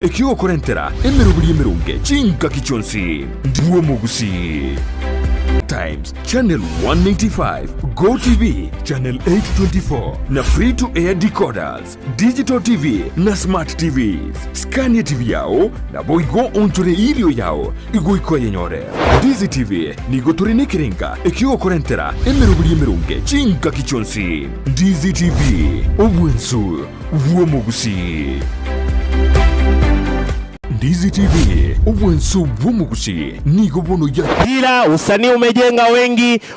Ekiwa korentera emerubuli emerunge chinka kichonsi ndiwo mugusi Times Channel 195, Go TV Channel 824 na free to air decoders, Digital TV na Smart TVs. Scania TV yao na boigo onchore ilio yao igoiko yenyore. Dizi TV nigo turine kiringa ekiwa korentera emerubuli emerunge chinka kichonsi Dizi TV obwensu uwo mugusi Dizi TV ubwensu bumugusi nigo bono ya Ajira. Usanii umejenga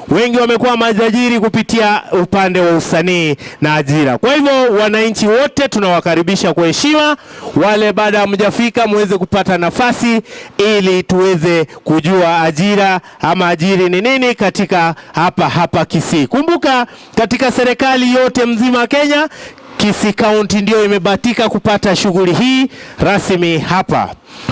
wengi wamekuwa majajiri kupitia upande wa usanii na ajira. Kwa hivyo wananchi wote tunawakaribisha kwa heshima. Wale baada hamjafika muweze kupata nafasi ili tuweze kujua ajira ama ajiri ni nini katika hapa Kisii. Kumbuka katika serikali yote mzima Kenya, Kisii County ndio imebatika kupata shughuli hii rasmi hapa.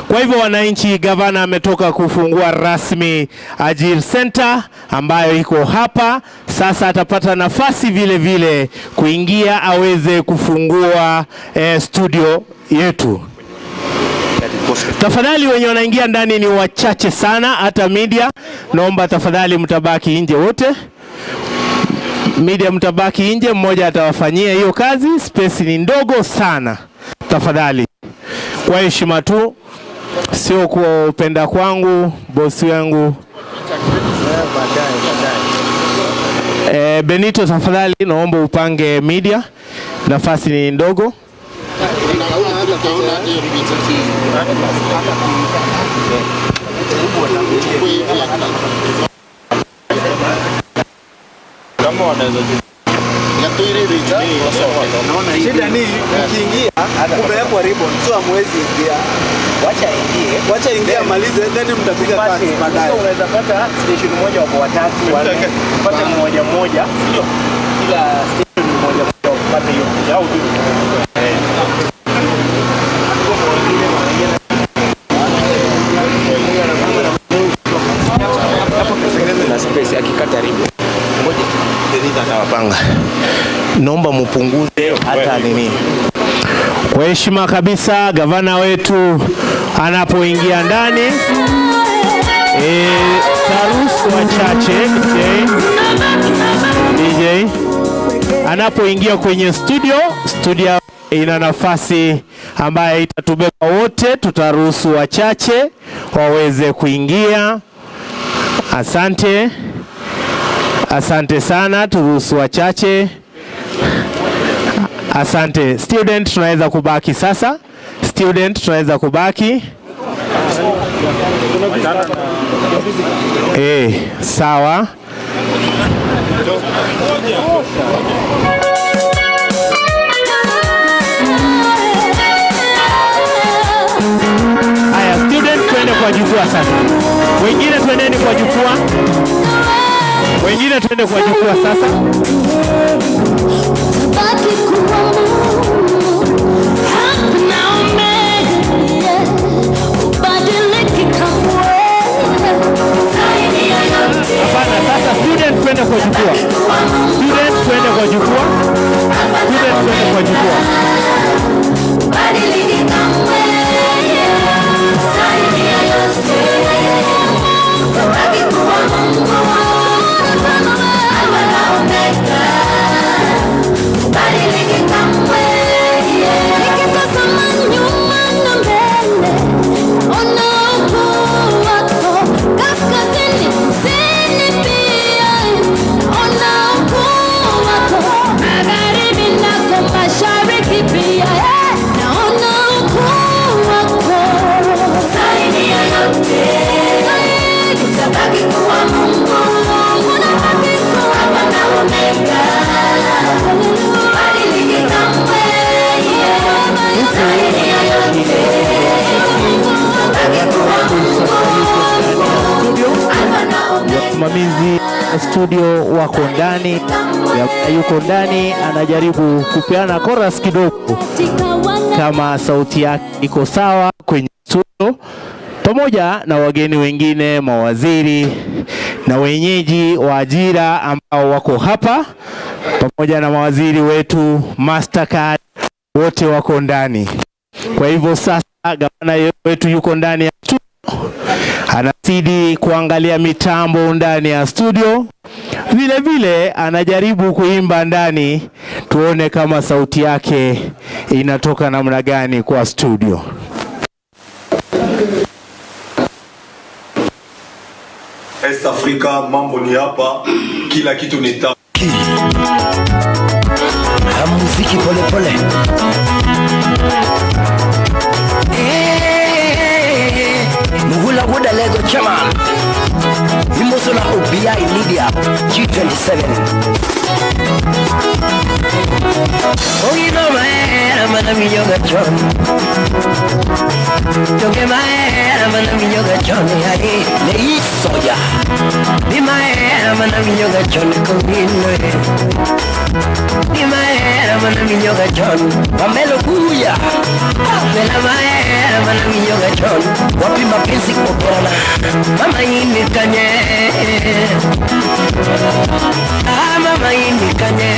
Kwa hivyo wananchi, gavana ametoka kufungua rasmi Ajira Center ambayo iko hapa. Sasa atapata nafasi vile vile kuingia aweze kufungua studio yetu. Tafadhali wenye wanaingia ndani ni wachache sana, hata media naomba tafadhali mtabaki nje wote. Media mtabaki nje, mmoja atawafanyia hiyo kazi, space ni ndogo sana. Tafadhali kwa heshima tu, sio kwa upenda kwangu, bosi wangu. Benito tafadhali naomba upange media, nafasi ni ndogo. Kama wanaweza shida ni ukiingia umewekwa ribbon, so hamwezi ingia. Wacha ingia malize, then mtapiga kazi baadaye. Unaweza pata station moja wako watatu, upate mmoja sio kila station moja upate hiyo au na space akikata ribbon moja atawapanga. Naomba mpunguze hata nini. Kwa heshima kabisa, gavana wetu anapoingia ndani, taruhusu wachache DJ anapoingia kwenye studio ina nafasi ambayo itatubeba wote, tutaruhusu wachache waweze kuingia. Asante sana, turuhusu wachache. Asante. Student tunaweza kubaki sasa. Sawa. Haya, student twende kwa jukwaa sasa. Wengine twendeni kwa jukwaa. Sasa. Hapana, sasa student twende kwa jukwaa. Msimamizi studio wako ndani, yuko ndani anajaribu kupeana chorus kidogo kama sauti yake iko sawa kwenye studio, pamoja na wageni wengine, mawaziri na wenyeji wa ajira ambao wako hapa, pamoja na mawaziri wetu Mastercard, wote wako ndani. Kwa hivyo sasa gavana wetu yuko ndani ya studio, anazidi kuangalia mitambo ndani ya studio. Vile vile anajaribu kuimba ndani, tuone kama sauti yake inatoka namna gani kwa studio. East Africa, mambo ni hapa, kila kitu ni tamu. Muziki pole pole. Muhula Wuda Lego Chairman. Imosona OBI Lydia G27. Oh, you know my head, I'm gonna be yoga John. Don't get my head, I'm gonna be yoga John. Hey, Lei Soya. Be my head, I'm gonna be yoga John. Come in, be my head, I'm gonna be yoga John. Pamelo Buya. Bella my head, I'm gonna be yoga John. Wapi mapenzi kupona. Mama ini kanye. Mama ini kanye.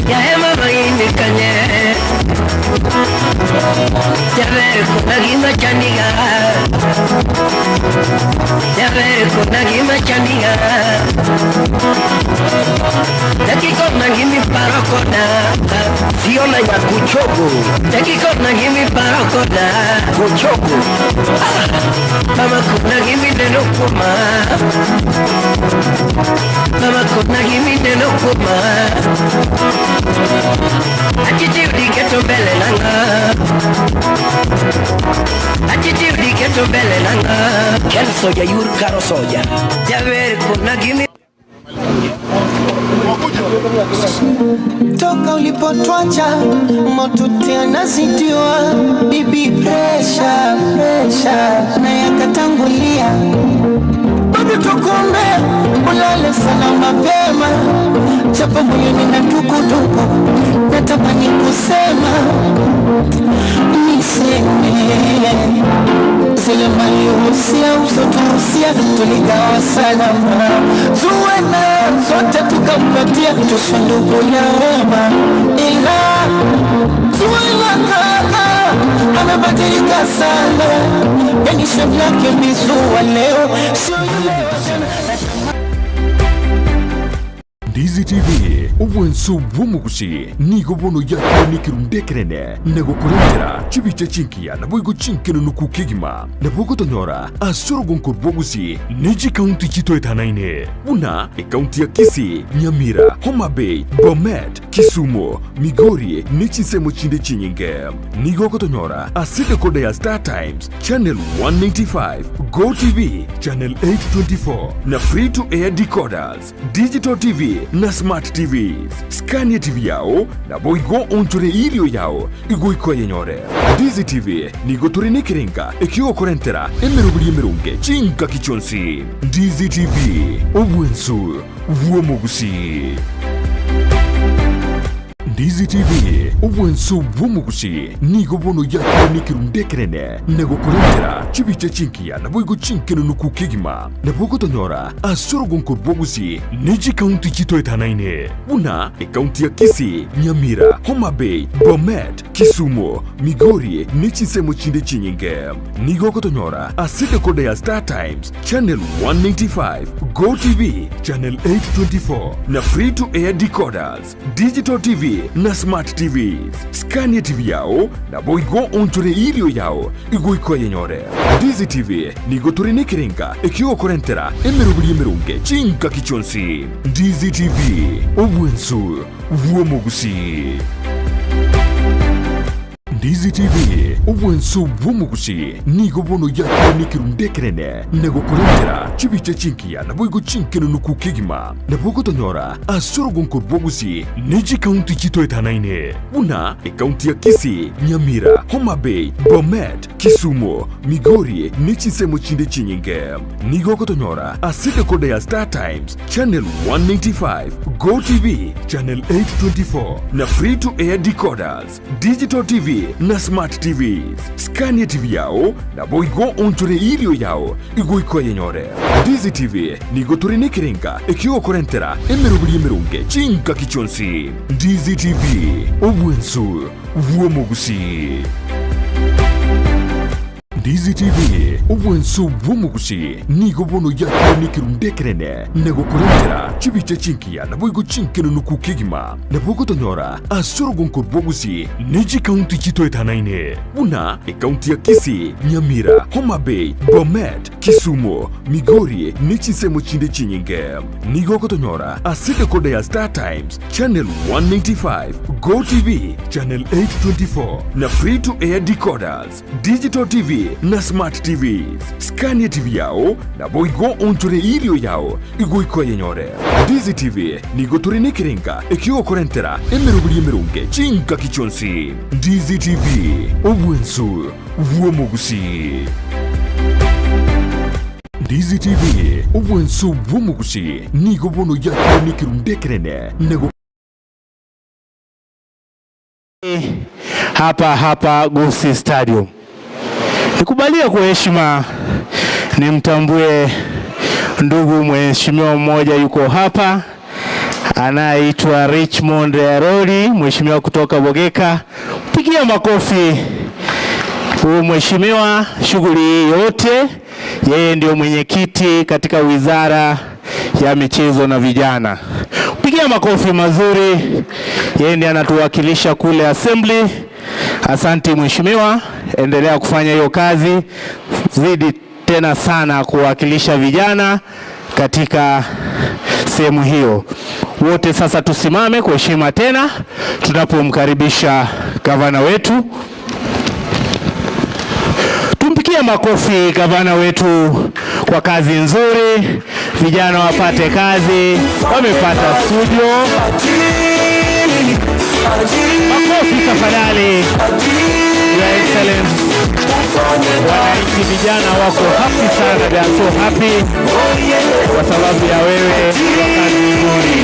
Ya mama ini kanye. Ya ver kuna gima chandiga. Ya ver kuna gima chandiga. Dakiko na gimi parokona. Siona ya kuchogo. Dakiko na gimi parokona. Kuchogo. Mama kuna gimi neno kuma. Mama kuna gimi neno kuma. Attitude get to belle nanga. Attitude get to belle nanga. Ken soja yur karo soja. Ya ver kuna gimi. Toka ulipotwacha moto tena zidiwa. Bibi pressure, pressure na yakatangulia. Bado tukumbe ulale sana mapema. Chapa moyoni na tukutuku. Natamani kusema niseme zile mali uhusia usotuhusia tuligawa salama. Zuena zote tukampatia tusunduku ya wema. Ila Zuena kaka amebadilika sana. Yani shabu yake mizua leo sio yule wajana. Ndizi TV obwenso bwomugusi nigo bono yakiro nikirundekerene nego kurengera chibiche chinkia na boigo chinkeno nukukigima na bogo tonyora asoro gonko bwogusi neji kaunti chito etanaine una kaunti ya Kisii, Nyamira, Homa Bay, Bomet, Kisumu, Migori nechisemo chinde chinyinge nigo kotonyora asite kode ya Star Times channel 195 Go TV channel 824 na free to air decoders digital TV na smart TVs. Scania TV yao na boigo ontore ilio yao igoiko yenyore. Dizi TV nigo turine kirenga ekio korentera emerubuli emerunge chinka kichonsi. Dizi TV obwensu vuomogusi. Ndizi TV obwenso bwomugusi nigo bono yakiro nikirundekerene nego kurengera chibiche chinkia na boigo chinkeno nukukigima na bogo tonyora asoro gonko bwogusi neji kaunti chito etanaine una kaunti ya Kisii, Nyamira, Homa Bay, Bomet, Kisumu, Migori nechisemo chinde chinyinge nigo kotonyora asite kode ya Star Times channel 195 Go TV channel 824 na free to air decoders digital TV na smart TVs. Scania TV yao na boigo ontore ilio yao igoiko yenyore. Dizi TV nigo turine kirenga ekio korentera emerubuli emerunge chinka kichonsi. Dizi TV obwensu vuomogusi. Ndizi TV obwenso bwomugusi nigo bono yakiro nikirundekerene nego kurengera chibiche chinkia na boigo chinkeno nukukigima na bogo tonyora asoro gonko bwogusi neji kaunti chito etanaine una kaunti ya Kisii, Nyamira, Homa Bay, Bomet, Kisumu, Migori nichisemo chinde chinyinge. Nigo kotonyora aside kode ya Star Times Channel 195, Go TV Channel 824 na free to air decoders, Digital TV na Smart TVs. Scania TV yao na boigo onchore ilio yao igo ikoye nyore. Dizi TV nigo turine kirenga ekio korentera emerubiri emerunge chinka kichonsi. Dizi TV obwensu uomogusi. Dizi TV obwensu uomogusi nigo bono yako nikirundekerene nego kurentera chibiche chinkia na boigo chinkeno nukukigima na bogo tonyora asorogonko bogusi neji kaunti chito etanaine una kaunti ya Kisii, Nyamira, Homa Bay, Bomet, Kisumu, Migori nichisemo chinde chinyinge. Nigo kotonyora aside kode ya Star Times Channel 195, Go TV Channel 824 na free to air decoders, Digital TV na Smart TVs. Scania TV yao na boigo onchore ilio yao igo ikoye nyore. Dizi TV nigo turine kirenga ekio korentera emerubiri emerunge chinka kichonsi. Dizi TV obwensu uomogusi. Dizi TV obwensu uomogusi nigo bono yako nikirundekerene nego hapa Gusii Stadium. Nikubalia kwa heshima nimtambue ndugu mheshimiwa mmoja yuko hapa anaitwa Richmond Arori, mheshimiwa kutoka Bogeka. Pigia makofi huyu mheshimiwa, shughuli yote yeye ndio mwenyekiti katika wizara ya michezo na vijana. Pigia makofi mazuri, yeye ndiye anatuwakilisha kule assembly. Asante mheshimiwa, endelea kufanya hiyo kazi, zidi tena sana kuwakilisha vijana katika sehemu hiyo. Wote sasa tusimame kwa heshima tena tunapomkaribisha gavana wetu. Tumpigie makofi gavana wetu kwa kazi nzuri. Vijana wapate kazi, wamepata studio. Makofi tafadhali. Your Excellency, wananchi vijana wako happy sana, they are so happy kwa sababu ya wewe kwa kazi nzuri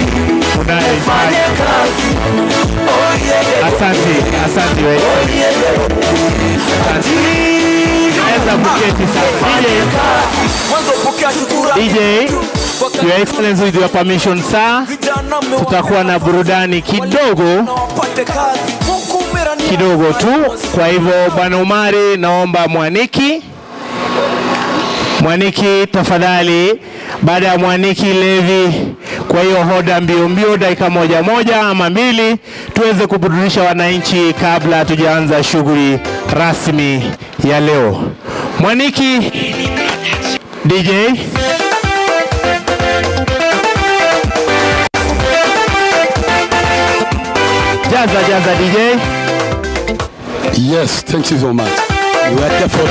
unayoifanya. Asante Your Excellency. Naweza kuketi sasa. DJ, Your Excellency, with your permission sir, tutakuwa na burudani kidogo tu. Kwa hivyo Bwana Umari, naomba Mwaniki tafadhali. Baada ya Mwaniki Levi, kwa hiyo hoda mbio dakika moja ama mbili tuweze kuburudisha wananchi kabla tujaanza shughuli rasmi ya leo. Mwaniki DJ. Jaza DJ. Yes, thank you so much. We are there for you.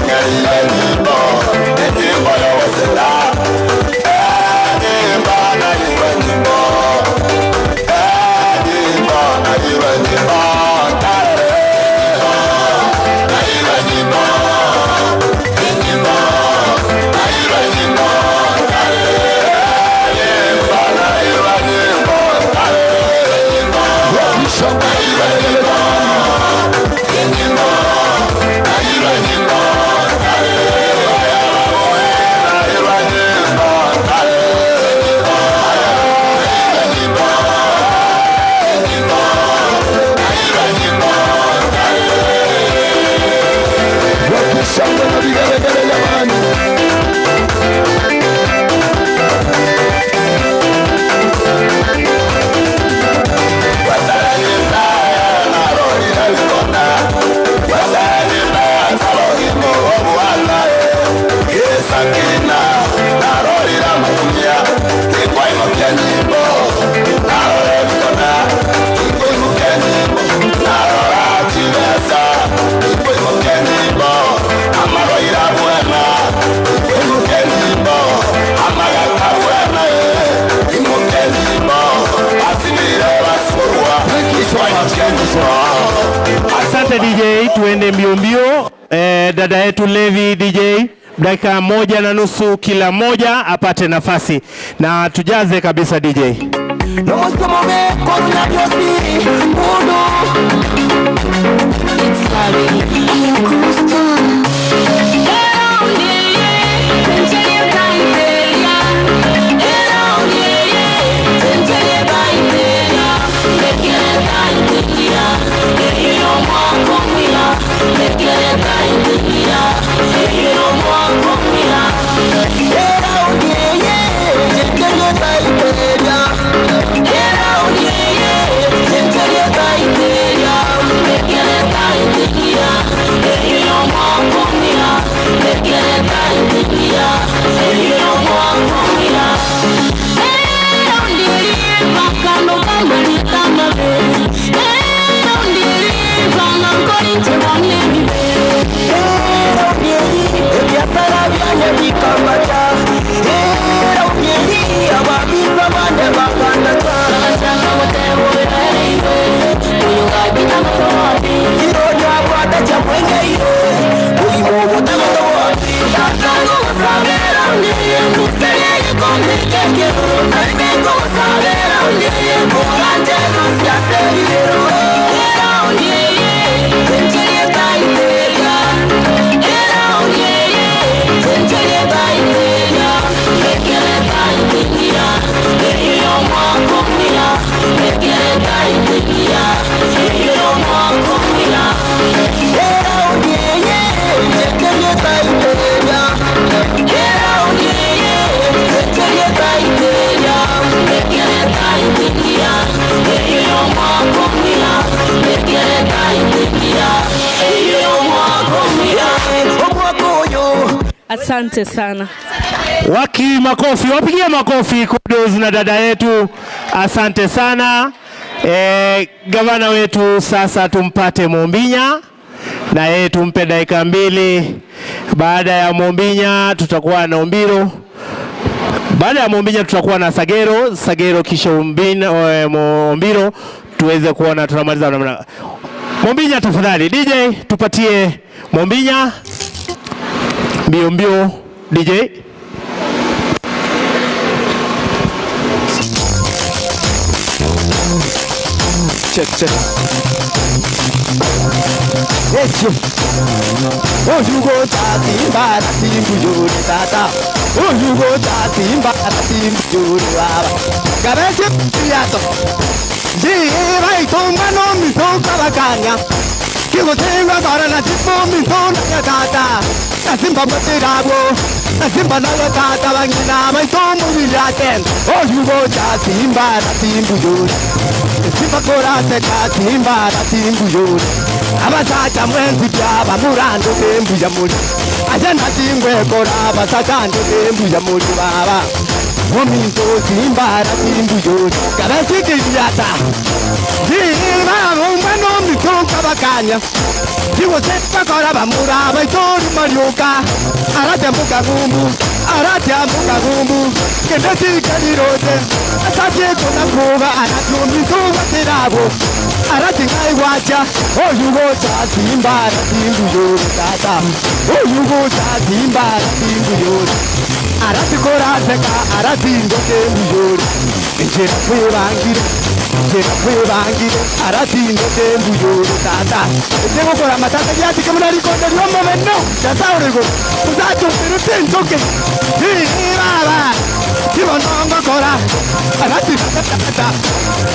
Okay. Asante DJ, tuende mbio mbio. Dada yetu Levi DJ, dakika 1.5 kila moja apate nafasi na tujaze kabisa DJ. Asante sana. Wapigie makofi kudos na dada yetu. Asante sana. Gavana wetu sasa tumpate Mombinya na yeye tumpe dakika 2. Baada ya Mombinya tutakuwa na Ombiro. Baada ya Mombinya tutakuwa na Sagero kisha Ombiro tuweze kuona tunamaliza namna. Mombinya tafadhali DJ tupatie Mombinya. Mbio mbio DJ. Check. Yes. Oh, you go Simba, Simbu Tata. Oh, you go Simba, Simbu Baba. Cabece Piato. Vai tomando mi toca la caña. Que você agora na tipo mi toca tata. A Simba Batirabo. A Simba na tata bangina, vai tomo vilaten. Oh, you go Simba, Simbu Simba korate Simba, Simbu Abasata mwenzi byaba murando tembu ya muri. Ajana tingwe koraba sakando tembu ya muri baba. Mominto Simba, Simbu Kabasiki yata. Simba umano mitonka bakanya. Diwo sepa koraba muraba itori mariuka. Arate muka gumbu. Kendesi kadirote. Asake kona kuga anatumi kuga terabo. Arate ngai wacha. Oh you go Simba, Simbu tata. Oh you go Simba, Simbu Arati koraseka, arati ndoke mbuyori. Njera kwe bangire, arati ndoke mbuyori tata. Njego kora matata yati kamuna rikonda lomba venno. Tasaurego, usato perute ndoke. Baba, kibo nongo kora. Arati tata,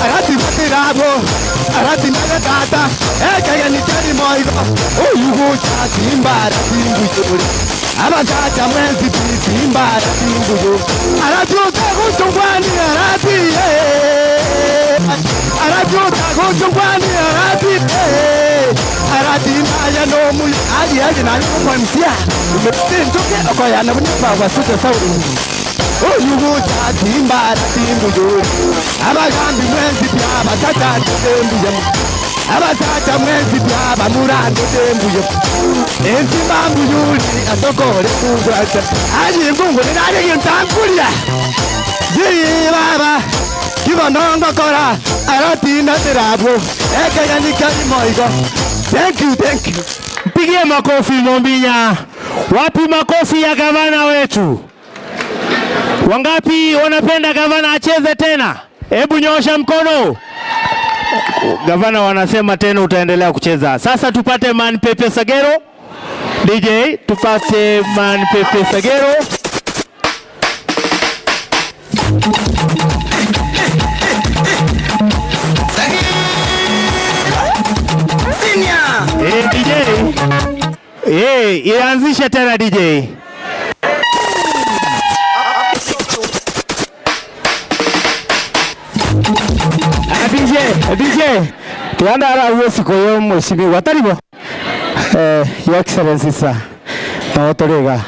arati matirabo, arati tata. Kaya ni tari moigo. Oh yugo Simba, Simbu Abasata mwenzi Simba, Simbu Aratuka kuchungwani arati. Aratuka kuchungwani arati. Arati maya no mu aje na kwa msia. Umetintoke okoya na bunipa wasute sauri. Oh yugo Simba, Simbu Abagambi mwenzi byaba tata Simbu Abasata mwenzi byaba murando tembuye. Enzi mambu yuli atokore kugwata. Aje ngungu nari ntankulia. Baba kibo nongo kora arati na terabo. Ekaya nikani moigo. Thank you. Mpigie makofi Mombinya. Wapi makofi ya gavana wetu? Wangapi wanapenda gavana acheze tena? Hebu nyosha mkono. Gavana wanasema tena utaendelea kucheza. Sasa tupate Man Pepe Sagero. DJ, tupate Man Pepe Sagero. DJ. Ianzishe tena DJ. DJ. Tuanda ara uwezi koyo mheshimiwa taribo. Your Excellency sir. Taotorega.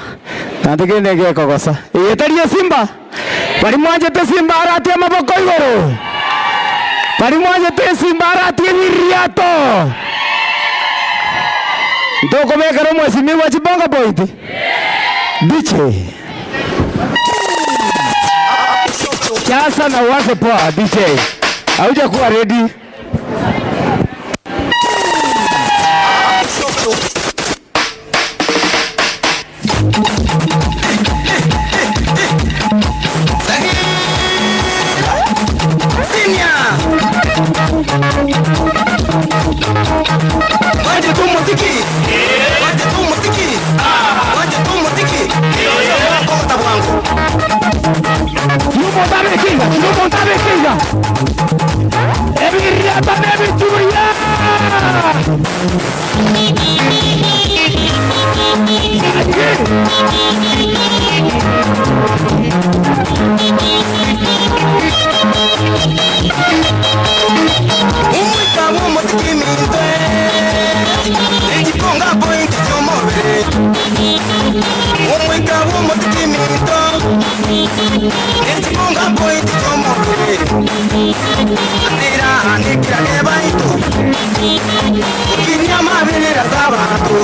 Nategene ge kogosa. Yetaria Simba. Bari mwanje te Simba arati amaboko igoro. Bari mwanje te Simba arati wiriato. Ndoko mekero mheshimiwa Chibonga point. DJ. Chasa na waze poa DJ. Hauja kuwa ready. Waje tu muziki. Kota wangu. Yumo tabe kinga. Ebi riata nebi tuya. Umwika muziki minte. Ejikonga point chomore. Umwika muziki minte. Ejikonga point chomore. Nikira ebaito. Kinya mabelera zabato.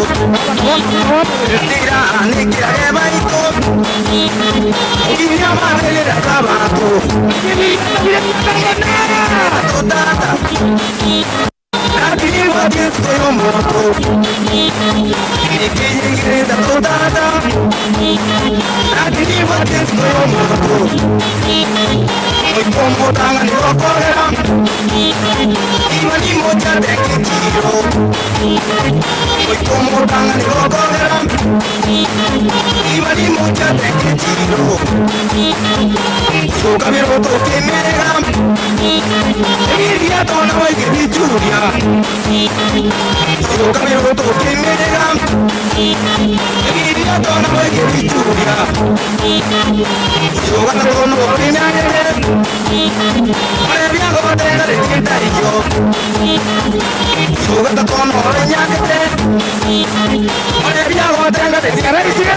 Nikira ebaito. Kinya mabelera zabato. Tata. Nakini wajesko yomoto. Nikiyingereza tata. Nakini wajesko yomoto. Mwikombo tanga nirokolera. Imani moja deke tiro. Mwikombo tanga nirokolera. Imani moja deke tiro. Soka miroto kemerera. Egiria tona waigeri juria. Soka miroto kemerera. Egiria tona waigeri juria. Soka tona kemerera. Mare bianco batenda de quintarillo. Soka tona kemerera. Mare bianco batenda de quintarillo.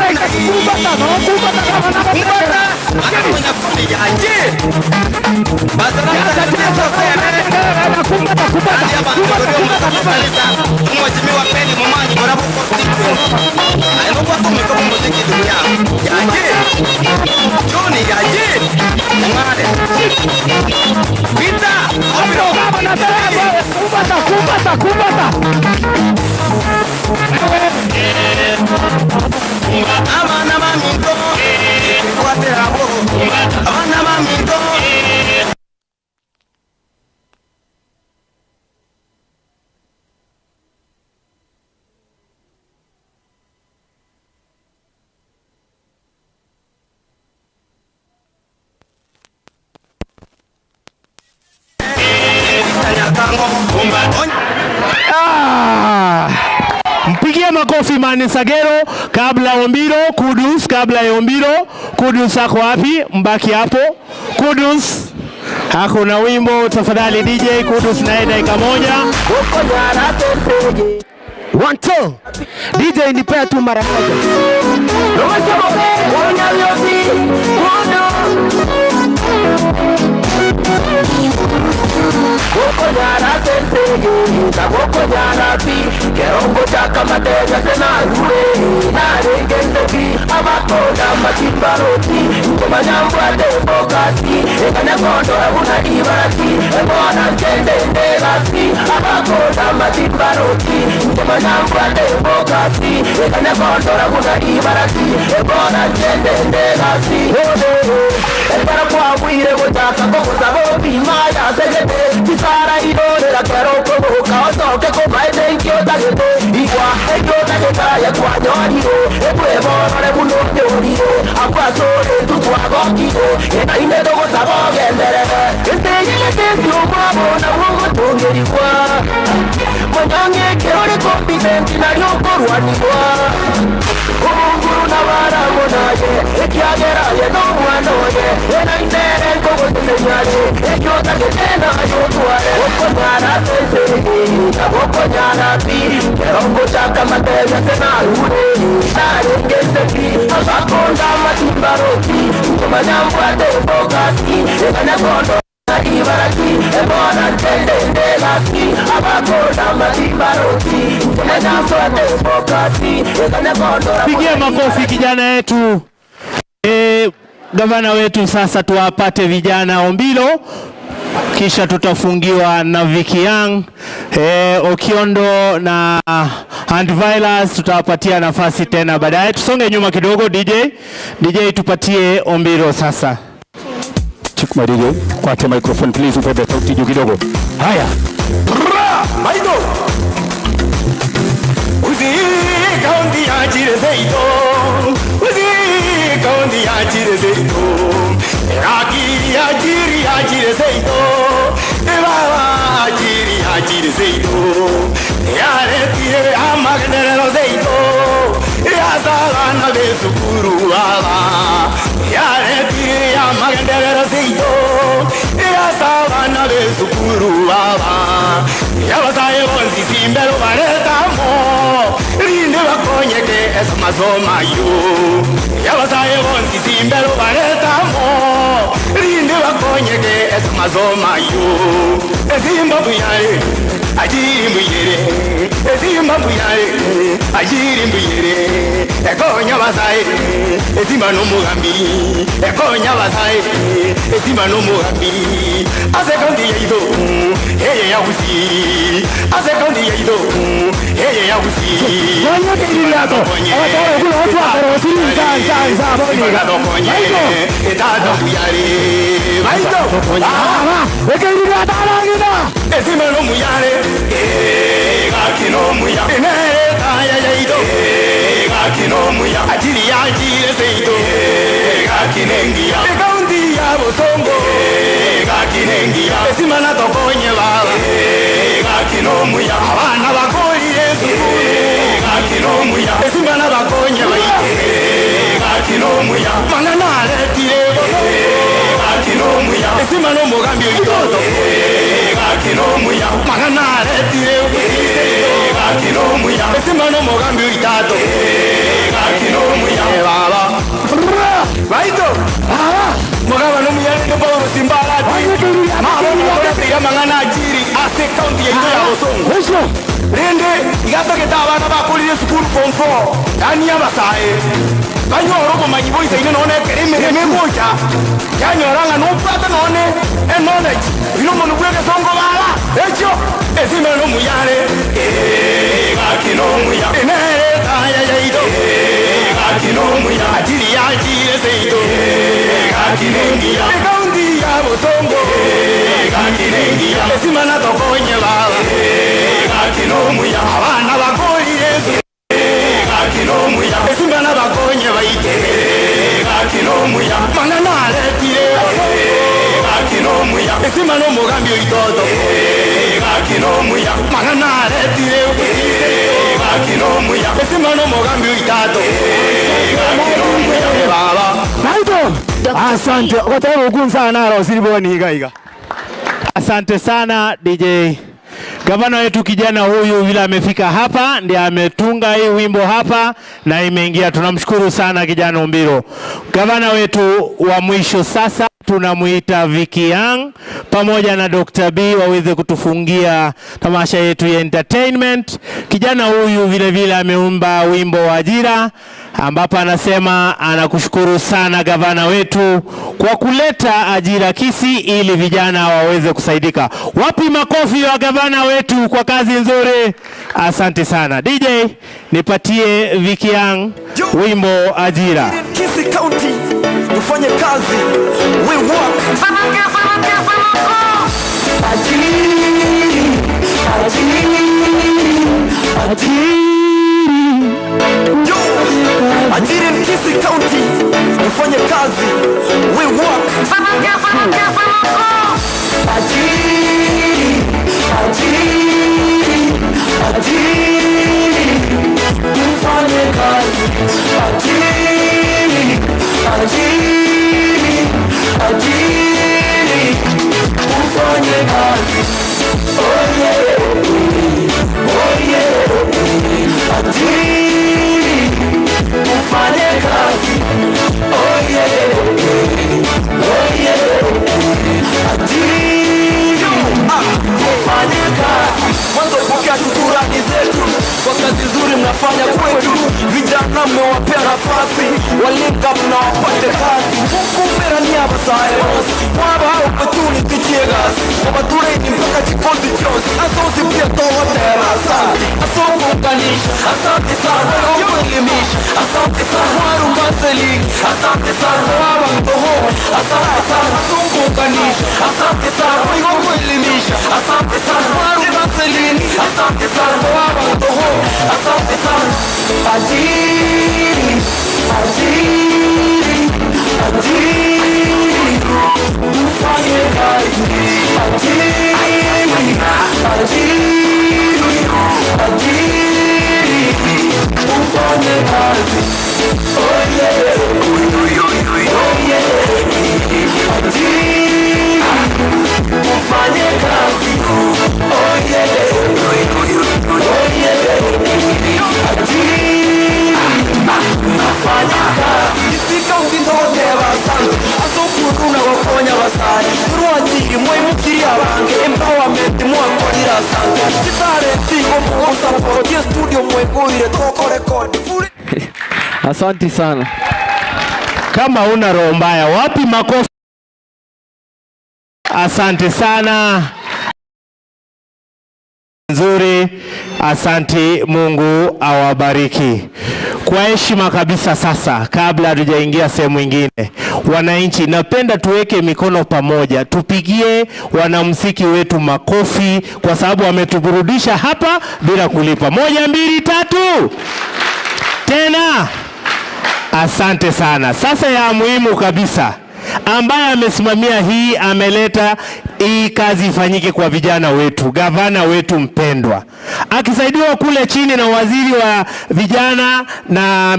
Kumbata. Akuna kumbia je. Bazara Mheshimiwa Peni Momanyi bora constituency. Alikuwa tumeka muziki dunia. Yaje. Johnny yaje. Ngade. Vita. Opiro baba na tare. Kumbata. Amana mamito. Kwatera ho. Amana mamito. Mpigie makofi Man Sagero kabla Ombiro, Kudus kabla ya Ombiro. Kudus ako wapi? Mbaki hapo. Kudus. Hakuna wimbo tafadhali DJ Kudus naye dakika moja. 1 2. DJ nipea tu mara moja. Taboko nyanapi Kerongo chaka matega sena hure Narengendoki Amakoda matimbaroti Kumanyambu ade bogati Ekane kondora una ibarati Ebona chende ndegati Amakoda matimbaroti Kumanyambu ade bogati Ekane kondora una ibarati Ebona chende ndegati Ebara kwa wire wotaka Koko sabo pimaya segete Kisara idone la kero kobo Kaotoke kobaide ikyo tagete Ikwa ekyo tageta ya kwa nyoniro Ekwe bonore buno nyoniro Akwa sore tutwa gokiro Ena ime dogo sabo genderebe Este yile tesi umabo na wongo tongerikwa Mwanyange kerore kompimenti na ryoko ruanikwa Umunguru na wara monaye Ekiagera ye no mwanoye Ena inere kogo tesenyaye Ekyo tagete na yotuare Oko nyana teseri Taboko nyana pi Kerongo chaka matega sena hure Narengeseki Abakonda matimbaroti Kumanyambu ade bogati Ekane kondo Ibaraki, ebona tende ndegati Abakonda matimbaroti Kumanyambu ade bogati Ekane kondo Pigie makofi kijana yetu. Gavana wetu sasa tuwapate vijana Ombilo. Kisha tutafungiwa na Vicky Young, Okiondo na Handvilas tutawapatia nafasi tena baadaye. Tusonge nyuma kidogo DJ tupatie Ombilo sasa. Chukuma DJ, kwate microphone please upepe sauti juu kidogo. Haya. Maido. Uzi kaundi ajire zeito. Uzi kaundi ajire zeito. Aki ajire zeito. Baba ajire zeito. Yare tire amagnero zeito. Yazala na besukuru baba. Yare tire amagnero zeito. Yazala na besukuru baba. Yabasaye bonzi simbelo baretamo. Rinde bakonyeke esmazoma yo. Yabasaye bonzi simbelo baretamo. Rinde bakonyeke esmazoma yo. Ezimba buyare ajiri mbuyere. Ezimba buyare ajiri mbuyere. Ekonya basaye ezimba no mugambi. Ekonya basaye ezimba no mugambi. Asekondi yido heye ya usi. Asekondi yido heye ya usi. Konya kirilato. Awatore kulo watu akaro siri za boni. Etado buyare. Maito. Ekirilato alangina. Ezimba no muyare. Gakino muya. Kaya yido. Gakino muya. Ajiri seito. Gakinengia. Ekaundi ya bosongo. Gakinengia. Esimana tokonye baba. Gakino muya. Abana bakoli Yesu. Gakino muya. Esimana bakonye baite. Gakino muya. Mangana letire. Gakino muya. Esimana mugambi itoto. Gakino muya. Mangana letire. Gakino muya. Esimana mugambi itato. Gakino muya. Baba. Baito. Mogaba no muyane no polo simbala. Mama mangana ajiri ase county ya Bosongo. Rende igato ke tabana bakuli school form 4. Dani abasae. Kanyoro ko manyibo isaine none kereme moja. Kanyoranga no pata none knowledge. Bino monu bweke songo bala. Echo ezime no muyane. Gakino muya. Enere kaya yaido. Gakino muya. Ajiri seito. Gakinengia. Ekaundi ya Bosongo. Gakinengia. Esimana tokonye baba. Gakino muya. Abana bakoli Yesu. Gakino muya. Esimana bakonye baite. Gakino muya. Mangana letire. Gakino muya. Esimana mugambi itoto. Gakino muya. Mangana letire. Gakino muya. Esimana mugambi itato. Gakino muya. Baba. Naito. Asante. Otero kunsa naro siliboni higa. Asante sana DJ. Gavana wetu kijana huyu vile amefika hapa ndiye ametunga hii wimbo hapa na imeingia. Tunamshukuru sana kijana Ombilo. Gavana wetu wa mwisho sasa tunamuita Vicky Young pamoja na Dr. B waweze kutufungia tamasha yetu ya entertainment. Kijana huyu vile vile ameumba wimbo wa ajira ambapo anasema anakushukuru sana gavana wetu kwa kuleta ajira Kisii ili vijana waweze kusaidika. Wapi makofi wa gavana wetu kwa kazi nzuri? Asante sana. DJ nipatie Vicky Young wimbo ajira. Kisii County ufanye kazi, we work. Ajiri in Kisii County ufanye kazi, we work. Mwanzo pokea shukrani zetu kwa kazi nzuri mnafanya kwetu. Vijana mmewapea nafasi, walinga mnawapate kazi. Kumbera ni hapa saeros waba opportunity chegas wabature ni mpaka chikozi chose. Asosi pia towatera asante. Asongo ukanisha asante sana. Waelimisha asante sana. Warungaseli asante sana. Waba mtoho asante sana. Asongo ukanisha asante sana. Waelimisha asante sana. Warungaseli asante sana. Waba mtoho asante sana. Ajiri ajiri ajiri ufanye kazi. Ajiri ajiri ajiri ufanye kazi. Oh yeah, oh yeah. Ajiri ufanye kazi. Oh yeah, oh yeah. Ajiri ufanye kazi. Kisika ukitote basanga asokuru na wakonya basari turuajiri mwimukiri abange empowerment mwakorira sanga kitare tingo mu support ya studio mwegurire toko record. Asante sana. Kama una roho mbaya, wapi makofi? Asante sana. Nzuri, asante, Mungu awabariki. Kwa heshima kabisa sasa, kabla hatujaingia sehemu nyingine, wananchi, napenda tuweke mikono pamoja, tupigie wanamuziki wetu makofi kwa sababu wametuburudisha hapa bila kulipa. 1 2 3. Tena. Asante sana. Sasa ya muhimu kabisa, ambaye amesimamia hii, ameleta hii kazi ifanyike kwa vijana wetu, gavana wetu mpendwa, akisaidiwa kule chini na waziri wa vijana na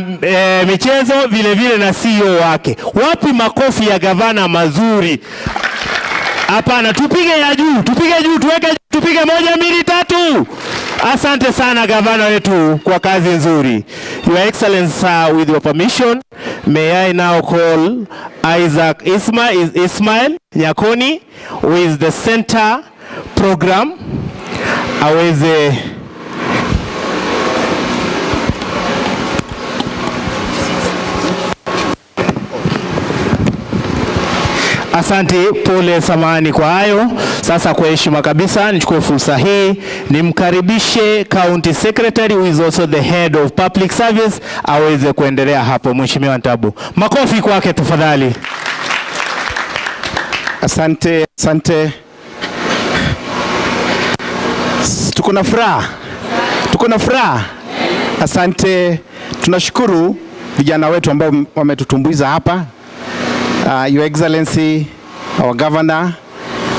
michezo vile vile na CEO wake. Wapi makofi ya gavana mazuri? Hapana, tupige ya juu, tupige juu, tuweke juu, tupige 1 2 3. Asante sana gavana wetu kwa kazi nzuri. Your Excellency, with your permission, may I now call Isaac Ismail Nyakoni, who is the center program, aweze Asante, pole, samahani kwa hayo. Sasa kwa heshima kabisa nichukue fursa hii nimkaribishe County Secretary who is also the head of public service aweze kuendelea hapo. Mheshimiwa Ntabu, makofi kwake tafadhali. Asante, asante. Tuko na furaha. Asante, tunashukuru vijana wetu ambao wametutumbuiza hapa. Your Excellency, our Governor,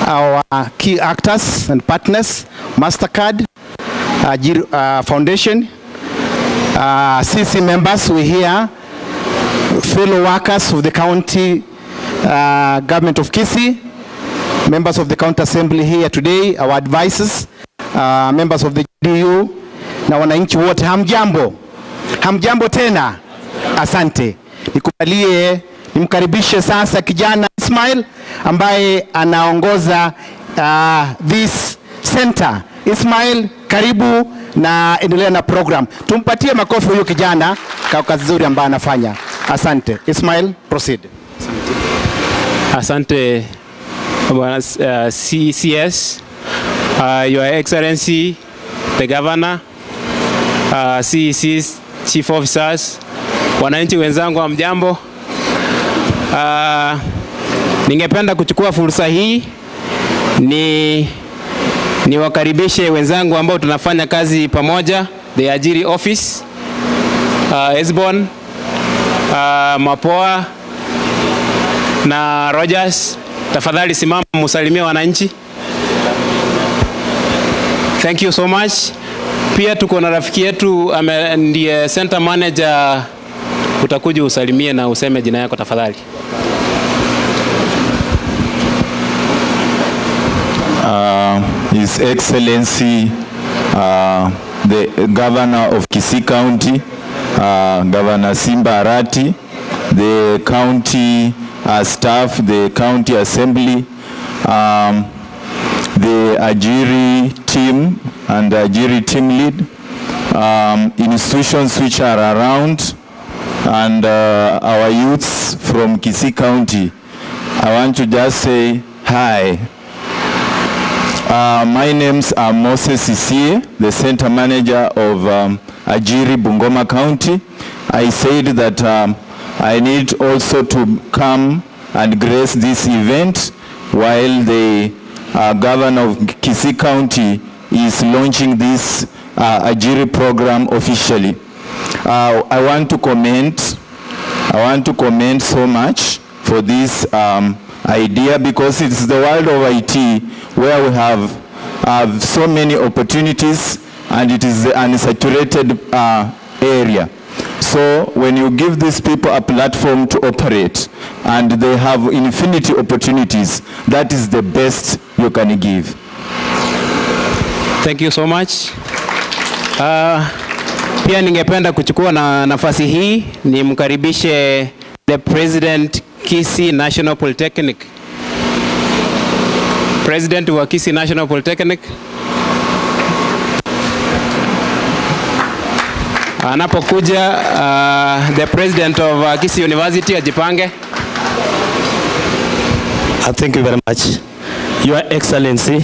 our key actors and partners, MasterCard, Foundation, CC members we here, fellow workers of the county government of Kisii, members of the county assembly here today, our advisors, members of the GDU, na wananchi wote, hamjambo tena. Asante. Nikubalie nimkaribishe sasa kijana Ismail ambaye anaongoza this center. Ismail, karibu na endelea na program. Tumpatie makofi huyu kijana kwa kazi nzuri ambayo anafanya. Asante. Ismail, proceed. Asante Bwana CS, Your Excellency the Governor, CECs, Chief Officers, wananchi wenzangu wa mjambo. Ningependa kuchukua fursa hii niwakaribishe wenzangu ambao tunafanya kazi pamoja, the Ajiri Office, Esbon, Mapoa na Rogers. Tafadhali simama musalimie wananchi. Thank you so much. Pia tuko na rafiki yetu ndiye center manager, utakuja usalimie na useme jina yako tafadhali. His Excellency the Governor of Kisii County, Governor Simba Arati, the county staff, the county assembly, the Ajiri team and the Ajiri team lead, institutions which are around, and our youths from Kisii County. I want to just say hi. My names are Moses Isie, the center manager of Ajiri Bungoma County. I said that I need also to come and grace this event while the governor of Kisii County is launching this Ajiri program officially. I want to comment so much for this idea, because it's the world of IT where we have so many opportunities, and it is the unsaturated area. So when you give these people a platform to operate and they have infinity opportunities, that is the best you can give. Thank you so much. Pia ningependa kuchukua nafasi hii nimkaribishe the President Kisii National Polytechnic. President wa Kisii National Polytechnic. Anapokuja the President of Kisii University ajipange. Thank you very much. Your Excellency,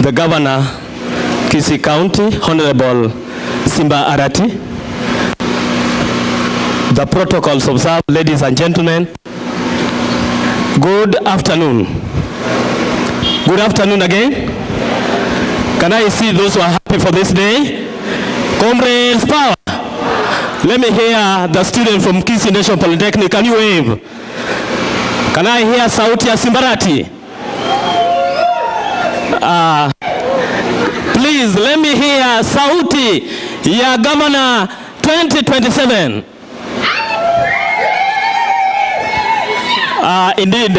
the Governor, Kisii County, Honorable Simba Arati, the protocols observed, ladies and gentlemen, good afternoon. Good afternoon again. Can I see those who are happy for this day? Comrades, power. Let me hear the student from Kisii National Polytechnic. Can you wave? Can I hear sauti ya Simbarati? Please, let me hear sauti ya Governor 2027. Indeed,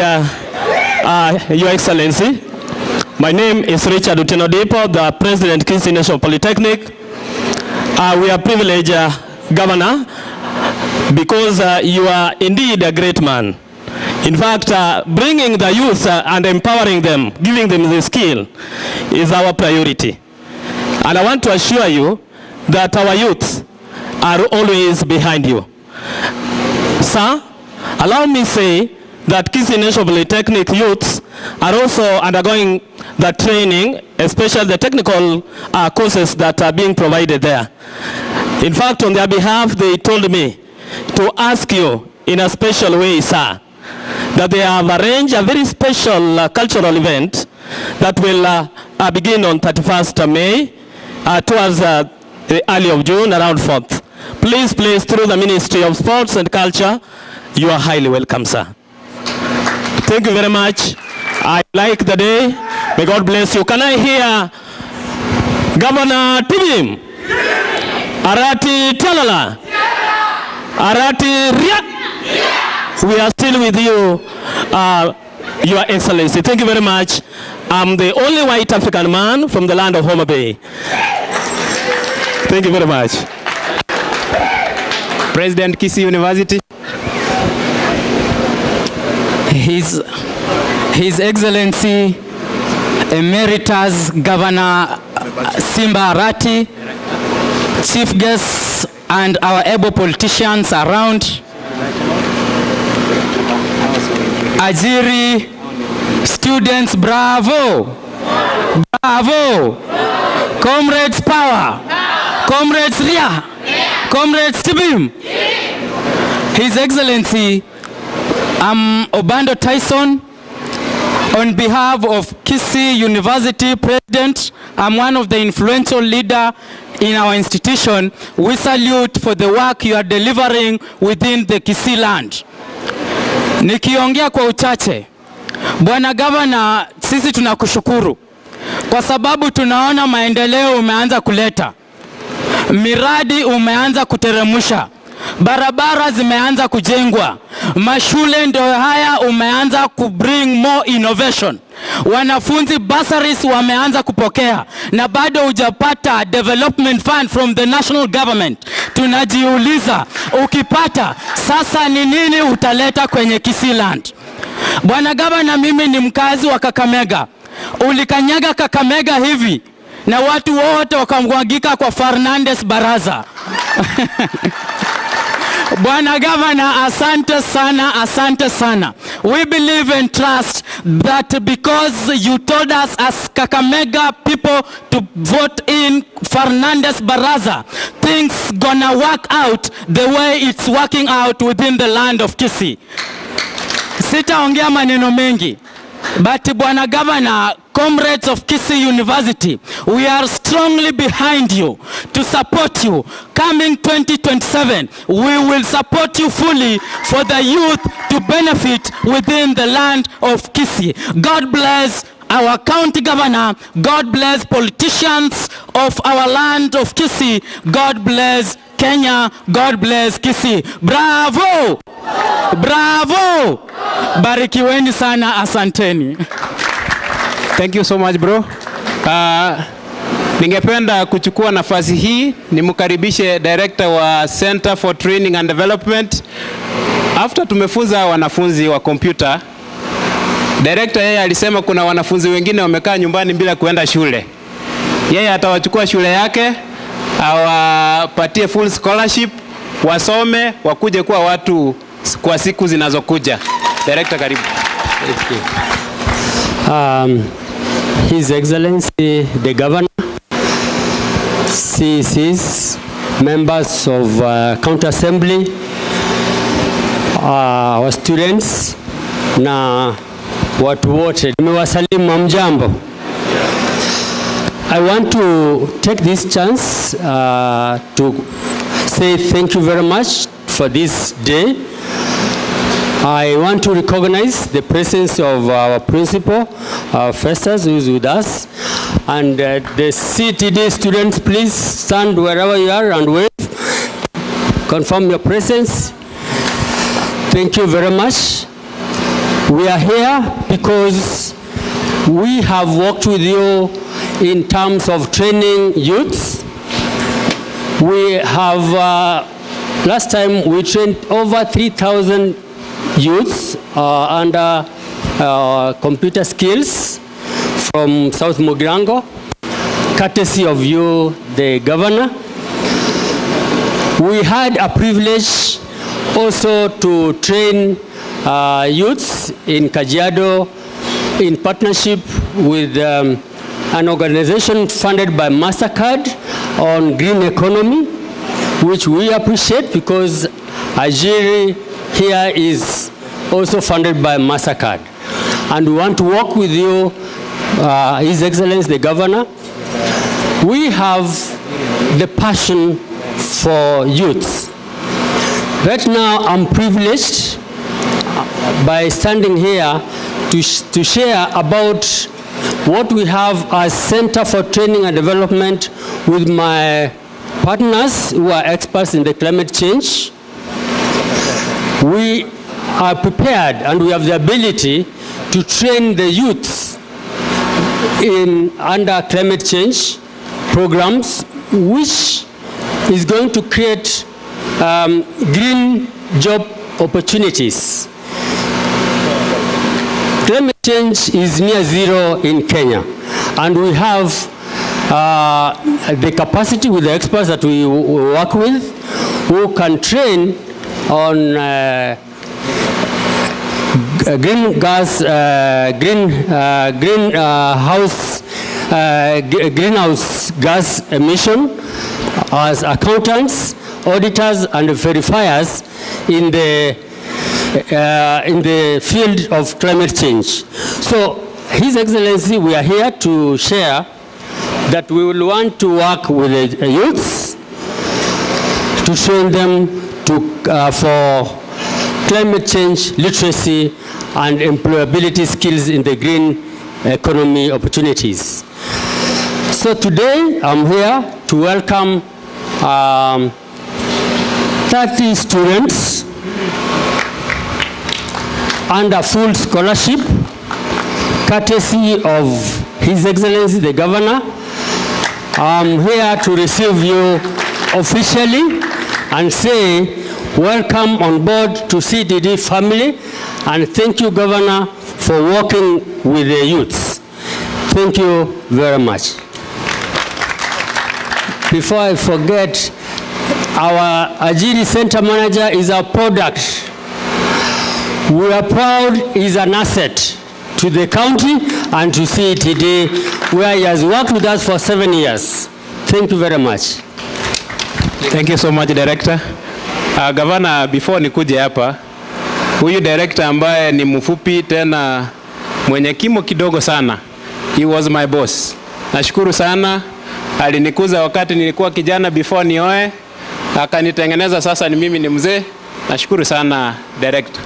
Your Excellency, my name is Richard Utenodepo, the President Kisii National Polytechnic. We are privileged, Governor, because you are indeed a great man. In fact, bringing the youth and empowering them, giving them the skill, is our priority. And I want to assure you that our youth are always behind you. Sir, allow me say that Kisii National Polytechnic youths are also undergoing the training, especially the technical courses that are being provided there. In fact, on their behalf, they told me to ask you in a special way, sir, that they have arranged a very special cultural event that will begin on 31st May towards the early of June, around 4th. Please, through the Ministry of Sports and Culture, you are highly welcome, sir. Thank you very much. I like the day. May God bless you. Can I hear Governor Tibim? Arati Talala? Arati Ria? We are still with you, Your Excellency. Thank you very much. I'm the only white African man from the land of Homa Bay. Thank you very much. President Kisii University. His Excellency Emeritus Governor Simba Arati, chief guests and our able politicians around, Ajiri students, bravo, bravo, comrades power, comrades Ria, comrades Tibim. His Excellency Obando Tyson, on behalf of Kisii University President, I'm one of the influential leader in our institution. We salute for the work you are delivering within the Kisii land. Nikiongea kwa uchache, Bwana Gavana, sisi tunakushukuru kwa sababu tunaona maendeleo umeanza kuleta, miradi umeanza kuteremusha, barabara zimeanza kujengwa, mashule ndio haya umeanza kubring more innovation, wanafunzi bursaries wameanza kupokea, na bado hujapata development fund from the national government. Tunajiuliza, ukipata sasa ni nini utaleta kwenye Kisii land? Bwana Gavana, mimi ni mkazi wa Kakamega. Ulikanyaga Kakamega hivi na watu wote wakamwagika kwa Fernandes Baraza. Bwana Governor, asante sana, asante sana. We believe and trust that because you told us as Kakamega people to vote in Fernandes Baraza, things gonna work out the way it's working out within the land of Kisii. Sitaongea maneno mengi. But Bwana Governor, comrades of Kisii University, we are strongly behind you to support you. Coming 2027, we will support you fully for the youth to benefit within the land of Kisii. God bless our county governor. God bless politicians of our land of Kisii. God bless Kenya. God bless Kisii. Bravo! Bravo! Barikiweni sana, asanteni. Thank you so much bro. Ningependa kuchukua nafasi hii nimkaribishe director wa Center for Training and Development. After tumefunza wanafunzi wa computer, director yeye alisema kuna wanafunzi wengine wamekaa nyumbani bila kuenda shule. Yeye atawachukua shule yake, awapatie full scholarship, wasome, wakuje kuwa watu kwa siku zinazokuja. Director, karibu. His Excellency the Governor, CCs, members of County Assembly, our students, na watu wote, nimewasalimu mjambo. I want to take this chance to say thank you very much for this day. I want to recognize the presence of our principal, Festus, who is with us, and the CTD students. Please stand wherever you are and wave. Confirm your presence. Thank you very much. We are here because we have worked with you in terms of training youths. We have, last time we trained over 3,000 youths under computer skills from South Mugirango, courtesy of you, the Governor. We had a privilege also to train youths in Kajiado in partnership with an organization funded by MasterCard on green economy, which we appreciate because Ajiri here is also funded by MasterCard. And we want to work with you, His Excellency the Governor. We have the passion for youths. Right now I'm privileged by standing here to share about what we have as Center for Training and Development with my partners who are experts in the climate change. We are prepared and we have the ability to train the youths under climate change programs, which is going to create green job opportunities. Climate change is near zero in Kenya, and we have the capacity with the experts that we work with who can train on greenhouse gas emission as accountants, auditors, and verifiers in the field of climate change. So, His Excellency, we are here to share that we will want to work with the youths to train them for climate change literacy and employability skills in the green economy opportunities. So today I'm here to welcome 30 students under full scholarship, courtesy of His Excellency the Governor. I'm here to receive you officially and say welcome on board to CDD family, and thank you, Governor, for working with the youths. Thank you very much. Before I forget, our Ajiri Center Manager is our product. We are proud he's an asset to the county and to CETD, where he has worked with us for 7 years. Thank you very much. Thank you so much, Director. Governor, before nikuje hapa, huyu director ambaye ni mfupi tena mwenye kimo kidogo sana, he was my boss. Nashukuru sana, alinikuza wakati nilikuwa kijana before nioe, akanitengeneza sasa ni mimi ni mzee. Nashukuru sana director.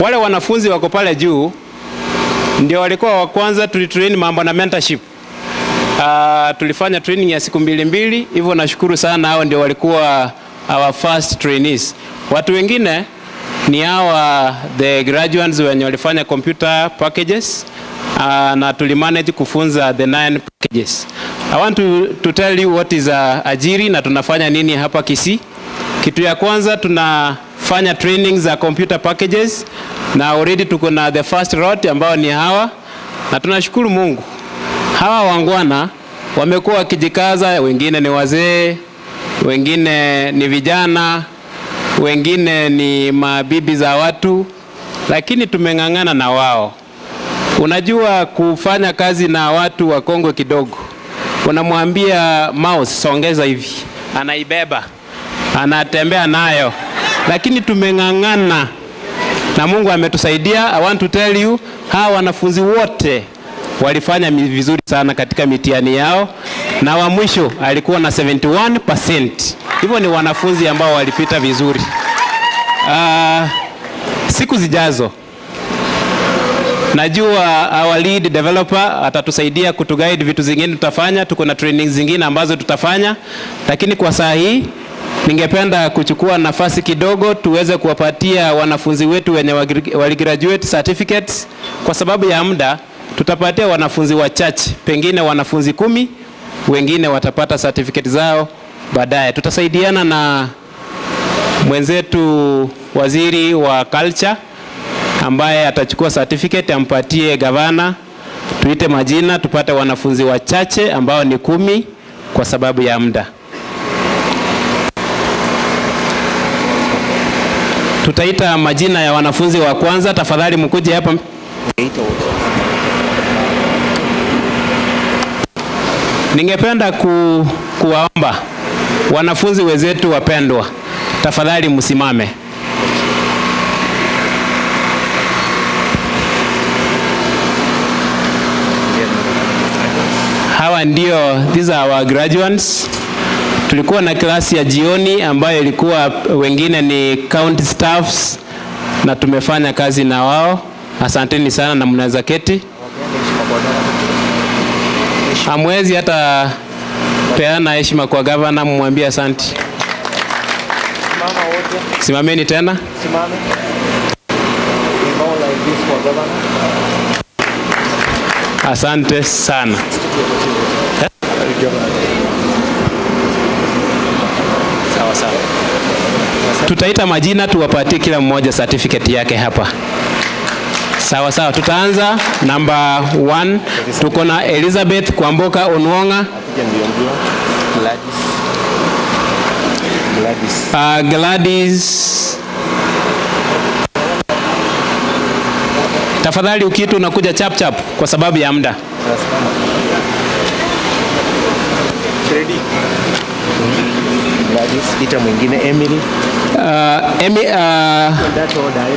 Wale wanafunzi wako pale juu ndio walikuwa wa kwanza tulitrain mambo na mentorship. Tulifanya training ya siku mbili, hivyo nashukuru sana, hao ndio walikuwa our first trainees. Watu wengine ni hawa the graduates wenye walifanya computer packages, na tulimanage kufunza the 9 packages. I want to tell you what is Ajiri na tunafanya nini hapa Kisii. Kitu ya kwanza tunafanya trainings za computer packages na already tuko na the first lot ambao ni hawa, na tunashukuru Mungu. Hawa wangwana wamekuwa wakijikaza, wengine ni wazee, wengine ni vijana, wengine ni mabibi za watu, lakini tumeng'ang'ana na wao. Unajua kufanya kazi na watu wakongwe kidogo, unamwambia mouse songeza hivi, anaibeba, anatembea nayo, lakini tumeng'ang'ana na Mungu ametusaidia. I want to tell you, hawa wanafunzi wote walifanya vizuri sana katika mitihani yao, na wa mwisho alikuwa na 71%. Hivyo ni wanafunzi ambao walipita vizuri. Siku zijazo najua our lead developer atatusaidia kutuguide vitu zingine tutafanya. Tuko na training zingine ambazo tutafanya, lakini kwa saa hii ningependa kuchukua nafasi kidogo tuweze kuwapatia wanafunzi wetu wenye waligraduate certificates. Kwa sababu ya muda tutapatia wanafunzi wachache, pengine wanafunzi 10, wengine watapata certificate zao baadaye. Tutasaidiana na mwenzetu waziri wa culture ambaye atachukua certificate ampatie gavana, tuite majina, tupate wanafunzi wachache ambao ni 10 kwa sababu ya muda. Tutaita majina ya wanafunzi wa kwanza. Tafadhali mkuje hapa. Ningependa kuwaomba wanafunzi wenzetu wapendwa, tafadhali msimame. Hawa ndio, these are our graduates. Tulikuwa na klasi ya jioni ambayo ilikuwa wengine ni county staffs na tumefanya kazi na wao. Asanteni sana na mnaweza keti. Hamwezi hata peana heshima kwa gavana, mmwambie asante. Simameni tena. Simame. Like this for governor. Asante sana. Sawa sawa. Tutaita majina tuwapatie kila mmoja certificate yake hapa. Sawa sawa, tutaanza number 1. Tuko na Elizabeth Kwamboka Onwonga. Gladys. Tafadhali ukitu unakuja chap chap kwa sababu ya muda. Freddy. Gladys, ita mwingine Emily.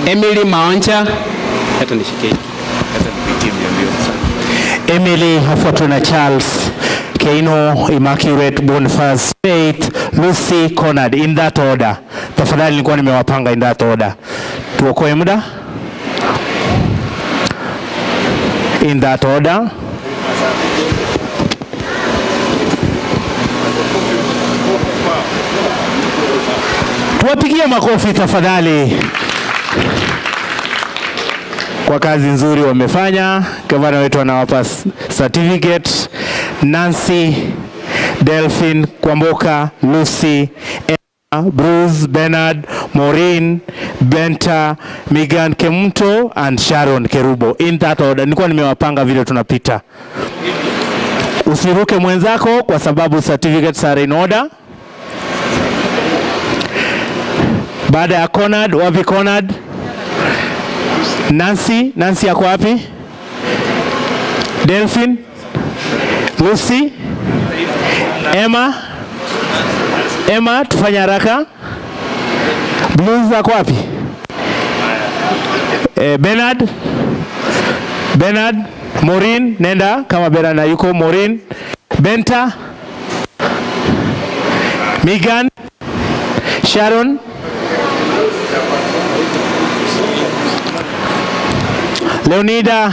Emily Maoncha. Hata nishike. Hata nipitie mbio. Emily hafuatwa na Charles Keino, Immaculate, Boniface, Faith, Lucy, Conrad, in that order. Tafadhali nilikuwa nimewapanga in that order. Tuokoe muda. In that order. Tuwapigie makofi tafadhali kwa kazi nzuri wamefanya. Gavana wetu anawapa certificate. Nancy, Delphine Kwamboka, Lucy, Emma, Bruce, Bernard, Maureen, Benta, Megan Kemunto and Sharon Kerubo. In that order. Nilikuwa nimewapanga vile tunapita. Usiruke mwenzako kwa sababu certificates are in order. Baada ya Conrad, wapi Conrad? Nancy yako wapi? Delphine, Lucy, Emma, tufanya haraka. Blues yako wapi? Bernard, Maureen, nenda kama Bernard yuko. Maureen, Benta, Megan, Sharon, Leonida,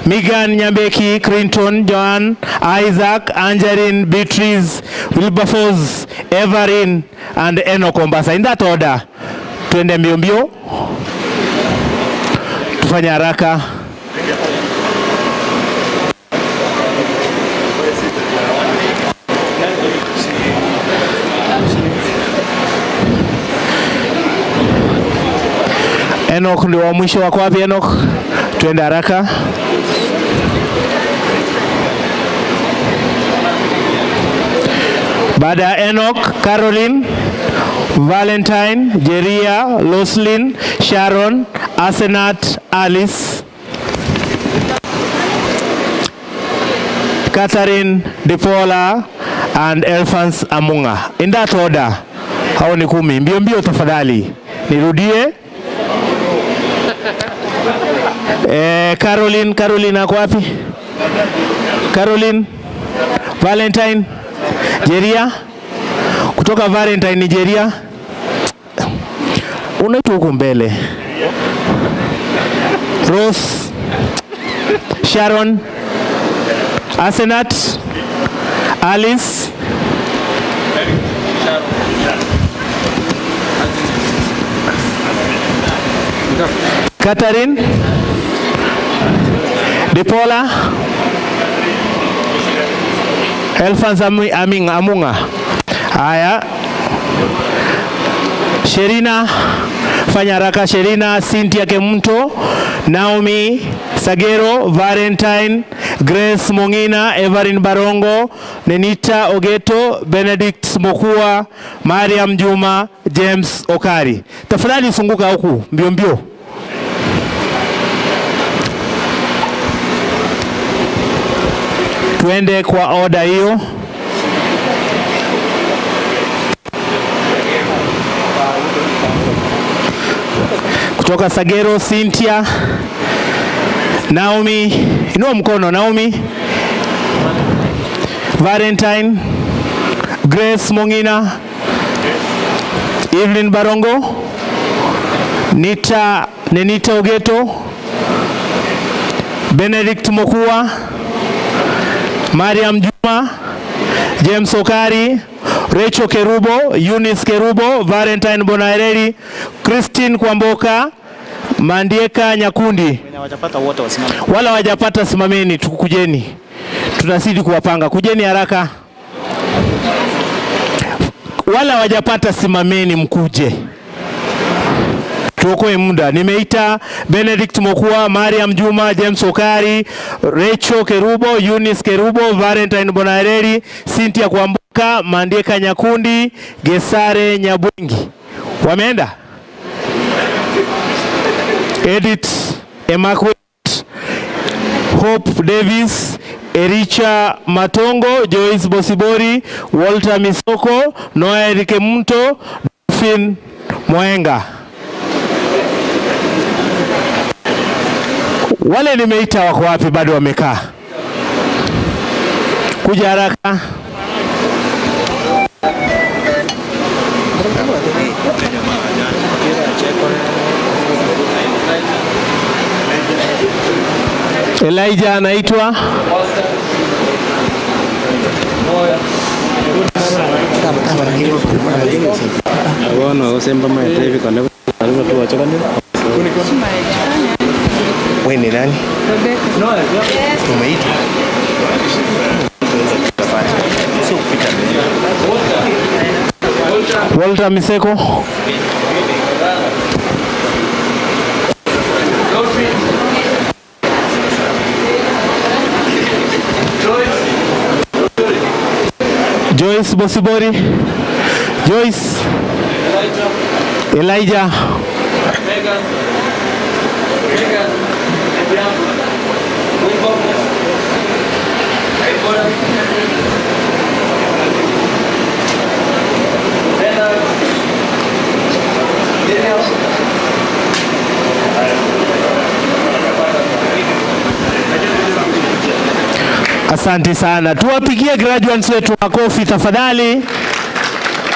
Megan Nyambeki, Clinton, Joan, Isaac, Angeline, Beatrice, Wilberforce, Everin and Enoch Ombasa. In that order. Tuende mbio mbio. Tufanye haraka. Enoch ndio wa mwisho. Wako wapi Enoch? Tuende haraka. Baada ya Enoch, Caroline, Valentine, Jeria, Loslin, Sharon, Asenat, Alice, Catherine, Depola and Elfans Amunga. In that order. Hao ni 10. Mbio mbio tafadhali. Nirudie. Caroline ako wapi? Caroline, Valentine, Jeria. Kutoka Valentine Nigeria. Unaitwa huko mbele. Rose, Sharon, Asenat, Alice, Catherine, Depola, Elfans Amunga. Haya. Sherina, fanya haraka. Sherina, Cynthia Kemunto, Naomi Sagero, Valentine, Grace Mongina, Everin Barongo, Nenita Ogeto, Benedict Mokua, Mariam Juma, James Okari. Tafadhali funguka huku mbio mbio. Tuende kwa order hiyo. Kutoka Sagero, Cynthia, Naomi, inua mkono. Naomi, Valentine, Grace Mongina, Evelyn Barongo, Nenita Ogeto, Benedict Mokua, Mariam Juma, James Okari, Rachel Kerubo, Eunice Kerubo, Valentine Bonaireri, Christine Kwamboka, Mandieka Nyakundi. Wala wajapata simameni, tukujeni. Tunazidi kuwapanga. Kujeni haraka. Wala wajapata simameni, mkuje. tuokoe muda. Nimeita Benedict Mokua, Mariam Juma, James Okari, Rachel Kerubo, Eunice Kerubo, Valentine Bonareri, Cynthia Kwambuka, Mandieka Nyakundi, Gesare Nyabwengi. Wameenda? Edith Immaculate, Hope Davis, Ericha Matongo, Joyce Bosibori, Walter Misoko, Noah Erike Mto, Dolphin Mwenga. Wale nimeita wako wapi? Bado wamekaa. Kuja haraka. Elijah anaitwa wewe ni nani? Umeita? Walter Miseko. Joyce Bosibori, Joyce, Elijah, asante sana. Tuwapigie graduates wetu makofi tafadhali.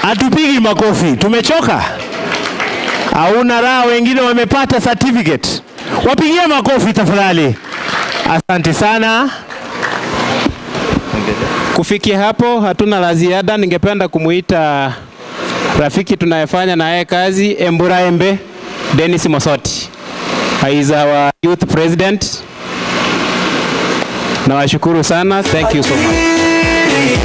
Atupigi makofi. Tumechoka? Hauna raha, wengine wamepata certificate. Wapigie makofi tafadhali. Asante sana. Kufikia hapo hatuna la ziada. Ningependa kumuita rafiki tunayefanya na yeye kazi, Embura Embe Dennis Mosoti. He is our youth president. Nawashukuru sana. Thank you so much.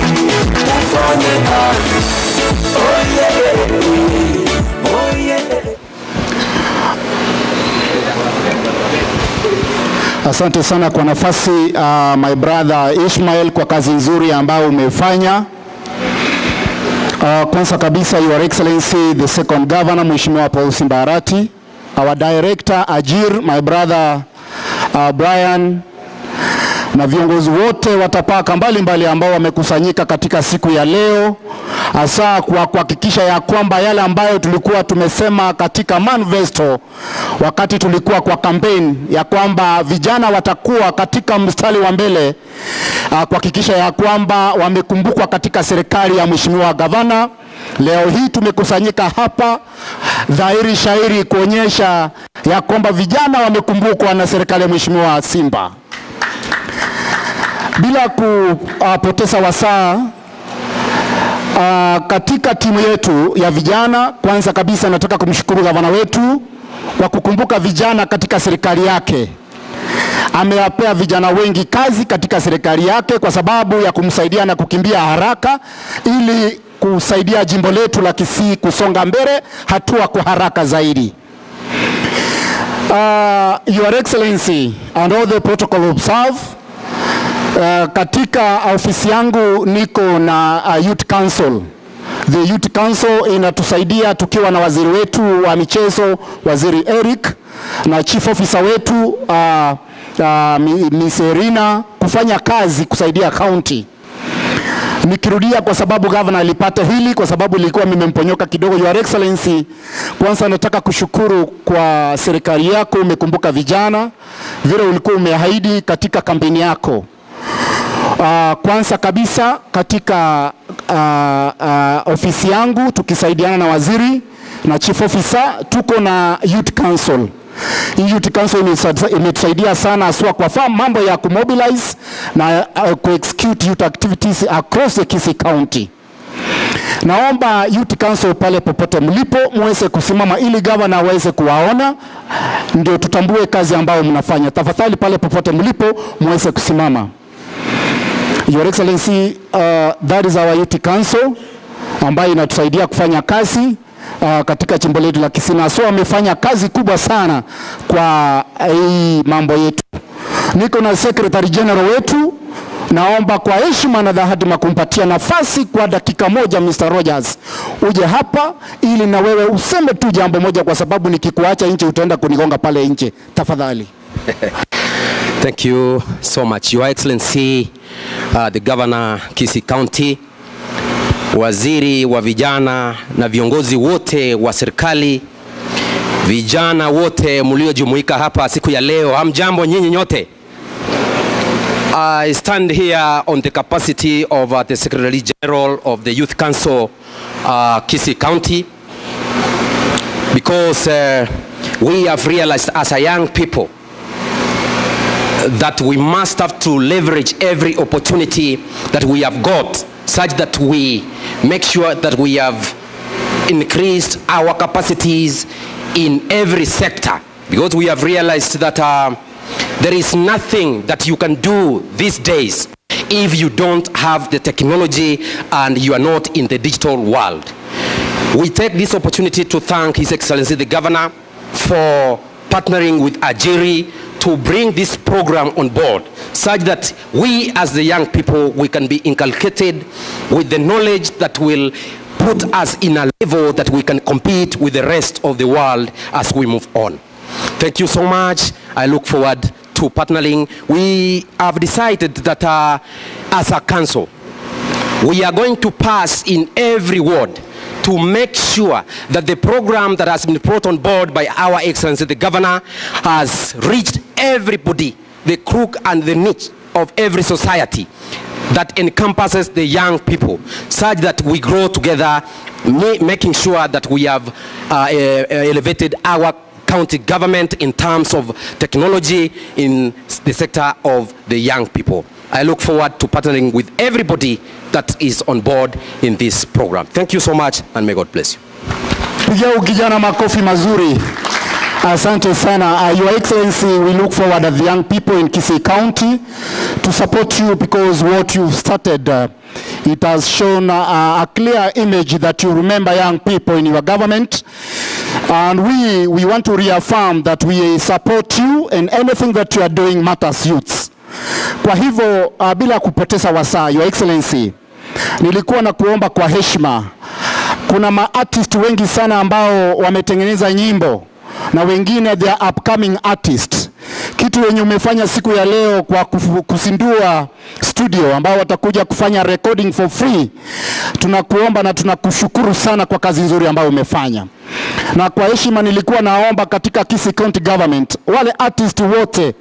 Asante sana kwa nafasi my brother Ishmael, kwa kazi nzuri ambayo umefanya. Kwanza kabisa, Your Excellency the second governor Mheshimiwa Paul Simbarati, our director Ajir, my brother Brian, na viongozi wote watapaka mbalimbali ambao wamekusanyika katika siku ya leo, hasa kwa kuhakikisha ya kwamba yale ambayo tulikuwa tumesema katika manifesto wakati tulikuwa kwa campaign ya kwamba vijana watakuwa katika mstari wa mbele, kuhakikisha ya kwamba wamekumbukwa katika serikali ya Mheshimiwa Gavana. Leo hii tumekusanyika hapa dhahiri shairi kuonyesha ya kwamba vijana wamekumbukwa na serikali ya Mheshimiwa Simba. Bila kupoteza wasaa, katika timu yetu ya vijana, kwanza kabisa nataka kumshukuru gavana wetu kwa kukumbuka vijana katika serikali yake. Amewapea vijana wengi kazi katika serikali yake kwa sababu ya kumsaidia na kukimbia haraka ili kusaidia jimbo letu la Kisii kusonga mbele hatua kwa haraka zaidi. Your Excellency and all the protocol observe, katika ofisi yangu niko na Youth Council. The Youth Council inatusaidia tukiwa na waziri wetu wa michezo, Waziri Eric, na chief officer wetu Miss Erina, kufanya kazi kusaidia county. Nikirudia kwa sababu governor alipata hili kwa sababu ilikuwa mimemponyoka kidogo. Your Excellency, kwanza nataka kushukuru kwa serikali yako, umekumbuka vijana vile ulikuwa umeahidi katika kampeni yako. Kwanza kabisa katika ofisi yangu tukisaidiana na waziri na chief officer tuko na Youth Council. Youth Council imetusaidia sana aswa kwa mambo ya kumobilize na ku-execute youth activities across the Kisii County. Naomba Youth Council pale popote mlipo muweze kusimama ili governor aweze kuwaona, ndio tutambue kazi ambayo mnafanya. Tafadhali pale popote mlipo muweze kusimama. Your Excellency, that is our Youth Council ambayo inatusaidia kufanya kazi. katika jimbo letu la Kisii, na so wamefanya kazi kubwa sana kwa hii mambo yetu. Niko na Secretary General wetu, naomba kwa heshima na dhahadima kumpatia nafasi kwa dakika moja Mr. Rogers. Uje hapa ili na wewe useme tu jambo moja, kwa sababu nikikuacha nje utaenda kunigonga pale nje. Tafadhali. Thank you so much, Your Excellency, the Governor Kisii County, waziri wa vijana na viongozi wote wa serikali, vijana wote mliojumuika hapa siku ya leo, hamjambo nyinyi nyote. I stand here on the capacity of the Secretary General of the Youth Council, Kisii County, because we have realized as a young people that we must have to leverage every opportunity that we have got, such that we make sure that we have increased our capacities in every sector, because we have realized that there is nothing that you can do these days if you don't have the technology and you are not in the digital world. We take this opportunity to thank His Excellency the Governor for partnering with Ajiri to bring this program on board, such that we as the young people, we can be inculcated with the knowledge that will put us in a level that we can compete with the rest of the world as we move on. Thank you so much. I look forward to partnering. We have decided that as a council, we are going to pass in every ward to make sure that the program that has been brought on board by our Excellency the Governor has reached everybody, the crook and the niche of every society, that encompasses the young people, such that we grow together, making sure that we have elevated our county government in terms of technology in the sector of the young people. I look forward to partnering with everybody that is on board in this program. Thank you so much, and may God bless you. Pigia kijana makofi mazuri. Asante sana. Your Excellency, we look forward as the young people in Kisii County to support you, because what you've started, it has shown a clear image that you remember young people in your government. And we want to reaffirm that we support you, and anything that you are doing matters youths. Kwa hivyo bila kupoteza wasaa, Your Excellency, nilikuwa na kuomba kwa heshima. Kuna ma-artist wengi sana ambao wametengeneza nyimbo, na wengine they are upcoming artists. Kitu yenye umefanya siku ya leo kwa kusindua studio ambao watakuja kufanya recording for free, tunakuomba na tunakushukuru sana kwa kazi nzuri ambayo umefanya. Na kwa heshima nilikuwa naomba katika Kisii County Government, wale artist wote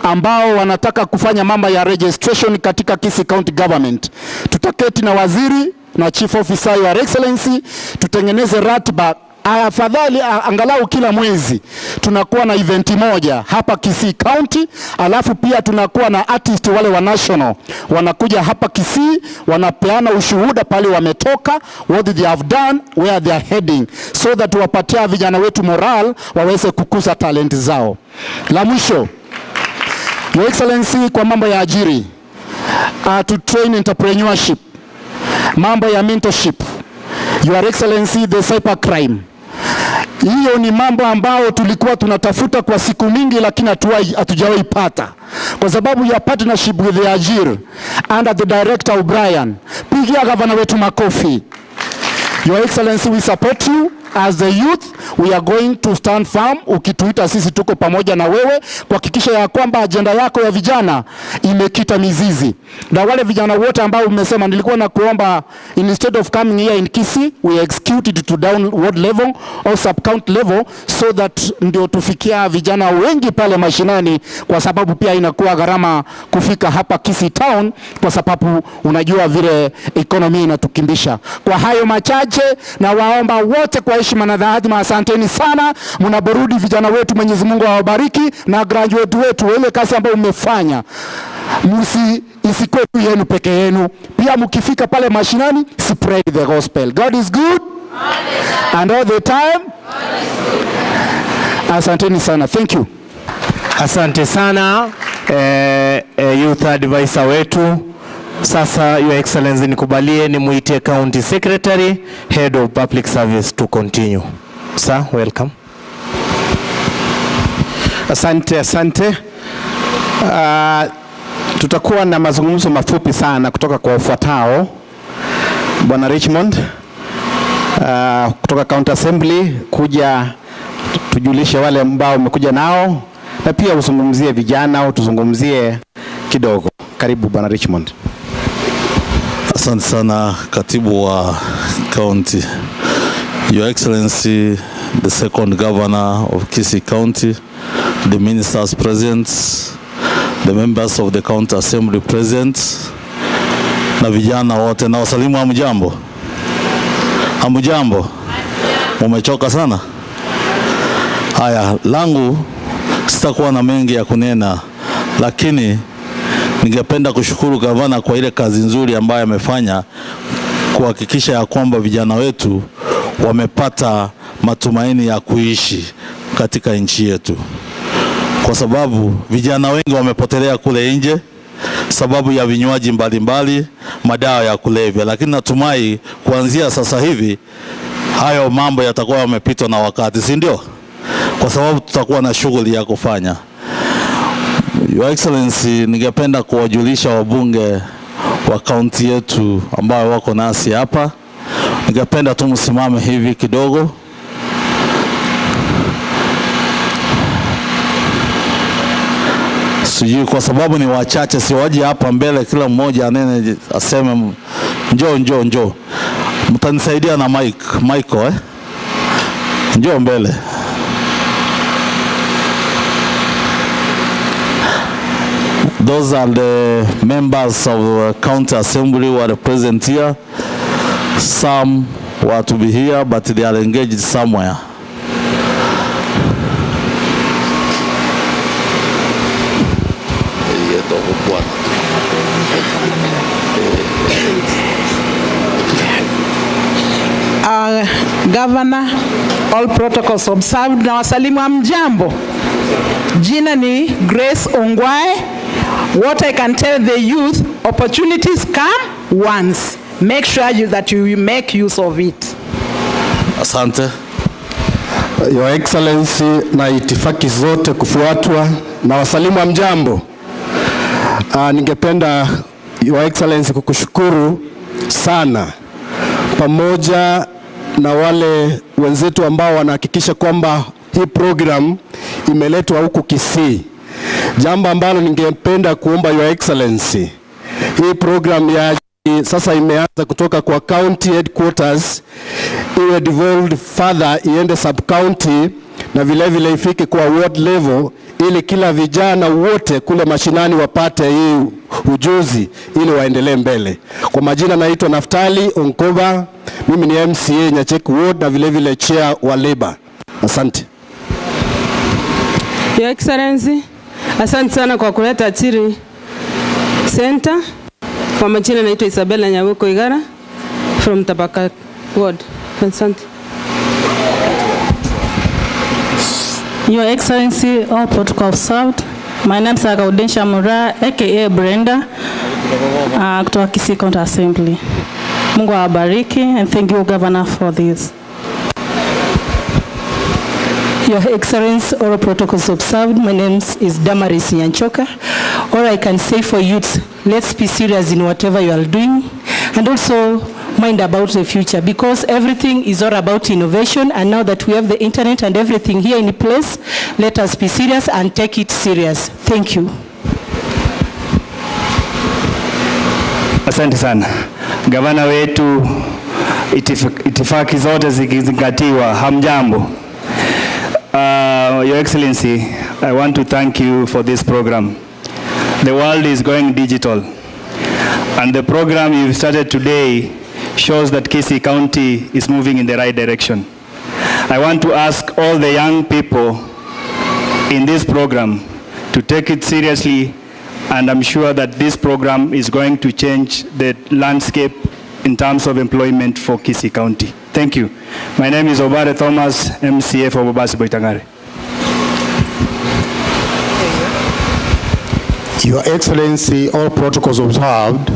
ambao wanataka kufanya mambo ya registration katika Kisii County Government, tutaketi na waziri na chief officer, Your Excellency, tutengeneze ratiba. Afadhali angalau kila mwezi tunakuwa na event moja hapa Kisii County, alafu pia tunakuwa na artist wale wa national wanakuja hapa Kisii, wanapeana ushuhuda pale wametoka, what they have done, where they are heading, so that wapatia vijana wetu moral waweze kukuza talent zao. La mwisho, Your Excellency, kwa mambo ya ajiri, to train entrepreneurship, mambo ya mentorship, Your Excellency, the cybercrime, hiyo ni mambo ambao tulikuwa tunatafuta kwa siku mingi, lakini hatujawahi pata kwa sababu ya partnership with the Ajiri under the director O'Brien. Pigia gavana wetu makofi. Your Excellency, we support you. As the youth, we are going to stand firm. Ukituita sisi tuko pamoja na wewe kuhakikisha ya kwamba agenda yako ya vijana imekita mizizi. Na wale vijana wote ambao umesema, nilikuwa na kuomba, instead of coming here in Kisii, we execute it to downward level or sub-county level, so that ndio tufikia vijana wengi pale mashinani, kwa sababu pia inakuwa gharama kufika hapa Kisii town, kwa sababu unajua vile economy inatukimbisha. Kwa hayo machache, na waomba wote kwa heshima na dhahadima, asanteni sana. Mnaborudi vijana wetu, Mwenyezi Mungu awabariki, na graduate wetu, ile kazi ambayo umefanya isikwe tu yenu peke yenu, pia mkifika pale mashinani spread the gospel. God is good and all the time. Asanteni sana. Thank you. Asante sana youth advisor wetu Sasa Your Excellency, nikubalie nimuite County Secretary, Head of Public Service to continue. Sir, welcome. Asante. Tutakuwa na mazungumzo mafupi sana kutoka kwa ufuatao. Bwana Richmond kutoka County Assembly kuja tujulishe wale ambao umekuja nao, na pia uzungumzie vijana au tuzungumzie kidogo. Karibu Bwana Richmond. Asante sana katibu wa county. Your Excellency, the second governor of Kisii County, the ministers present, the members of the county assembly present, na vijana wote na wasalimu, hamjambo? Hamjambo? Mumechoka sana? Haya, langu sitakuwa na mengi ya kunena, lakini ningependa kushukuru gavana kwa ile kazi nzuri ambayo amefanya kuhakikisha ya kwamba vijana wetu wamepata matumaini ya kuishi katika nchi yetu, kwa sababu vijana wengi wamepotelea kule nje sababu ya vinywaji mbalimbali, madawa ya kulevya. Lakini natumai kuanzia sasa hivi hayo mambo yatakuwa yamepitwa na wakati, si ndio? Kwa sababu tutakuwa na shughuli ya kufanya. Your Excellency, ningependa kuwajulisha wabunge wa kaunti yetu ambao wako nasi hapa. Ningependa tu msimame hivi kidogo. Sijui kwa sababu ni wachache, si waje hapa mbele kila mmoja anene aseme njoo. Mtanisaidia na Michael njoo mbele. Those are the members of the county assembly who are present here. Some were to be here, but they are engaged somewhere. Governor, all protocols observed. Na wasalimu hamjambo. Jina ni Grace Ongwae. What I can tell the youth, opportunities come once. Make sure that you make use of it. Asante. Your Excellency, na itifaki zote kufuatwa. Na wasalimu hamjambo. Ningependa Your Excellency kukushukuru sana, pamoja na wale wenzetu ambao wanahakikisha kwamba hii program imeletwa huku Kisii. Jambo ambalo ningependa kuomba Your Excellency, hii program ya sasa imeanza kutoka kwa county headquarters, iwe devolved further, iende sub county, na vile ifike kwa ward level, ili kila vijana wote kule mashinani wapate hii ujuzi ili waendelee mbele. Kwa majina naitwa Naftali Onkoba, mimi ni MCA Nyacheki Ward na vile chair wa Labor. Asante. Your Excellency, asante sana kwa kuleta Chiri Center. Kwa majina naitwa Isabella Nyaweko Igara from Tabaka Ward. Asante. Your Excellency, all protocol observed. My name is Gaudensha Mura, aka Brenda, kutoka Kisii County Assembly. Mungu awabariki, and thank you Governor for this. Your Excellency, all protocols observed. My name is Damaris Nyanchoka. All I can say for youth, let's be serious in whatever you are doing, and also mind about the future, because everything is all about innovation, and now that we have the internet and everything here in place, let us be serious and take it serious. Thank you. Asante sana. Gavana wetu, itifaki zote zikizingatiwa, hamjambo. Your Excellency, I want to thank you for this program. The world is going digital, and the program you've started today shows that Kisii County is moving in the right direction. I want to ask all the young people in this program to take it seriously, and I'm sure that this program is going to change the landscape in terms of employment for Kisii County. Thank you. My name is Obare Thomas, MCA for Bobasi Boitangare. Your Excellency, all protocols observed.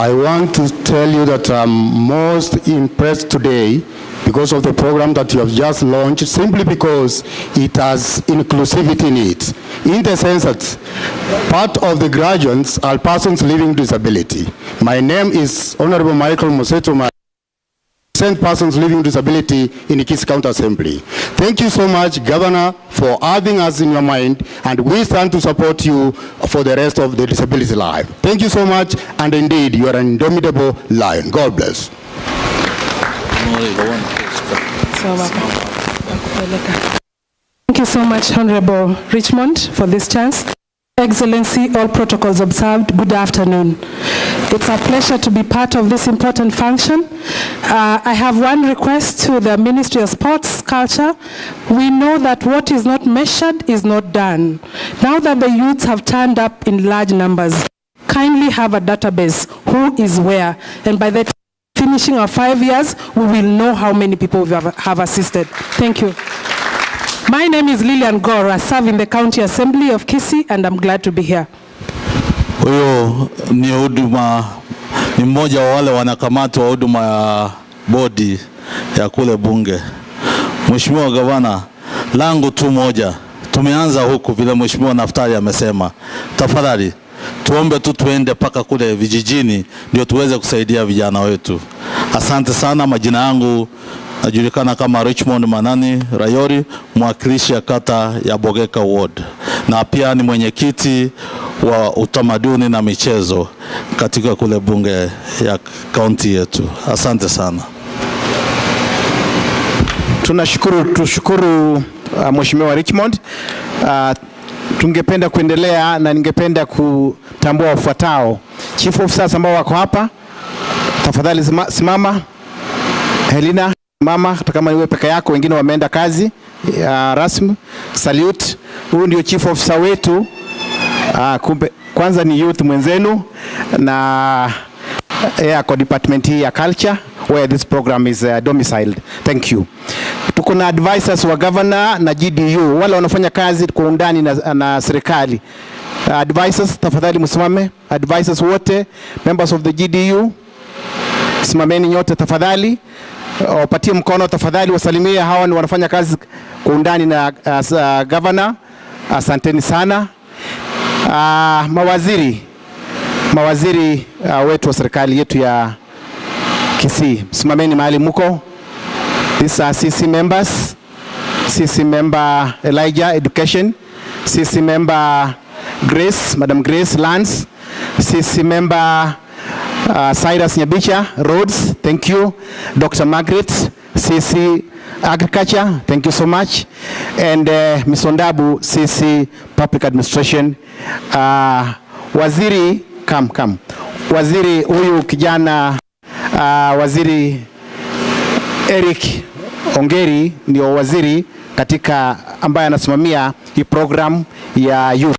I want to tell you that I'm most impressed today because of the program that you have just launched, simply because it has inclusivity in it, in the sense that part of the graduates are persons living with disability. My name is Honorable Michael Mosetoma, persons living with disability in the Kisii County Assembly. Thank you so much, Governor, for having us in your mind, and we stand to support you for the rest of the disability life. Thank you so much, and indeed, you are an indomitable lion. God bless. Thank you so much, Honorable Richmond, for this chance. Excellency, all protocols observed, good afternoon. It's a pleasure to be part of this important function. I have one request to the Ministry of Sports, Culture. We know that what is not measured is not done. Now that the youths have turned up in large numbers, kindly have a database, who is where, and by the time finishing our 5 years, we will know how many people we have assisted. Thank you. My name is Lillian Gore. I serve in the County Assembly of Kisii, and I'm glad to be here. Huyo ni huduma, ni mmoja wa wale wanakamati wa huduma ya bodi ya kule bunge. Mheshimiwa Gavana, langu tu moja. Tumeanza huku vile Mheshimiwa Naftali amesema. Tafadhali tuombe tu tuende paka kule vijijini ndio tuweze kusaidia vijana wetu. Asante sana. Majina yangu najulikana kama Richmond Manani Rayori, mwakilishi ya kata ya Bogeka Ward, na pia ni mwenyekiti wa utamaduni na michezo katika kule bunge ya kaunti yetu. Asante sana. Tushukuru Mheshimiwa Richmond. Tungependa kuendelea na ningependa kutambua wafuatao. Chief officers ambao wako hapa, tafadhali simama. Helena, mama, hata kama niwe peke yako, wengine wameenda kazi rasmi. Salute. Huyu ndio chief officer wetu. Kumbe kwanza ni youth mwenzenu na kwa department hii ya culture where this program is domiciled. Thank you. Tuko na advisors wa governor na GDU, wale wanafanya kazi kwa undani na serikali. Advisors, tafadhali msimame. Advisors wote, members of the GDU, simameni nyote tafadhali. Wapatie mkono tafadhali, wasalimie. Hawa ni wanafanya kazi kwa undani na governor. Asanteni sana. Mawaziri wetu wa serikali yetu ya Kisii, simameni mahali mko. These are CC members. CC member Elijah Education, CC member Grace, Madam Grace Lance, CC member Cyrus Nyabicha Roads, thank you. Dr. Margaret, CC Agriculture, thank you so much. And Ms. Ondabu, CC Public Administration. Waziri, come. Waziri huyu kijana, Waziri Eric Ongeri ndio waziri katika ambaye anasimamia hii program ya youth.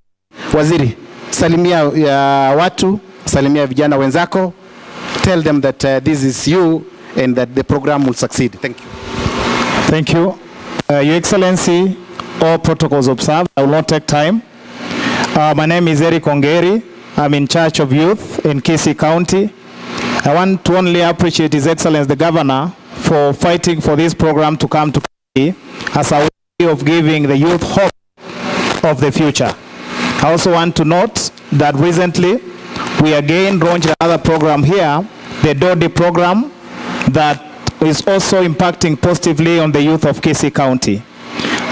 Waziri, salimia ya watu, salimia vijana wenzako. Tell them that this is you and that the program will succeed. Thank you. Thank you. Your Excellency, all protocols observed. I will not take time. My name is Eric Ongeri. I'm in charge of youth in Kisii County. I want to only appreciate His Excellency the Governor for fighting for this program to come to Kisii as a way of giving the youth hope of the future. I also want to note that recently we again launched another program here, the DODI program, that is also impacting positively on the youth of Kisii County.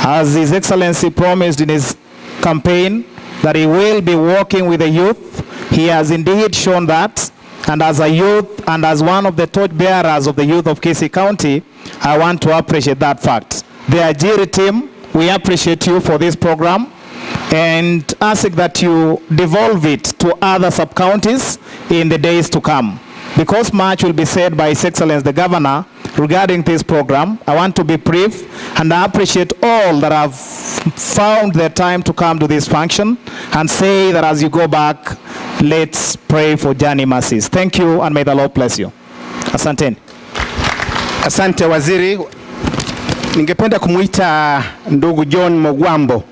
As His Excellency promised in his campaign that he will be working with the youth, he has indeed shown that. And as a youth and as one of the torch bearers of the youth of Kisii County, I want to appreciate that fact. The Ajiri team, we appreciate you for this program and ask that you devolve it to other sub-counties in the days to come. Because much will be said by His Excellency the Governor regarding this program, I want to be brief and I appreciate all that have found their time to come to this function and say that as you go back, let's pray for journey mercies. Thank you and may the Lord bless you. Asanteni. Asante waziri. Ningependa kumuita ndugu John Mogwambo,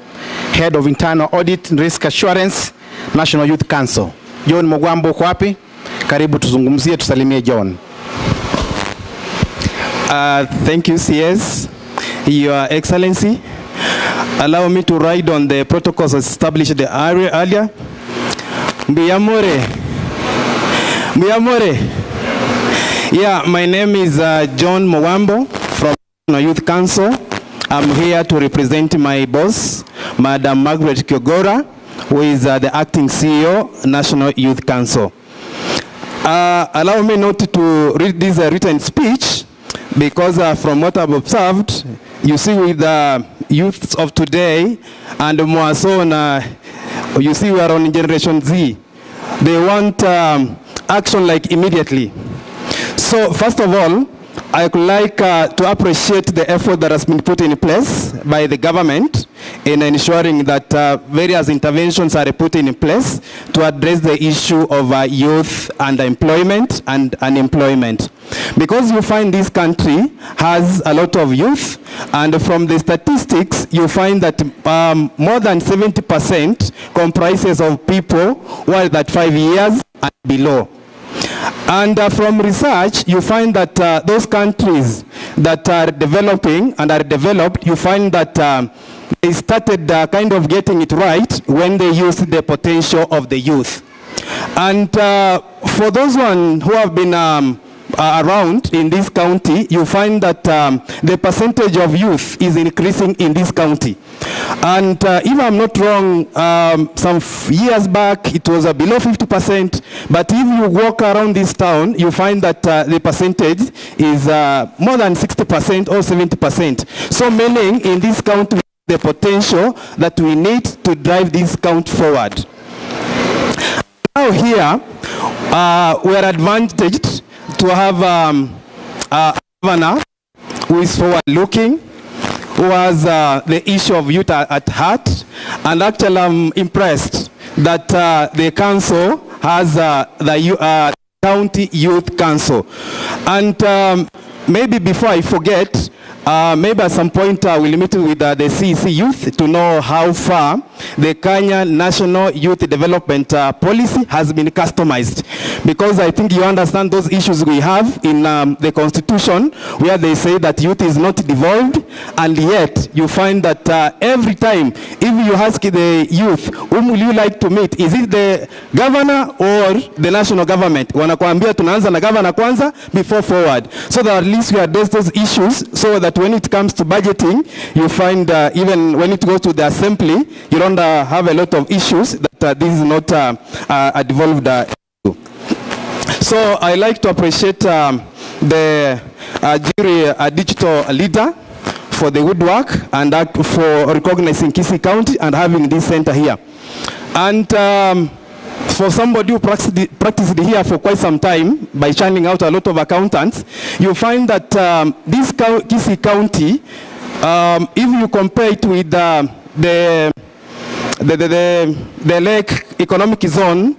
Head of Internal Audit and Risk Assurance, National Youth Council. John Mogwambo, uko wapi? Karibu tuzungumzie, tusalimie John. Thank you, CS. Your Excellency. Allow me to ride on the protocols established earlier. Mbiyamore. Yeah, my name is John Mwambo from National Youth Council. I'm here to represent my boss, Madam Margaret Kyogora, who is the acting CEO, National Youth Council. Allow me not to read this written speech, because from what I've observed, you see with the youths of today, and more so on, you see we are on Generation Z. They want action like immediately. So first of all, I would like to appreciate the effort that has been put in place by the government in ensuring that various interventions are put in place to address the issue of youth underemployment and unemployment. Because you find this country has a lot of youth, and from the statistics, you find that more than 70% comprises of people who are that 5 years and below. And from research, you find that those countries that are developing and are developed, you find that they started kind of getting it right when they used the potential of the youth. And for those one who have been around in this county, you find that the percentage of youth is increasing in this county. And if I'm not wrong, some years back it was below 50%, but if you walk around this town, you find that the percentage is more than 60% or 70%. So meaning in this county, the potential that we need to drive this count forward. Now here, we are advantaged to have a governor who is forward-looking, who has the issue of youth at heart, and actually I'm impressed that the council has the County Youth Council. And maybe before I forget, maybe at some point we'll meet with the CEC youth to know how far the Kenya National Youth Development Policy has been customized. Because I think you understand those issues we have in the Constitution, where they say that youth is not devolved, and yet you find that every time, if you ask the youth, whom will you like to meet? Is it the governor or the national government? Wanakuambia tunaanza na governor kwanza before forward. So that at least we address those issues, so that when it comes to budgeting, you find even when it goes to the assembly, you don't have a lot of issues that this is not a devolved issue. So I like to appreciate the jury digital leader for the good work and for recognizing Kisii County and having this center here. And for somebody who practiced here for quite some time by churning out a lot of accountants, you find that this Kisii County, if you compare it with the Lake Economic Zone,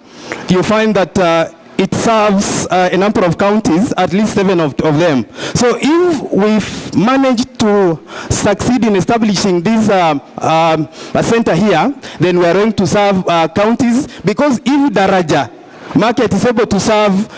you find that it serves a number of counties, at least 7 of them. So if we've managed to succeed in establishing this center here, then we are going to serve counties, because if Daraja Market is able to serve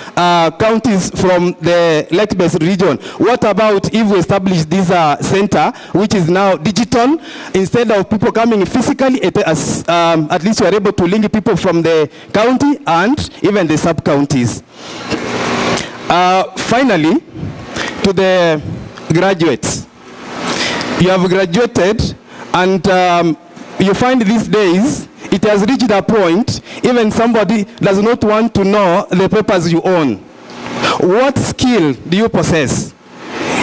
counties from the Lake-based region, what about if we establish this center, which is now digital, instead of people coming physically, at least we are able to link people from the county and even the sub-counties. Finally, to the graduates. You have graduated, and you find these days, it has reached a point, even somebody does not want to know the papers you own. What skill do you possess?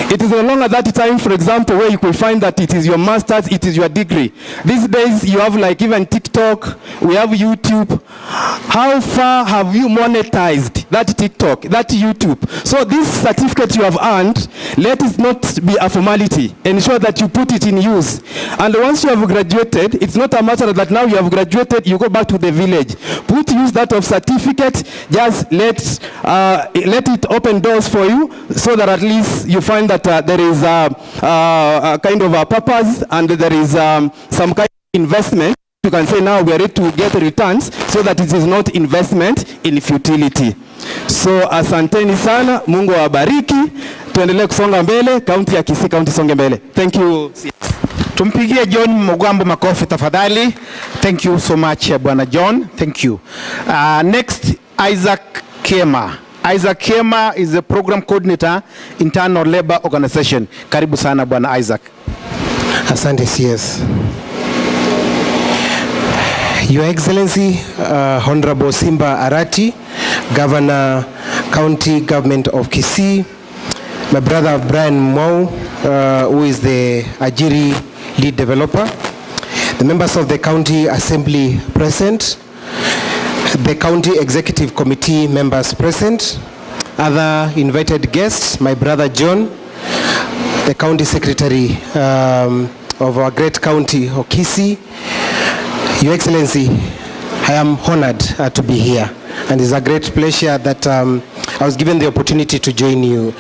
It is no longer that time, for example, where you could find that it is your master's, it is your degree. These days, you have like even TikTok, we have YouTube. How far have you monetized that TikTok, that YouTube? So this certificate you have earned, let it not be a formality. Ensure that you put it in use. And once you have graduated, it's not a matter that now you have graduated, you go back to the village. Put use that of certificate, just let it open doors for you, so that at least you find that there is a kind of a purpose, and there is some kind of investment. You can say now we are ready to get returns, so that it is not investment in futility. So asanteni sana, Mungu awabariki. Tuendelee kusonga mbele, kaunti ya Kisii, kaunti songe mbele. Thank you. Tumpigie John Mugambo makofi tafadhali. Thank you so much Bwana John. Thank you. Next, Isaac Kema. Isaac Kema is the program coordinator, Internal Labor Organization. Karibu sana Bwana Isaac. Asante CS. Your Excellency, Honorable Simba Arati, Governor, County Government of Kisii, my brother Brian Mwau, who is the Ajiri lead developer, the members of the County Assembly present, the County Executive Committee members present, other invited guests, my brother John, the County Secretary of our great county of Kisii. Your Excellency, I am honored to be here, and it's a great pleasure that I was given the opportunity to join you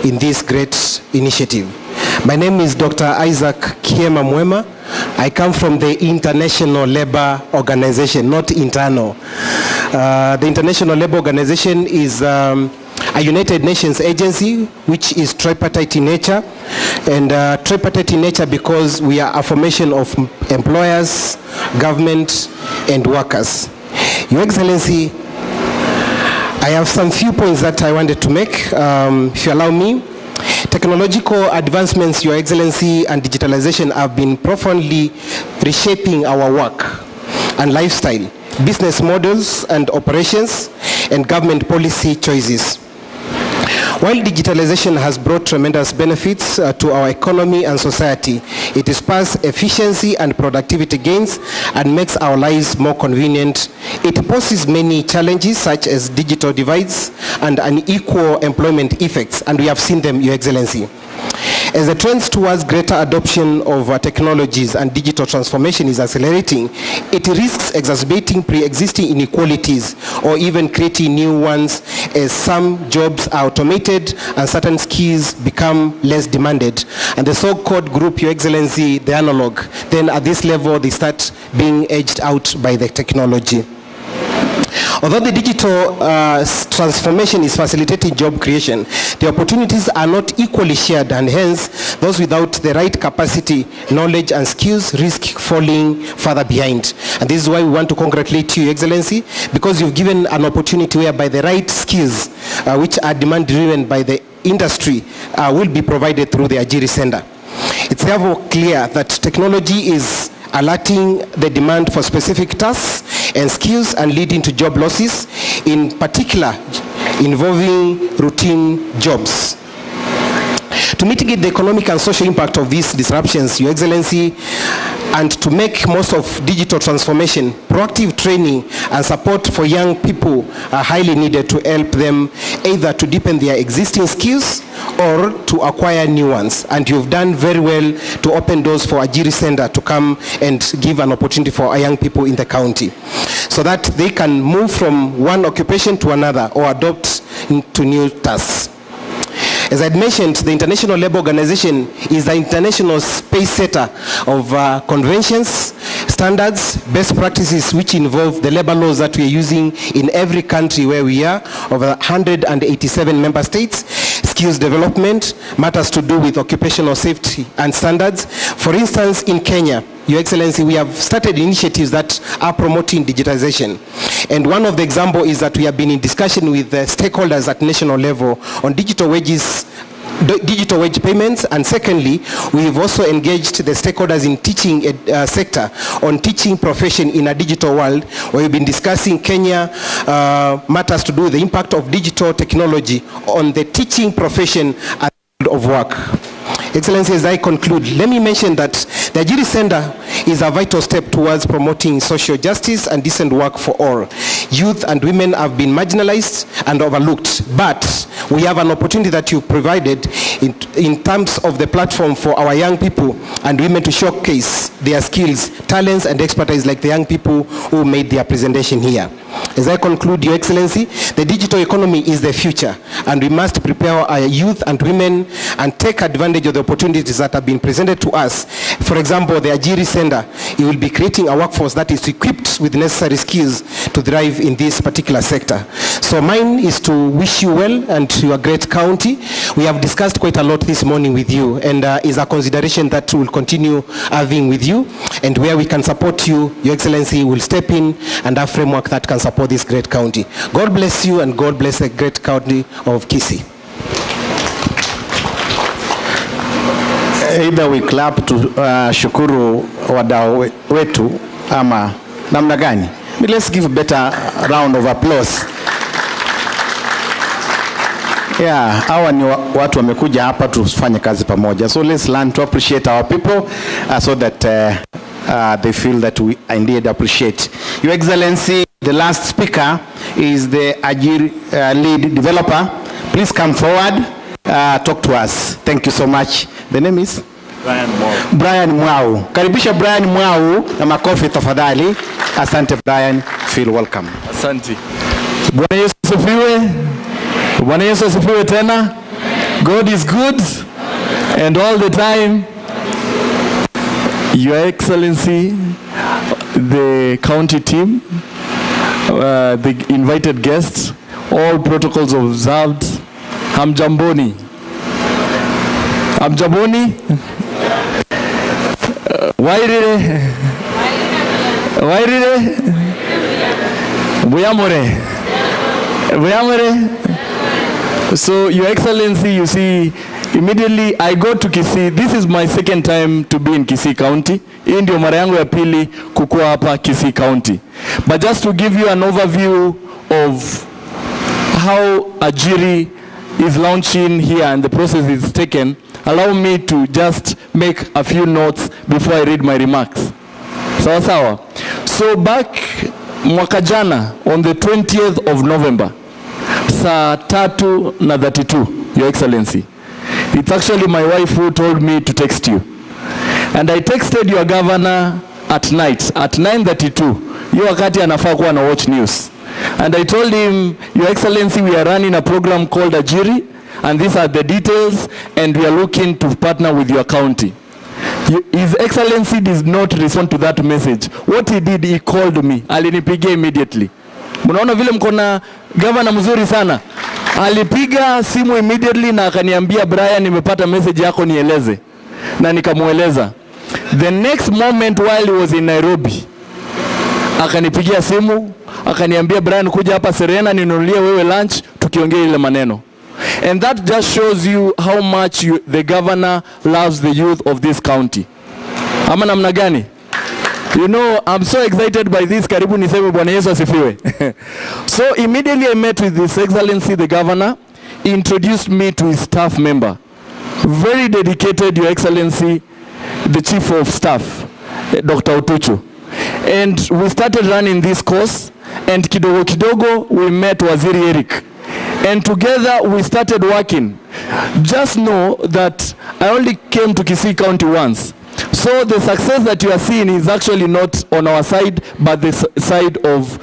in this great initiative. My name is Dr. Isaac Kiema Mwema. I come from the International Labour Organization, not internal. The International Labour Organization is a United Nations agency which is tripartite in nature, and tripartite in nature because we are a formation of employers, government and workers. Your Excellency, I have some few points that I wanted to make, if you allow me. Technological advancements, Your Excellency, and digitalization have been profoundly reshaping our work and lifestyle, business models and operations, and government policy choices. While digitalization has brought tremendous benefits to our economy and society, it spurs efficiency and productivity gains and makes our lives more convenient. It poses many challenges such as digital divides and unequal employment effects, and we have seen them, Your Excellency. As the trends towards greater adoption of technologies and digital transformation is accelerating, it risks exacerbating pre-existing inequalities or even creating new ones, as some jobs are automated and certain skills become less demanded. And the so-called group, Your Excellency, the analog, then at this level they start being edged out by the technology. Although the digital transformation is facilitating job creation, the opportunities are not equally shared, and hence those without the right capacity, knowledge and skills risk falling further behind. And this is why we want to congratulate you, Your Excellency, because you've given an opportunity whereby the right skills which are demand driven by the industry will be provided through the Ajiri Center. It's therefore clear that technology is alerting the demand for specific tasks and skills and leading to job losses, in particular involving routine jobs. To mitigate the economic and social impact of these disruptions, Your Excellency, and to make most of digital transformation, proactive training and support for young people are highly needed to help them either to deepen their existing skills or to acquire new ones. And you've done very well to open doors for Ajiri Center to come and give an opportunity for our young people in the county, so that they can move from one occupation to another or adopt to new tasks. As I mentioned, the International Labour Organization is the international space setter of conventions, standards, best practices which involve the labor laws that we are using in every country where we are, over 187 member states, skills development, matters to do with occupational safety and standards. For instance, in Kenya, Your Excellency, we have started initiatives that are promoting digitization. And one of the examples is that we have been in discussion with the stakeholders at national level on digital wages, digital wage payments, and secondly, we have also engaged the stakeholders in teaching sector on teaching profession in a digital world, where we've been discussing Kenya matters to do with the impact of digital technology on the teaching profession and of work. Excellency, as I conclude, let me mention that the Ajiri Center is a vital step towards promoting social justice and decent work for all. Youth and women have been marginalized and overlooked, but we have an opportunity that you provided in terms of the platform for our young people and women to showcase their skills, talents and expertise, like the young people who made their presentation here. As I conclude, Your Excellency, the digital economy is the future, and we must prepare our youth and women and take advantage of the opportunities that have been presented to us. For example, the Ajiri Center, it will be creating a workforce that is equipped with necessary skills to thrive in this particular sector. So mine line is to wish you well and to your great county. We have discussed quite a lot this morning with you, and is a consideration that we'll continue having with you, and where we can support you, Your Excellency will step in and have framework that can support this great county. God bless you, and God bless the great county of Kisii. Either we clap to shukuru wadau wetu ama namna gani? Let's give a better round of applause. Yeah, hawa ni watu wamekuja hapa tufanye kazi pamoja. So let's learn to appreciate our people so that they feel that we indeed appreciate. Your Excellency, the last speaker is the Ajiri lead developer. Please come forward, talk to us. Thank you so much. The name is? Brian Mwau. Karibisha Brian Mwau na makofi tafadhali. Asante Brian, feel welcome. Asante. Bwana Yesu asifiwe. Bwana Yesu asifiwe tena. God is good and all the time. Your Excellency, the county team, the invited guests, all protocols observed. Hamjamboni. Hamjamboni. Wairire. Wairire. Buyamore. Buyamore. So, Your Excellency, you see, immediately I go to Kisii. This is my second time to be in Kisii County. Hii ndio mara yangu ya pili kukua hapa Kisii County. But just to give you an overview of how Ajiri is launching here and the process is taken, allow me to just make a few notes before I read my remarks. Sawa sawa. So back mwaka jana on the 20th of November, saa 3:32, Your Excellency. It's actually my wife who told me to text you. And I texted your governor at night at 9:32. Hiyo wakati anafaa kuwa na watch news. And I told him, Your Excellency, we are running a program called Ajiri, and these are the details, and we are looking to partner with your county. His Excellency did not respond to that message. What he did, he called me. Alinipigia immediately. Mnaona vile mkona governor mzuri sana. Alipiga simu immediately na akaniambia, Brian, nimepata message yako nieleze. Na nikamueleza. The next moment while he was in Nairobi, akanipigia simu, akaniambia, Brian, kuja hapa Serena ninunulie wewe lunch, tukiongea ile maneno. And that just shows you how much the governor loves the youth of this county. Ama namna gani? You know, I'm so excited by this. Karibu niseme Bwana Yesu asifiwe. So immediately I met with His Excellency the governor. He introduced me to his staff member. Very dedicated, Your Excellency, the Chief of Staff, Dr. Otuchu. And we started running this course, and kidogo kidogo we met Waziri Eric. And together we started working. Just know that I only came to Kisii County once. So the success that you are seeing is actually not on our side, but the side of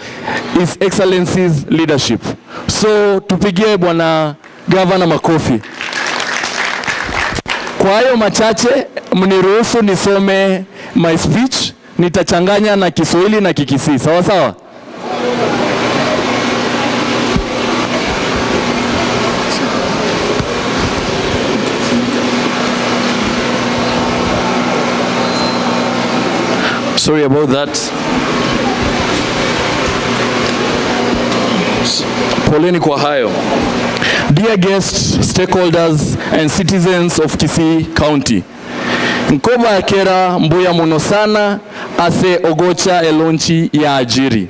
His Excellency's leadership. So tupigie Bwana Governor makofi. Kwa hayo machache, mniruhusu nisome my speech. Nitachanganya na Kiswahili na Kikisii. Sawa sawa? Sorry about that. Poleni kwa hayo. Dear guests, stakeholders, and citizens of Kisii County. Nkoba akera mbuya muno sana ase ogocha elonchi ya Ajiri.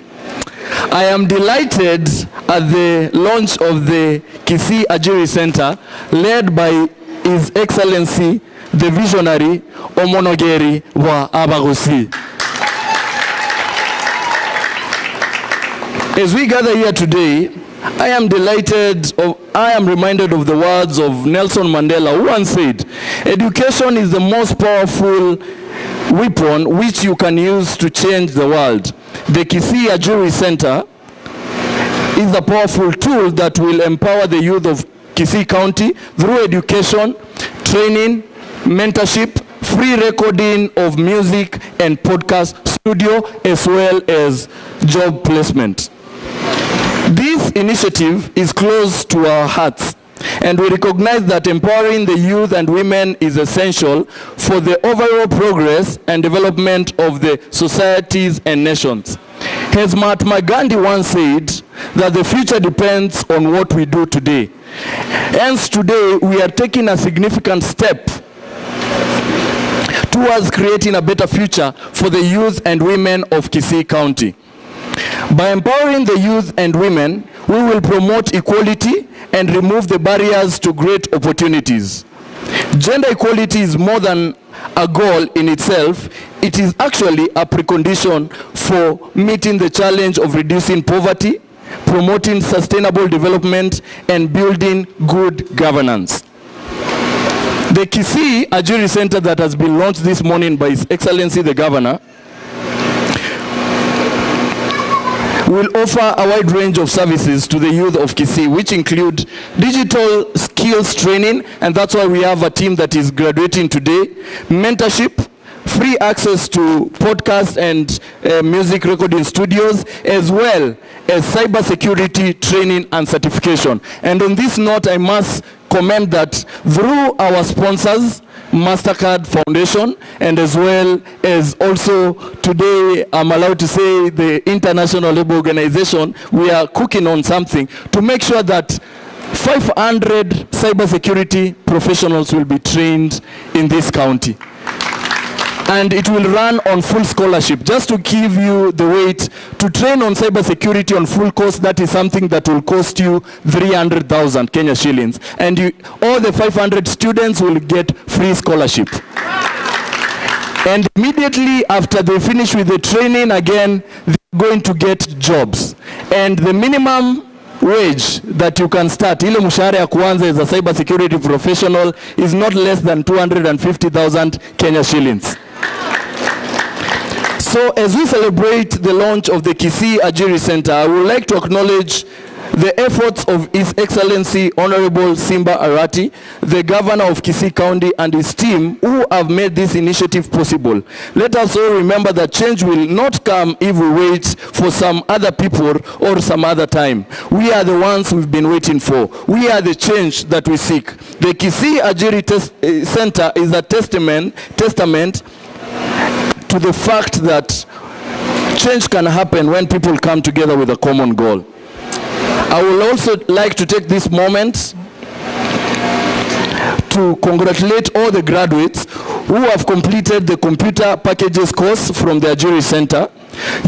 I am delighted at the launch of the Kisii Ajiri Center led by His Excellency the visionary Omonogeri wa Abagusi. As we gather here today, I am reminded of the words of Nelson Mandela, who once said, education is the most powerful weapon which you can use to change the world. The Kisii Ajiri Center is a powerful tool that will empower the youth of Kisii County through education, training, mentorship, free recording of music and podcast studio, as well as job placement. This initiative is close to our hearts, and we recognize that empowering the youth and women is essential for the overall progress and development of the societies and nations. As Mahatma Gandhi once said, that the future depends on what we do today. Hence today we are taking a significant step towards creating a better future for the youth and women of Kisii County. By empowering the youth and women, we will promote equality and remove the barriers to great opportunities. Gender equality is more than a goal in itself. It is actually a precondition for meeting the challenge of reducing poverty, promoting sustainable development, and building good governance. The Kisii Ajiri Center that has been launched this morning by His Excellency the Governor will offer a wide range of services to the youth of Kisii, which include digital skills training, and that's why we have a team that is graduating today, mentorship, free access to podcast and music recording studios, as well as cyber security training and certification. And on this note, I must comment that through our sponsors, MasterCard Foundation, and as well as also today I'm allowed to say the International Labour Organization, we are cooking on something to make sure that 500 cybersecurity professionals will be trained in this county. And it will run on full scholarship. Just to give you the weight, to train on cybersecurity on full course, that is something that will cost you 300,000 Kenya shillings. And all the 500 students will get free scholarship. And immediately after they finish with the training, again, they're going to get jobs. And the minimum wage that you can start, ile mshahara ya kwanza as a cybersecurity professional, is not less than 250,000 Kenya shillings. So as we celebrate the launch of the Kisii Ajiri Center, I would like to acknowledge the efforts of His Excellency Honorable Simba Arati, the Governor of Kisii County, and his team who have made this initiative possible. Let us all remember that change will not come if we wait for some other people or some other time. We are the ones we've been waiting for. We are the change that we seek. The Kisii Ajiri Center is a testament to the fact that change can happen when people come together with a common goal. I would also like to take this moment to congratulate all the graduates who have completed the computer packages course from the Ajiri Center.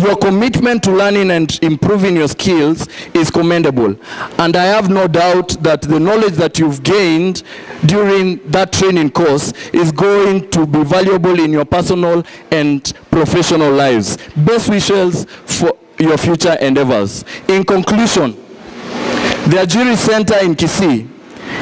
Your commitment to learning and improving your skills is commendable, and I have no doubt that the knowledge that you've gained during that training course is going to be valuable in your personal and professional lives. Best wishes for your future endeavors. In conclusion, the Ajiri Center in Kisii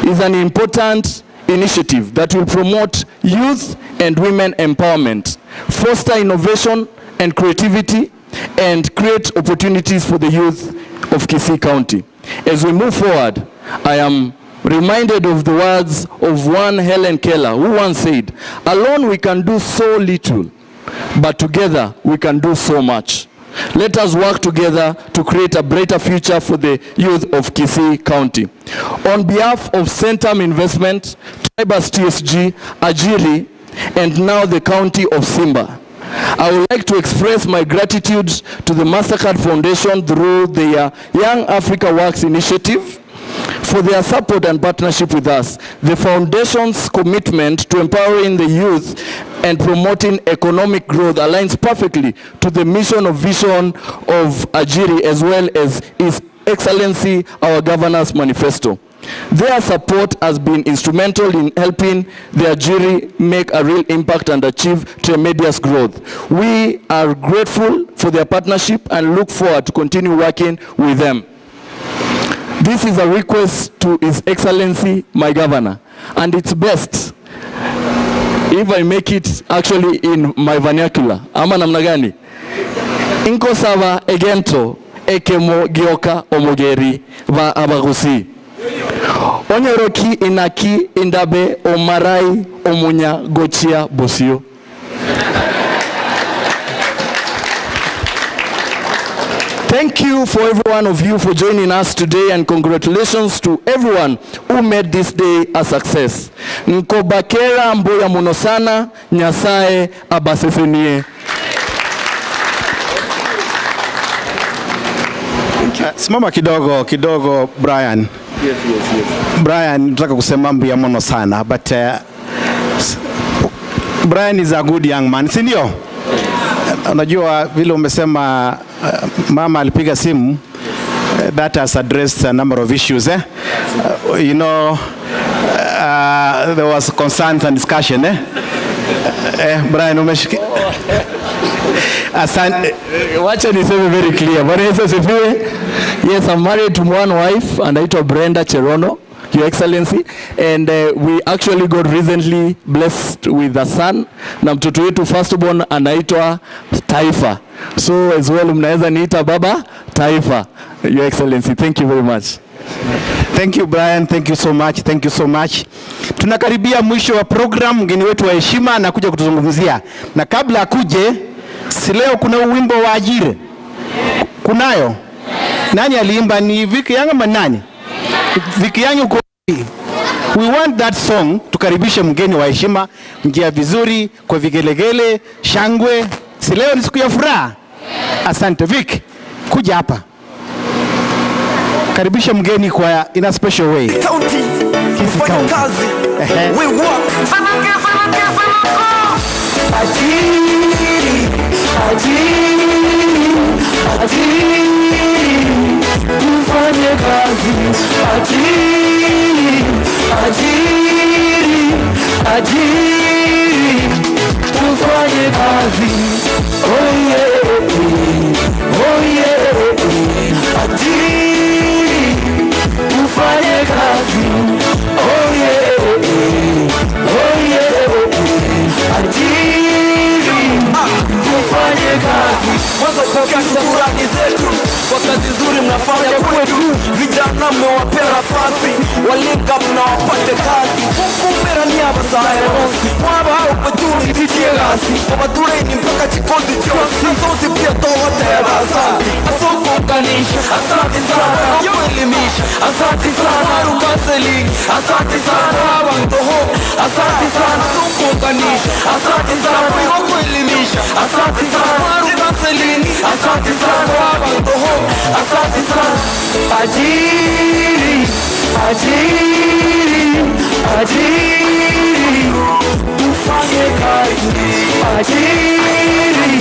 is an important initiative that will promote youth and women empowerment, foster innovation and creativity, and create opportunities for the youth of Kisii County. As we move forward, I am reminded of the words of one Helen Keller, who once said, "Alone we can do so little, but together we can do so much." Let us work together to create a brighter future for the youth of Kisii County. On behalf of Centum Investment, Tribus TSG, Ajiri, and now the County of Simba, I would like to express my gratitude to the MasterCard Foundation through their Young Africa Works initiative for their support and partnership with us. The Foundation's commitment to empowering the youth and promoting economic growth aligns perfectly to the mission of vision of Ajiri, as well as His Excellency, our Governor's manifesto. Their support has been instrumental in helping the Ajiri make a real impact and achieve tremendous growth. We are grateful for their partnership and look forward to continue working with them. This is a request to His Excellency, my Governor, and it's best if I make it actually in my vernacular. Ama namna gani? Inko sawa egento ekemo gioka omogeri va abagusi. Onyeroki inaki indabe omarai omunya gochia bosio. Thank you for every one of you for joining us today, and congratulations to everyone who made this day a success. Nkobakera mboya muno sana, Nyasaye abasefenie. Simama kidogo Brian. Yes. Brian, nataka kusema mambo ya mono sana, but Brian is a good young man, si ndio? Unajua vile umesema mama alipiga simu, that has addressed a number of issues. You know, there was concerns and discussion. Brian umeshiki. Asante. Wacha niseme very clear. Bwana Yesu asifiwe. Yes, I'm married to one wife anaitwa Brenda Cherono, Your Excellency, and we actually got recently blessed with a son. Na mtoto wetu firstborn anaitwa Taifa. So as well mnaweza niita baba Taifa. Your Excellency, thank you very much. Thank you Brian, thank you so much, thank you so much. Tunakaribia mwisho wa program, mgeni wetu wa heshima anakuja kutuzungumzia. Na kabla akuje, si leo kuna wimbo wa ajira. Kunayo? Nani aliimba, ni Viki Yangu ama nani? Viki Yangu. We want that song, tukaribishe mgeni wa heshima, mjia vizuri, kwa vigelegele, shangwe. Si leo ni siku ya furaha? Asante Viki, kuja hapa. Karibisha mgeni kwa in a special way. County, kufanya kazi, we work. Ajiri, tufanye kazi. Ajiri, tufanye kazi. Oh yeah, ajiri, tufanye kazi. Oh yeah, ajiri, tufanye kazi. Mwanzo kwa shukrani zetu kwa kazi nzuri mnafanya kwetu. Vijana mmewapea nafasi, walinga mnawapate kazi. Kumbera ni abasaya mwaba opportunity gasi. Wabature ni mpaka chikozi chosi. Sosi pia towote asante. Asante kuunganisha, asante sana. Kuelimisha, asante sana. Rukaseli, asante sana. Wantoho, asante sana. Kuunganisha, asante sana. Kuelimisha, asante sana. Rukaseli, asante sana. Wantoho, asante sana. Ajiri, tufanye kazi. Ajiri,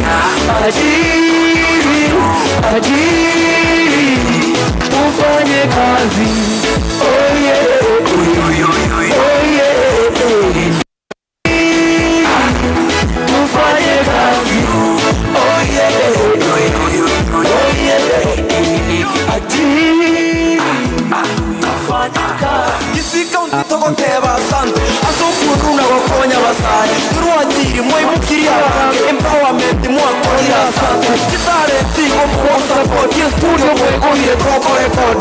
tufanye kazi. Oh yeah, tufanye kazi. Oh yeah, ajiri, tufanye kazi. Kisika untitogo teba santo, asokuru wakonya basaya. Turuajiri mwimukiria wange, empowerment mwakorira santo. Kitare tigo mwosa report, yes studio mwegohire troko record.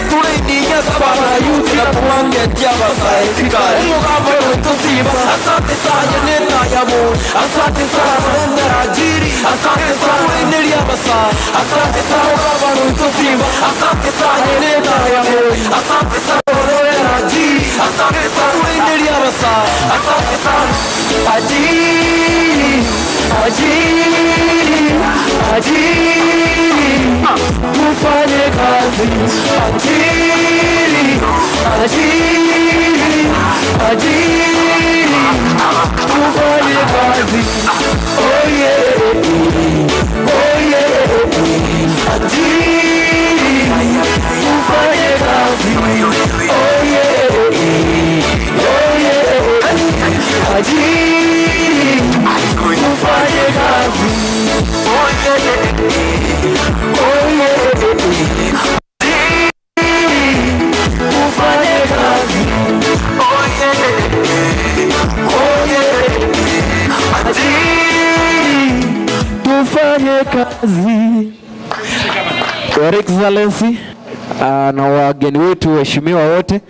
Ture ninya sabana yuti na kumange tia basaya sikari. Umugava wetu siba, asante sana nena ya mo. Asante sana nena ajiri, asante sana nelia basaya. Asante sana umugava wetu siba, asante sana nena ya mo. Asante sana nena ajiri, asante sana nelia basaya. Asante sana ajiri, tufanye kazi. Ajiri, tufanye kazi. Oh yeah, ajiri, tufanye kazi. Oh yeah, ajiri, tufanye kazi. Oh yeah, tufanye kazi. Oh yeah, ajiri, tufanye kazi. Your Excellency na wageni wetu waheshimiwa wote,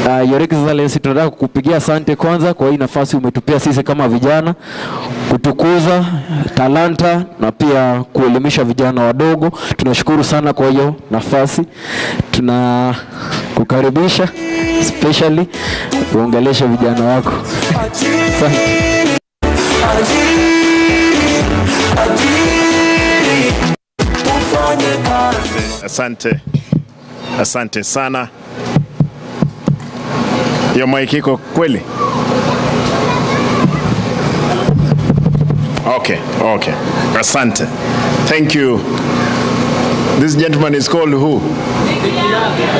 Your Excellency, tunataka kukupigia asante kwanza kwa hii nafasi umetupea sisi kama vijana kutukuza talanta na pia kuelimisha vijana wadogo. Tunashukuru sana kwa hiyo nafasi. Tunakukaribisha especially uongeleshe vijana wako. Asante. Asante sana. Hiyo mic iko kweli? Okay. Asante. Thank you. This gentleman is called who?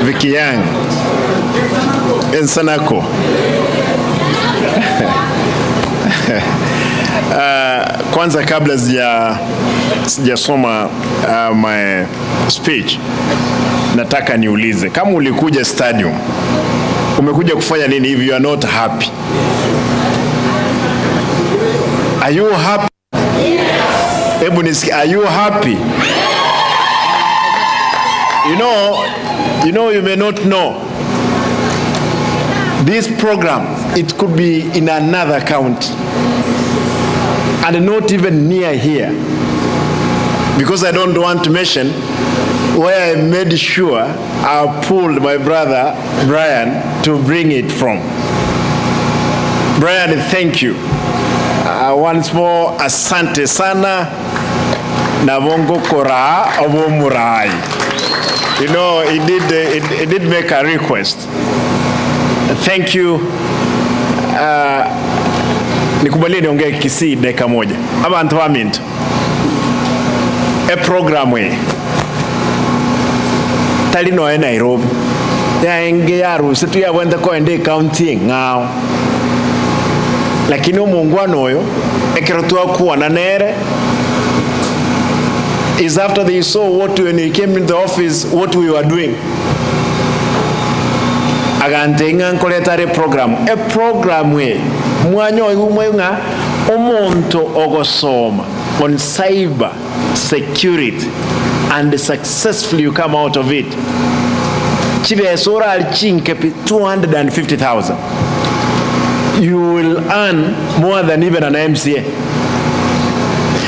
Vicky Young. In Sanako. Kwanza kabla sijasoma my speech, nataka niulize, kama ulikuja stadium, umekuja kufanya nini if you are not happy? Are you happy? Hebu nisikie, are you happy? You may not know. This program, it could be in another county and not even near here, because I don't want to mention where I made sure I pulled my brother Brian to bring it from. Brian, thank you. Once more, asante sana na bongo kora obo murai. He did make a request. Thank you. Nikubalie niongee Kisii dakika moja. Abantu baminto. A program we. Talino e Nairobi. Yaenge yaru situ ya wenda ko ende county ngao. Lakini omungwano oyo ekerotua kuwa na nere is after they saw when he came in the office what we were doing. Agantenga nkoletare program. A program we mwanyo igumwenga omonto ogosoma on cyber security and successfully you come out of it. Chibe sora alchinke 250,000. You will earn more than even an MCA.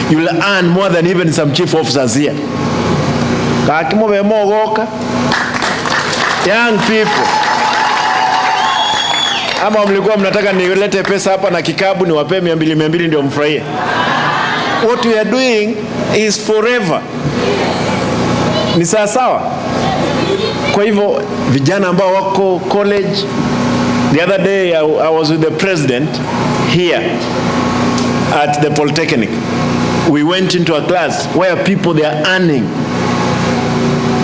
You will earn more than even some chief officers here. Kakimobe mogoka. Young people. Ama mlikuwa mnataka nilete pesa hapa na kikabu niwape 200 ndio mfurahie. What we are doing is forever. Ni sawa. Kwa hivyo vijana ambao wako college, the other day I was with the president here at the Polytechnic. We went into a class where people they are earning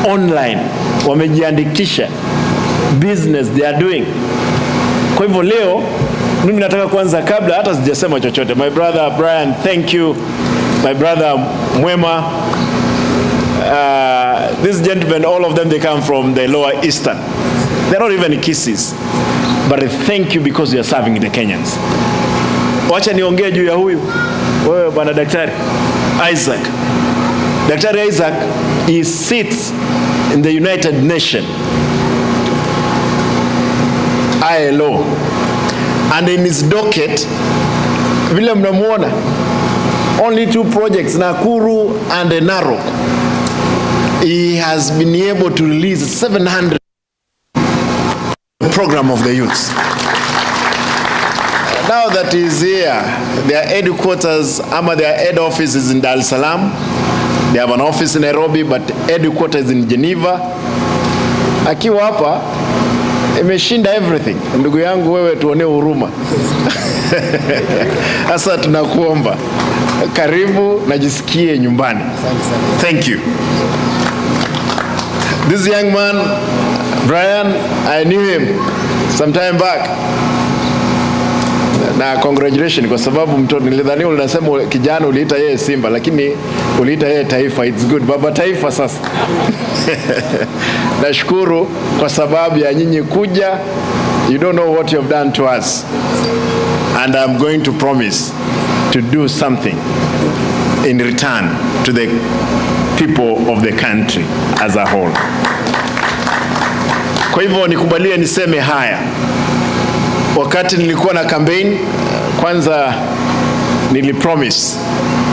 online. Wamejiandikisha business they are doing. Kwa hivyo leo mimi nataka kwanza kabla hata sijasema chochote. My brother Brian, thank you. My brother Mwema, these gentlemen, all of them, they come from the Lower Eastern. They're not even Kisis. But I thank you because you are serving the Kenyans. Wacha niongee juu ya huyu. Wewe bwana Daktari Isaac. Daktari Isaac, he sits in the United Nations ILO. And in his docket, vile mnamuona, only 2 projects, Nakuru and Narok. He has been able to release 700 program of the youths. Now that he's here, their headquarters, their head office is in Dar es Salaam. They have an office in Nairobi, but headquarters in Geneva. Akiwa hapa, imeshinda everything. Ndugu yangu wewe tuone huruma. Asa tunakuomba. Karibu najisikie nyumbani. Thank you. This young man, Brian, I knew him some time back. Na congratulations kwa sababu mtoto nilidhani unasema kijana uliita yeye Simba lakini uliita yeye Taifa. It's good. Baba Taifa sasa. Nashukuru kwa sababu ya nyinyi kuja. You don't know what you have done to us. And I'm going to promise to do something in return to the people of the country as a whole. Kwa hivyo nikubalie niseme haya. Wakati nilikuwa na campaign, kwanza nilipromise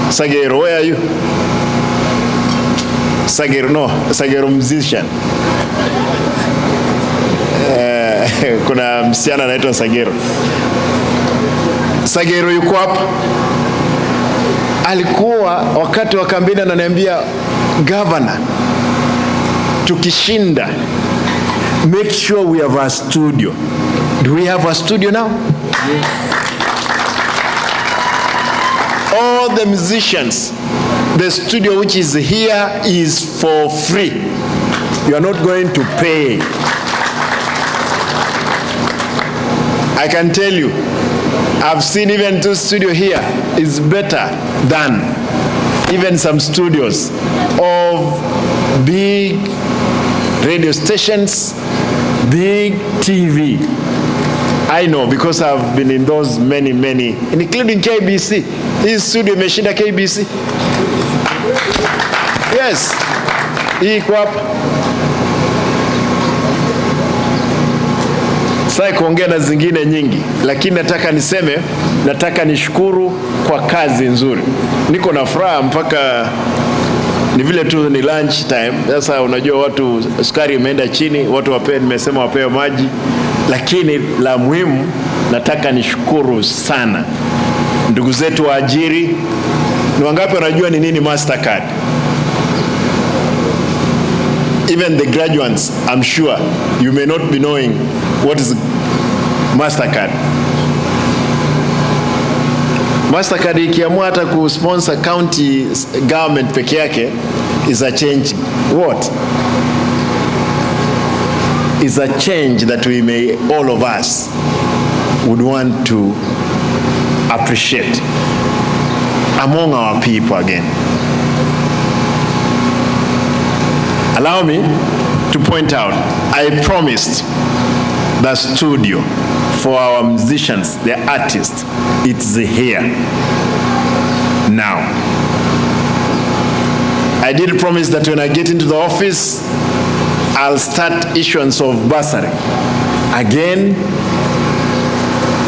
Sagero, where are you? Sagero, no, Sagero musician. Kuna msichana anaitwa Sagero. Sagero yuko hapa. Alikuwa wakati wa kampeni ananiambia, governor, tukishinda, make sure we have a studio. Do we have a studio now? Yes. All the musicians, the studio which is here is for free. You are not going to pay. I can tell you, I've seen even 2 studios here is better than even some studios of big radio stations, big TV. I know because I've been in those many, including KBC. This studio imeshinda KBC. Yes. Hii iko hapa. Sasa kuongea na zingine nyingi, lakini nataka nishukuru kwa kazi nzuri. Niko na furaha mpaka ni vile tu ni lunch time. Sasa unajua watu sukari imeenda chini, watu nimesema wapewe maji, lakini la muhimu nataka nishukuru sana ndugu zetu waajiri. Ni wangapi wanajua ni nini Mastercard? Even the graduates, I'm sure you may not be knowing what is Mastercard. Mastercard ikiamua hata kusponsor county government peke yake is a change. What? Is a change that we may, all of us, would want to appreciate among our people again. Allow me to point out, I promised the studio for our musicians, the artists, it's here now. I did promise that when I get into the office, I'll start issuance of bursary. Again,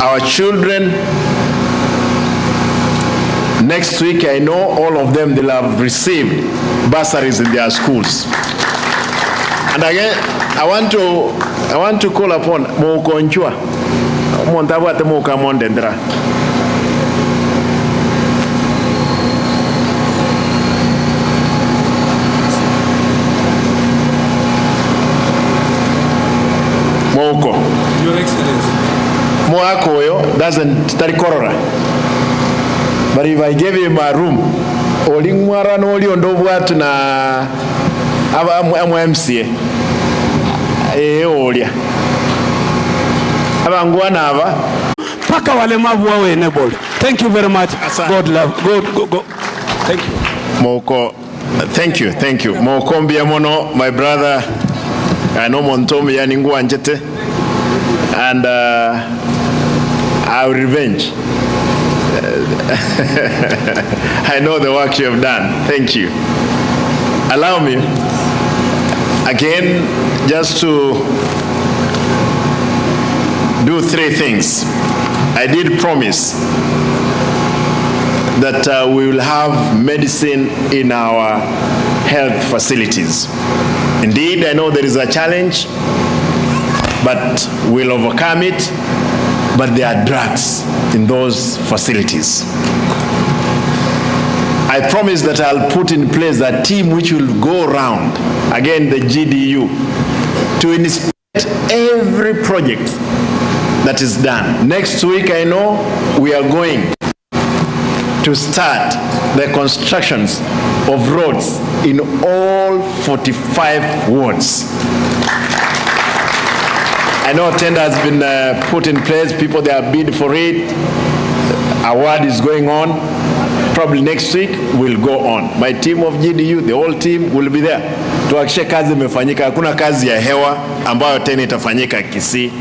our children, next week I know all of them, they'll have received bursaries in their schools. And again, I want to call upon Mokonjua. Montavate Mokamondendra. Moko. Your Excellency. Moakoyo doesn't study Korora. But if I gave him a room, Olingwara no Oli Ondovwat na MCA. Olia. Abangwana aba. Paka walemavu wawe enabled. Thank you very much. God love. Go. Thank you. Moko. Thank you. Moko Mbiamono, my brother. I know Montomi Yaningu Anjete. And I will revenge. I know the work you have done. Thank you. Allow me again just to do 3 things. I did promise that we will have medicine in our health facilities. Indeed, I know there is a challenge, but we'll overcome it. But there are drugs in those facilities. I promise that I'll put in place a team which will go around, again the GDU, to inspect every project that is done. Next week, I know we are going to start the constructions of roads in all 45 wards. I know tender has been put in place. People, they are bid for it. Award is going on. Probably next week we'll go on. My team of GDU, the whole team will be there. Tuhakikishe kazi imefanyika. Hakuna kazi ya hewa ambayo tena itafanyika Kisii.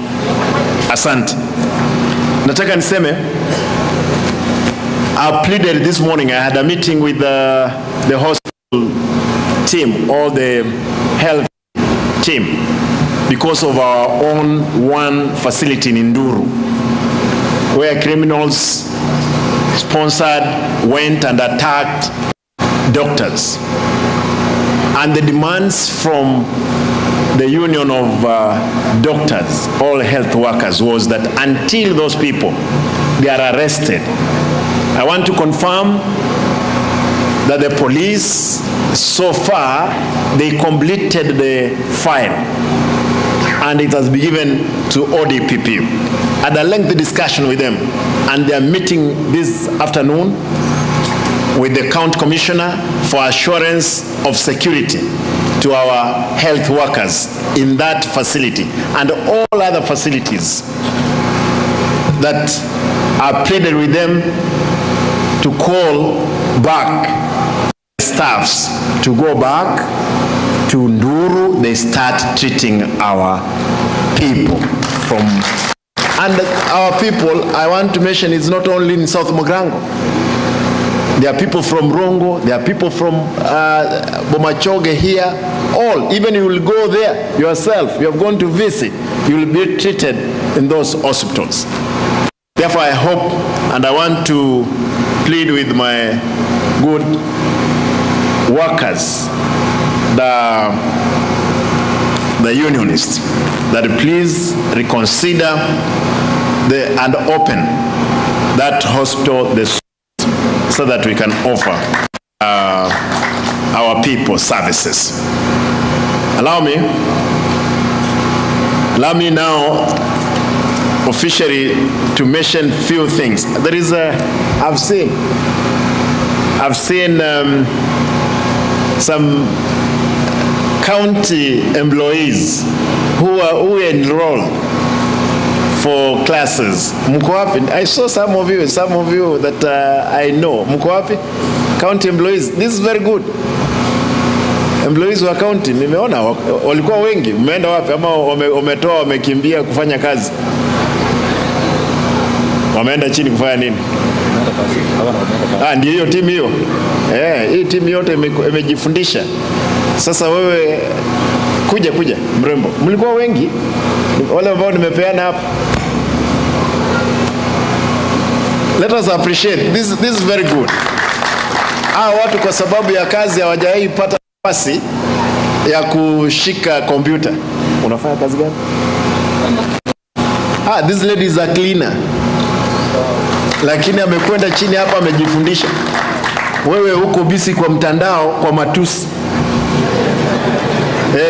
Asante. Nataka niseme, I pleaded this morning. I had a meeting with the hospital team, all the health team, because of our own one facility in Nduru, where criminals sponsored went and attacked doctors. And the demands from the union of doctors, all health workers, was that until those people, they are arrested. I want to confirm that the police, so far, they completed the file and it has been given to ODPP. I had a lengthy discussion with them, and they are meeting this afternoon with the county commissioner for assurance of security to our health workers in that facility and all other facilities that are pleaded with them to call back staffs to go back to Nduru. They start treating our people from, and our people, I want to mention, it's not only in South Mogrango. There are people from Rongo, there are people from Bomachoge here, all. Even you will go there yourself, you have gone to visit, you will be treated in those hospitals. Therefore, I hope, and I want to plead with my good workers, the unionists, that please reconsider and open that hospital so that we can offer our people services. Allow me now officially to mention few things. There is I've seen some county employees who enrolled for classes. Mko wapi? I saw some of you that I know. Mko wapi? County employees. This is very good. Employees wa county, nimeona walikuwa wengi. Mmeenda wapi? Ama wamekimbia kufanya kazi? Wameenda chini kufanya nini? Ndio hiyo timu hiyo. Hii timu yote imejifundisha. Sasa wewe kuja mrembo. Mlikuwa wengi wale ambao nimepeana hapa. Let us appreciate this is very good. Watu kwa sababu ya kazi hawajawahi pata nafasi ya kushika kompyuta. Unafanya kazi gani? This lady is a cleaner. Lakini amekwenda chini hapa amejifundisha. Wewe uko busy kwa mtandao kwa matusi.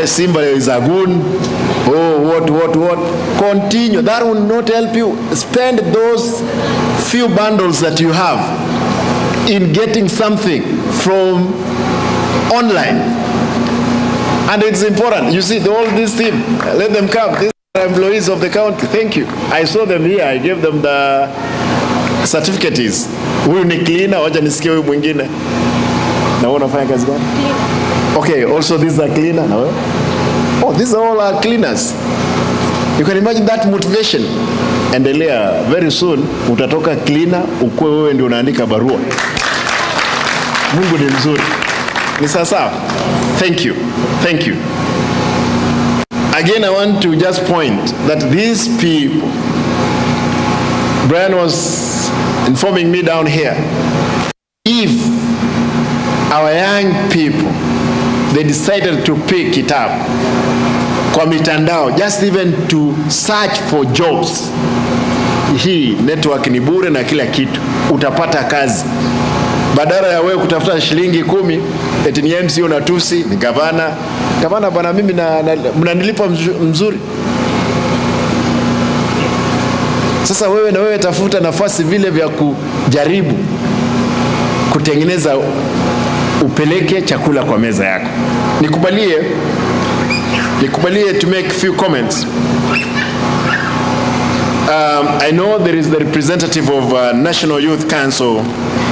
Simba is a goon. What? Continue. That will not help you. Spend those few bundles that you have in getting something from online. And it's important. You see, all this team, let them come. These are employees of the county. Thank you. I saw them here. I gave them the certificates. Huyu ni cleaner, wacha nisikie huyu mwingine. Na wewe unafanya kazi gani? Okay, also these are cleaner. No? These are all our cleaners. You can imagine that motivation. Endelea, very soon utatoka cleaner, ukue wewe ndio unaandika barua. Mungu ni mzuri. Ni sasa. Thank you. Again, I want to just point that these people, Brian was informing me down here, if our young people, they decided to pick it up kwa mitandao, just even to search for jobs, hii network ni bure na kila kitu, utapata kazi. Badala ya wewe kutafuta shilingi 10, eti ni MC unatusi, ni gavana bwana, mimi mnanilipa mzuri. Sasa wewe tafuta nafasi vile vya kujaribu kutengeneza upeleke chakula kwa meza yako. Nikubalie to make few comments. I know there is the representative of National Youth Council,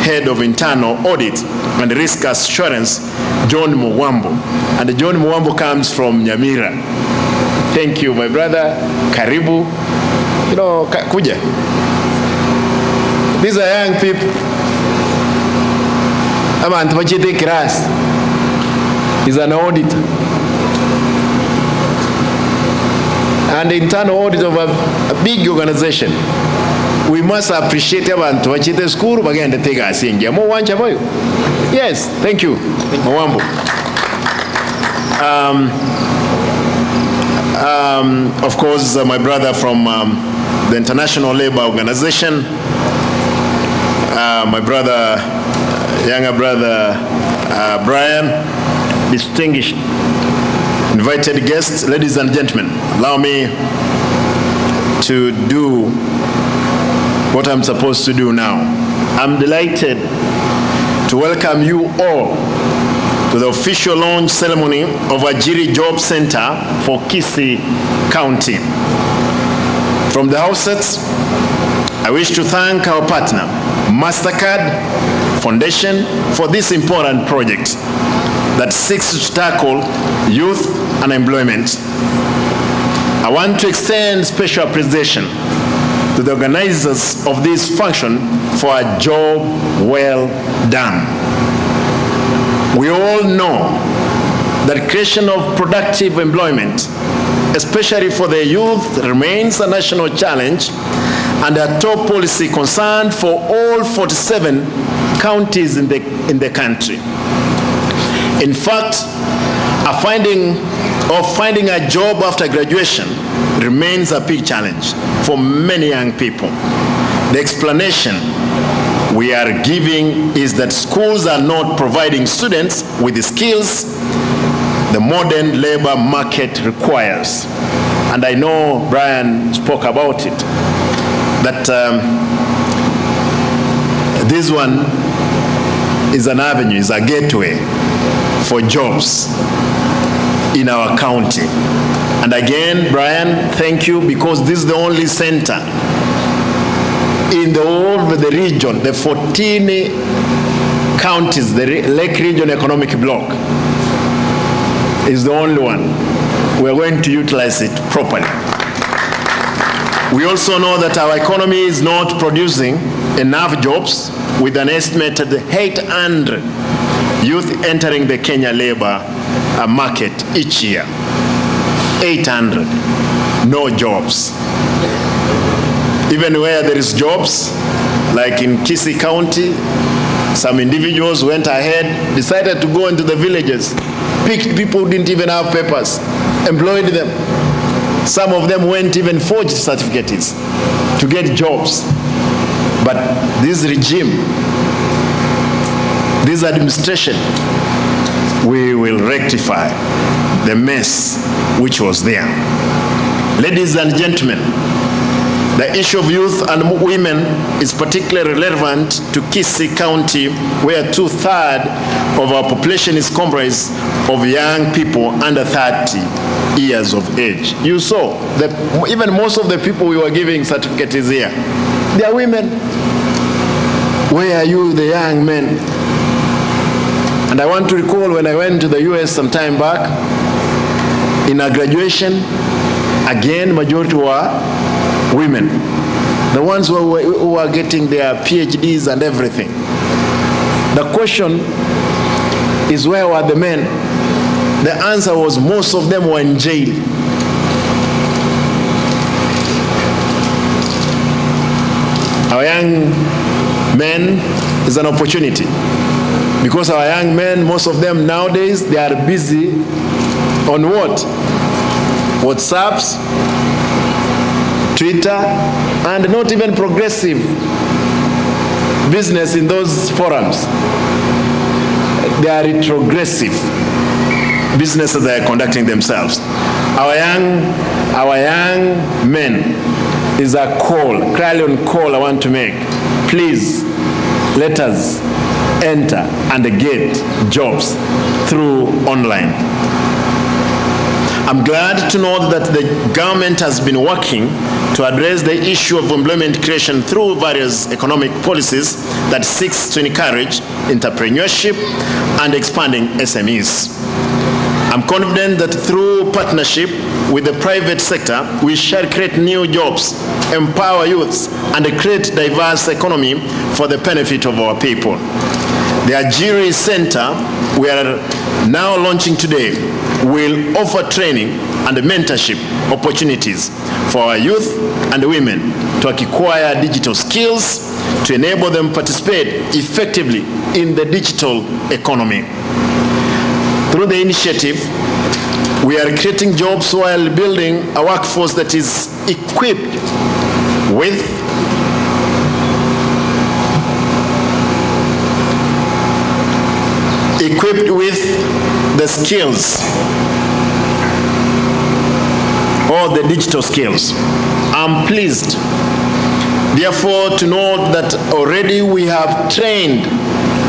Head of Internal Audit and Risk Assurance, John Mwambo. And John Mwambo comes from Nyamira. Thank you, my brother. Karibu. Kuja. These are young people. Antwachite Kiras is an auditor. and the internal audit of a big organization. We must appreciate abantu bachite skuru bagende tega asingia. Mo wancha boyo. Yes, thank you. Mwambo. Of course, my brother from the International Labour Organization, my brother, younger brother Brian, distinguished invited guests, ladies and gentlemen, allow me to do what I'm supposed to do now. I'm delighted to welcome you all to the official launch ceremony of Ajiri Job Center for Kisii County. From the outset, I wish to thank our partner, MasterCard Foundation, for this important project that seeks to tackle youth unemployment. I want to extend special appreciation to the organizers of this function for a job well done. We all know that creation of productive employment, especially for the youth, remains a national challenge and a top policy concern for all 47 counties in the country. In fact, finding a job after graduation remains a big challenge for many young people. The explanation we are giving is that schools are not providing students with the skills the modern labor market requires. And I know Brian spoke about it, that this one is an avenue, is a gateway for jobs in our county. And again, Brian, thank you, because this is the only center in the whole of the region, the 14 counties, the Lake Region Economic Block is the only one. We're going to utilize it properly. We also know that our economy is not producing enough jobs, with an estimated 800 youth entering the Kenya labor market each year. 800, no jobs. Even where there is jobs, like in Kisii County, some individuals went ahead, decided to go into the villages, picked people who didn't even have papers, employed them. Some of them went even forged certificates to get jobs. But this regime, this administration, we will rectify the mess which was there. Ladies and gentlemen, the issue of youth and women is particularly relevant to Kisii County, where 2/3 of our population is comprised of young people under 30 years of age. You saw that even most of the people we were giving certificates here, they are women. Where are you, the young men? And I want to recall when I went to the US some time back, in a graduation, again, majority were women. The ones who are getting their PhDs and everything. The question is, where were the men? The answer was most of them were in jail. Our young men is an opportunity, because our young men, most of them nowadays, they are busy on what? WhatsApps, Twitter, and not even progressive business in those forums. They are retrogressive business that they are conducting themselves. Our young men is a call, Kralion call I want to make. Please, let us enter and get jobs through online. I'm glad to know that the government has been working to address the issue of employment creation through various economic policies that seeks to encourage entrepreneurship and expanding SMEs. I'm confident that through partnership with the private sector, we shall create new jobs, empower youths, and create diverse economy for the benefit of our people. The Ajiri Center we are now launching today will offer training and mentorship opportunities for our youth and women to acquire digital skills to enable them participate effectively in the digital economy. Through the initiative, we are creating jobs while building a workforce that is equipped with the skills, or the digital skills. I'm pleased, therefore, to note that already we have trained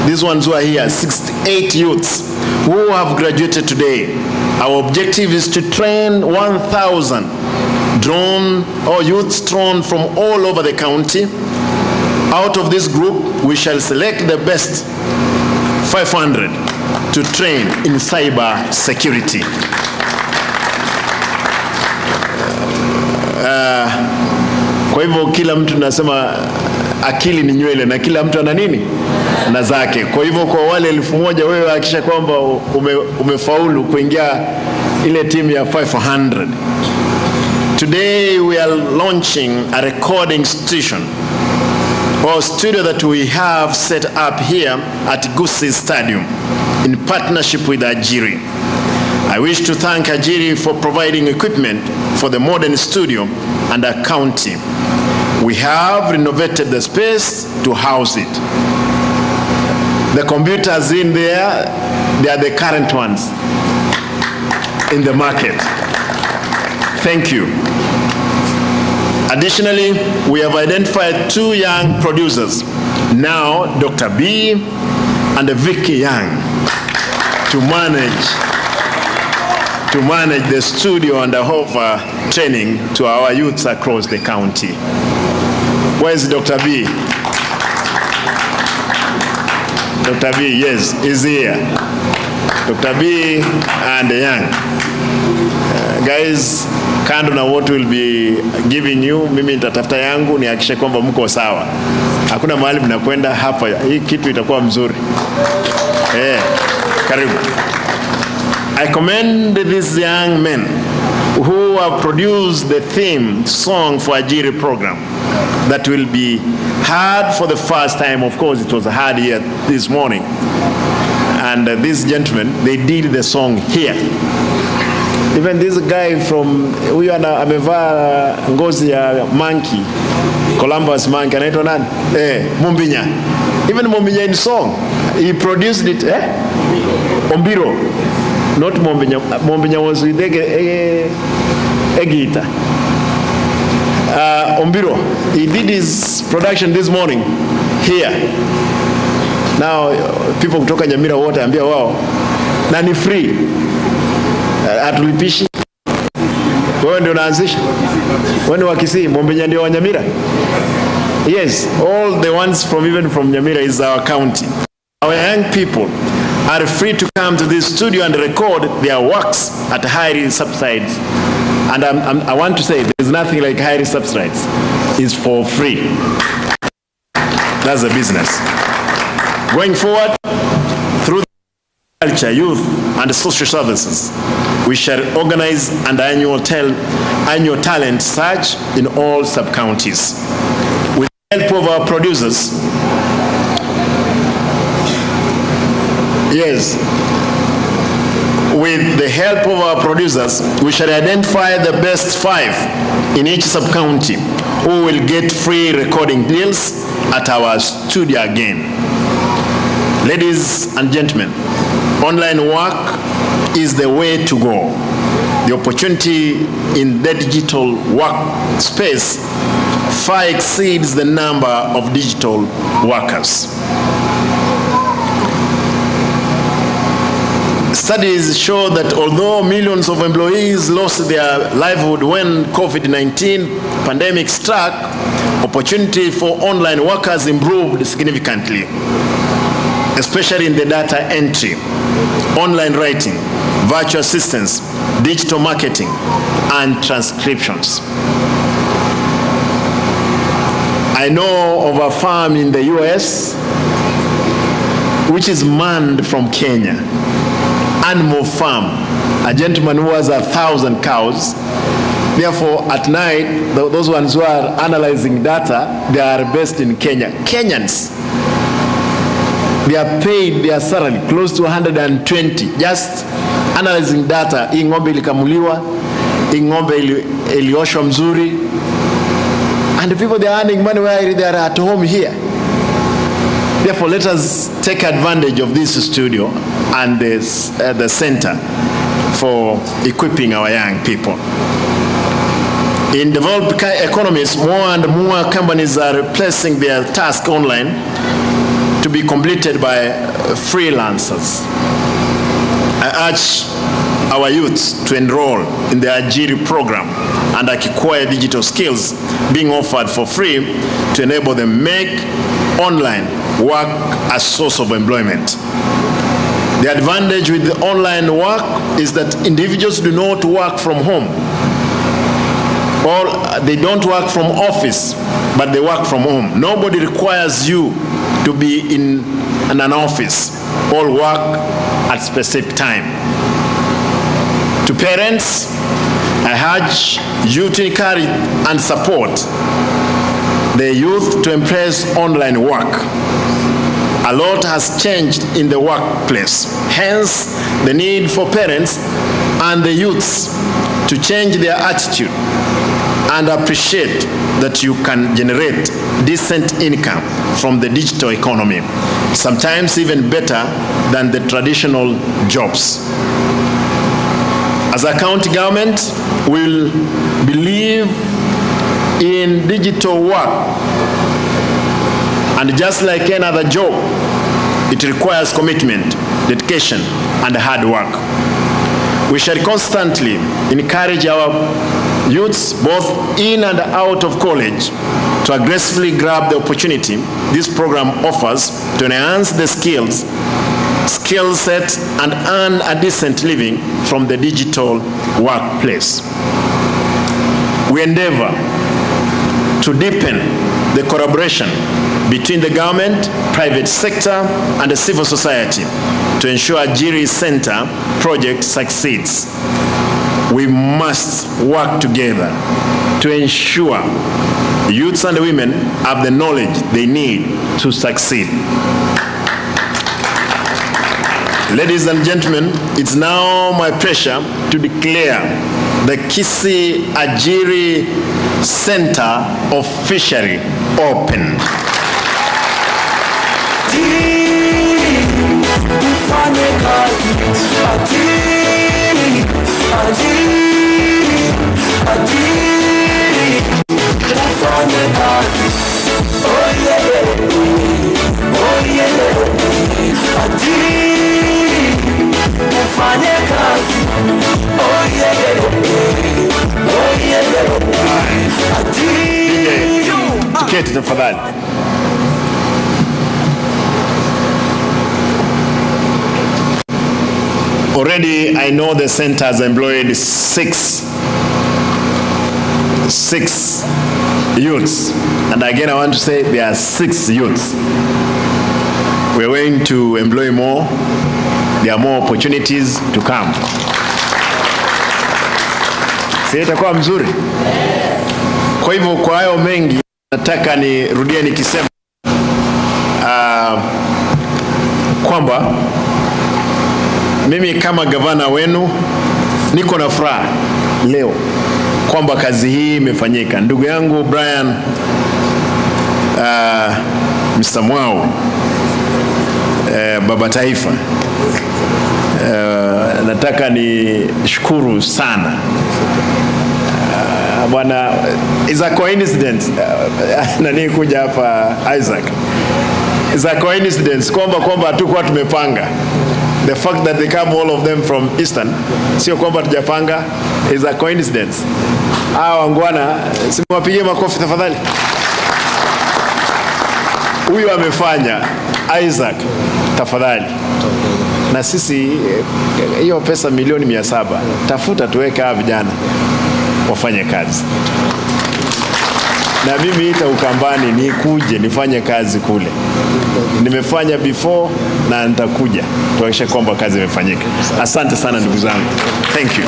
these ones who are here, 68 youths who have graduated today. Our objective is to train 1,000 youths drawn from all over the county. Out of this group, we shall select the best 500 to train in cyber security. Kwa hivyo kila mtu nasema akili ni nywele na kila mtu ana nini na zake. Kwa hivyo kwa wale 1,000 wewe hakisha kwamba umefaulu kuingia ile timu ya 500. Today we are launching a recording station or studio that we have set up here at Gusii Stadium in partnership with Ajiri. I wish to thank Ajiri for providing equipment for the modern studio and our county. We have renovated the space to house it. The computers in there, they are the current ones in the market. Thank you. Additionally, we have identified 2 young producers, now Dr. B and Vicky Young, to manage the studio and offer training to our youths across the county. Where is Dr. B? Dr. B, yes, is here. Dr. B and Young. Guys, kando na what will be giving you, mimi nitatafuta yangu nihakikishe kwamba mko sawa. Hakuna mahali mnakwenda hapa, hii kitu itakuwa mzuri. Karibu. I commend these young men who have produced the theme song for Ajiri program that will be heard for the first time. Of course, it was heard here this morning. And these gentlemen, they did the song here. Even this guy from, huyu amevaa ngozi ya monkey, Columbus monkey, anaitwa nani? Mumbinya. Even Mumbinya in song, he produced it, Ombiro. Not Mumbinya. Mumbinya was with Egita. Ombiro, he did his production this morning here. Now, people kutoka Nyamira wote ambia wao, na ni free. Atulipishi. Wewe ndio unaanzisha? Wewe ni wa Kisii, Mumbinya ndio wa Nyamira? Yes, all the ones even from Nyamira is our county. Our young people are free to come to this studio and record their works at highly subsidized. And I want to say there's nothing like highly subsidized. It's for free. That's the business. Going forward, through culture, youth, and social services, we shall organize an annual talent search in all sub-counties. With the help of our producers, with the help of our producers, we shall identify the best 5 in each sub-county who will get free recording deals at our studio again. Ladies and gentlemen, online work is the way to go. The opportunity in the digital workspace far exceeds the number of digital workers. Studies show that although millions of employees lost their livelihood when COVID-19 pandemic struck, opportunity for online workers improved significantly, especially in the data entry, online writing, virtual assistants, digital marketing, and transcriptions. I know of a farm in the US which is manned from Kenya, animal farm, a gentleman who has 1,000 cows. Therefore, at night, those ones who are analyzing data, they are based in Kenya. Kenyans, they are paid their salary close to 120, just analyzing data. Hii ng'ombe ilikamuliwa, hii ng'ombe ilioshwa mzuri. And the people, they are earning money while they are at home here. Therefore, let us take advantage of this studio and the center for equipping our young people. In developed economies, more and more companies are replacing their task online to be completed by freelancers. I urge our youths to enroll in the Ajiri program and acquire digital skills being offered for free to enable them make online work a source of employment. The advantage with the online work is that individuals do not work from home. Or they don't work from office, but they work from home. Nobody requires you to be in an office. All work at specific time. To parents, I urge you to encourage and support the youth to embrace online work. A lot has changed in the workplace. Hence, the need for parents and the youths to change their attitude and appreciate that you can generate decent income from the digital economy, sometimes even better than the traditional jobs. As a county government, we'll believe in digital work, and just like any other job, it requires commitment, dedication, and hard work. We shall constantly encourage our youths, both in and out of college, to aggressively grab the opportunity this program offers to enhance the skill set, and earn a decent living from the digital workplace. We endeavor to deepen the collaboration between the government, private sector, and the civil society to ensure Ajiri Center project succeeds. We must work together to ensure youths and women have the knowledge they need to succeed. Ladies and gentlemen, it's now my pleasure to declare the Kisii Ajiri Center of Fishery open. Tuketi tafadhali. Already I know the center has employed six youths, and again I want to say there are 6 youths. We're going to employ more. There are more opportunities to come. Si itakuwa mzuri? Kwa hivyo kwa hayo mengi nataka nirudie nikisema kwamba mimi kama gavana wenu niko na furaha leo kwamba kazi hii imefanyika. Ndugu yangu Brian Mr. Mwau, baba taifa, nataka ni shukuru sana bwana. Is a coincidence nani kuja hapa Isaac, is a coincidence kwamba hatukuwa tumepanga. The fact that they come all of them from Eastern, sio kwamba tujapanga, is a coincidence. Wangwana, simwapigie makofi tafadhali. Huyu amefanya Isaac, tafadhali. Na sisi hiyo pesa milioni 700 tafuta tuweka vijana wafanye kazi. na mimi ita Ukambani nikuje nifanye kazi kule. Nimefanya before na nitakuja tuhakikishe kwamba kazi imefanyika. Asante sana ndugu zangu. Thank you.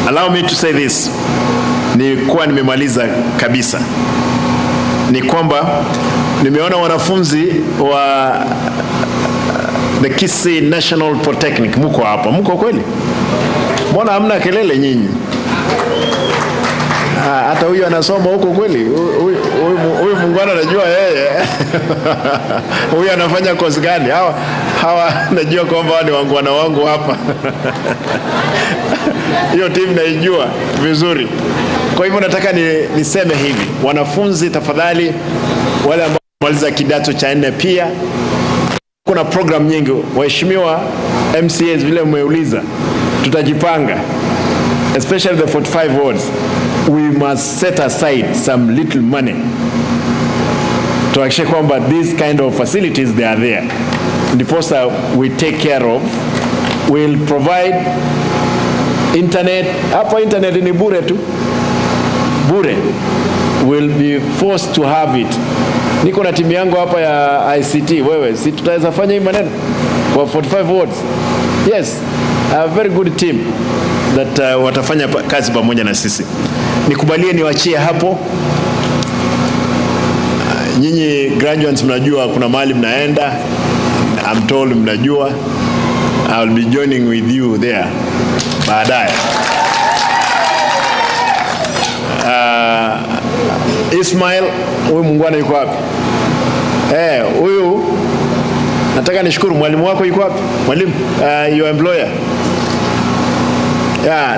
Allow me to say this. Nilikuwa nimemaliza kabisa. Ni kwamba nimeona wanafunzi wa the Kisii National Polytechnic mko hapa. Mko kweli? Mbona hamna kelele nyinyi? Hata huyu anasoma huko kweli? Huyu Mungwana anajua yeye. Huyu anafanya course gani? Hawa najua kwamba ni wangwana wangu hapa. Hiyo timu naijua vizuri. Kwa hivyo nataka niseme hivi, wanafunzi tafadhali, wale ambao wamaliza kidato cha 4 pia kuna program nyingi. Waheshimiwa MCAs vile mmeuliza, tutajipanga, especially the 45 wards. We must set aside some little money to actually kwamba these kind of facilities they are there. Ndiposa we take care of. We'll provide internet. Hapa internet ni bure tu. Bure. We'll be forced to have it. Niko na timu yangu hapa ya ICT. Wewe si tutaweza fanya hii maneno kwa 45 wards? Yes, a very good team that watafanya kazi pamoja na sisi. Nikubalie niwaachie hapo. Nyinyi graduates mnajua kuna mahali mnaenda. I'm told mnajua. I'll be joining with you there baadaye. Ismail, huyu Mungwana yuko wapi? Huyu nataka nishukuru. Mwalimu wako yuko wapi? Mwalimu, your employer.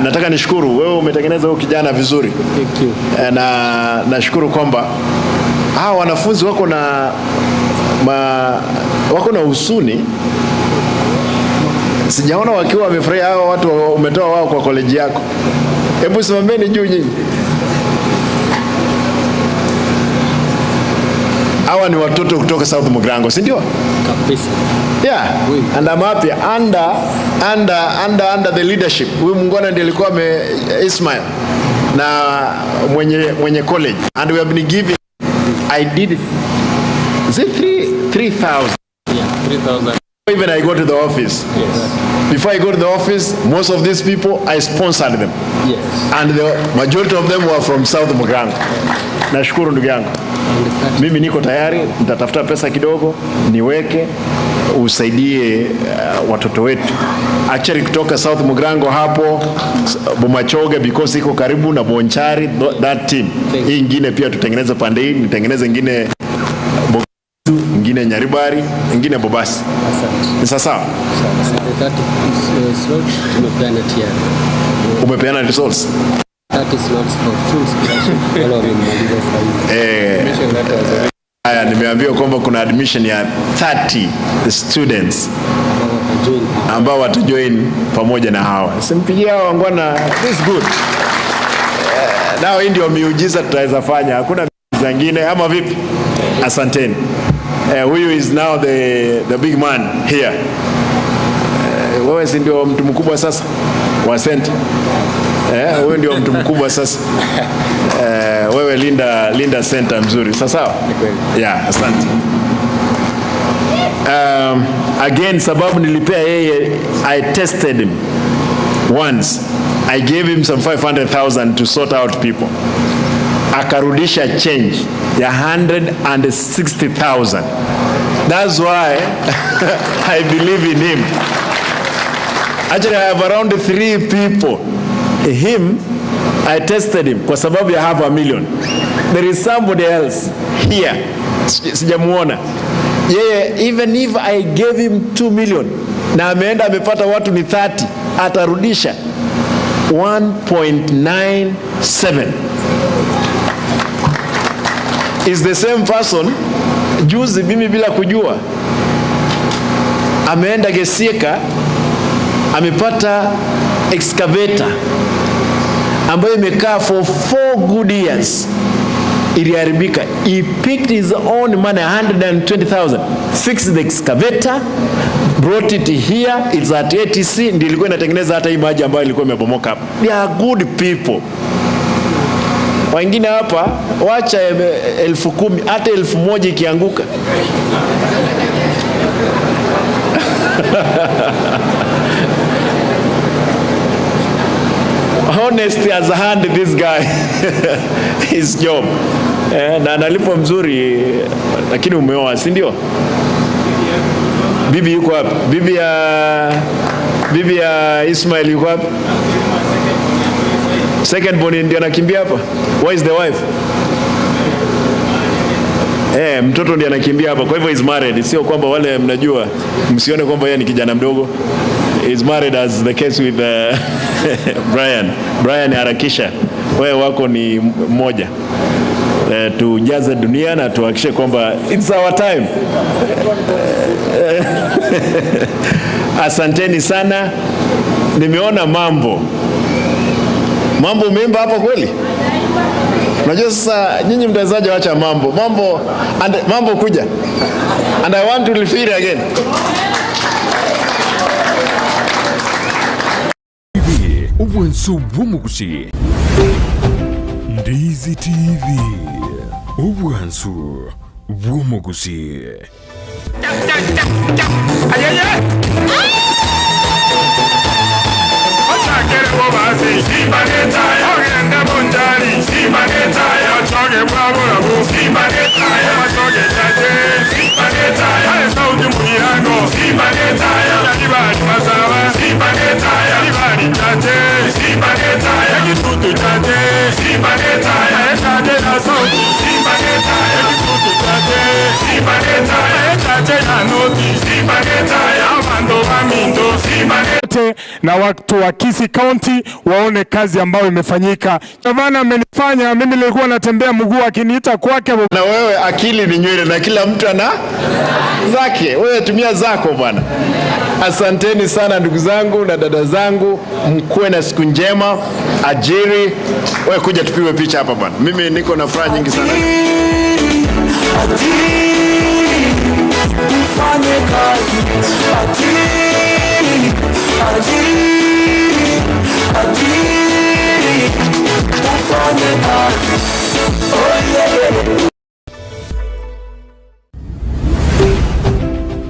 Nataka nishukuru. Wewe umetengeneza huyu kijana vizuri. Thank you. Na nashukuru kwamba hawa wanafunzi wako na husuni. Sijaona wakiwa wamefurahia hawa watu umetoa wao kwa college yako. Hebu simameni juu nyinyi. Hawa ni watoto kutoka South Mugrango, si ndio? Kabisa. Yeah. And I'm happy under the leadership. Huyu Mungwana ndiye alikuwa Ismail na mwenye college, and we have been giving, I did 3,000. Yeah, 3,000. Even I go to the office. Yes. Before I go to the office, most of these people I sponsored them. Yes. And the majority of them were from South Mugrango. Nashukuru ndugu yangu. Mimi niko tayari, nitatafuta pesa kidogo niweke usaidie watoto wetu. Actually kutoka South Mugrango hapo Bomachoge because iko karibu na Bonchari, that team. Hii ingine pia tutengeneze pande hii, nitengeneze ingine ingine Nyaribari, ingine Bobasi. Ni sawa? That slots tumepeana tayari. Umepeana results? That is not for full scholarship. Wala wamemaliza sasa. Haya, nimeambiwa kwamba kuna admission ya 30 students ambao watajoin pamoja na hawa. Simpigia hawa wangwana, this is good. Nao hii ndio miujiza tutaweza fanya. Hakuna miujiza nyingine ama vipi? Asanteni. Huyu is now the big man here. Wewe si ndio mtu mkubwa sasa wa center? Wewe ndio mtu mkubwa sasa. Wewe linda center mzuri. Sawa? Yeah, asante. Again, sababu nilipea yeye, I tested him once. I gave him some 500,000 to sort out people. Akarudisha change ya 160,000. That's why I believe in him. Actually, I have around 3 people. Him, I tested him kwa sababu ya $500,000. There is somebody else here. Sijamuona. Yeye, even if I gave him 2 million na ameenda amepata watu ni 30, atarudisha 1.97. Is the same person. Juzi mimi bila kujua ameenda Gesieka amepata excavator ambayo imekaa for 4 good years, iliharibika. He picked his own money, 120,000, fixed the excavator, brought it here. It's at ATC, ndio ilikuwa inatengeneza hata hii maji ambayo ilikuwa imebomoka hapa. They are good people. Wengine hapa wacha 10,000 hata 1,000 ikianguka. Honesty has a hand this guy. His job. Na analipo mzuri, lakini umeoa, si ndio? Bibi yuko hapa. Bibi ya Ismail yuko hapa. Second born ndio anakimbia hapa. Where is the wife? Mtoto ndiye anakimbia hapa. Kwa hivyo is married. Sio kwamba wale mnajua, msione kwamba yeye ni kijana mdogo. Is married as the case with Brian harakisha. Wewe wako ni mmoja. Tujaze dunia na tuhakikishe kwamba it's our time. Asanteni sana. Nimeona mambo umeimba hapa kweli. Unajua sasa nyinyi mtawezaje wacha mambo kuja. And I want to repeat again. Ubwensu bw'omugusi. Ndizi TV. Ubwensu bw'omugusi. Na watu wa Kisii County waone kazi ambayo imefanyika. Gavana amenifanya mimi, nilikuwa natembea mguu akiniita kwake. Na wewe akili ni nywele na kila mtu ana zake, wewe tumia zako bwana. Asanteni sana ndugu zangu na dada zangu, mkuwe na siku njema. Ajiri, wewe kuja tupigwe picha hapa bwana. Mimi niko na furaha nyingi sana. Ufanye kazi, ufanye kazi. Oh yeah.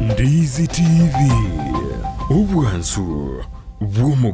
Ndizi TV. Ubwansu bw'omugusi.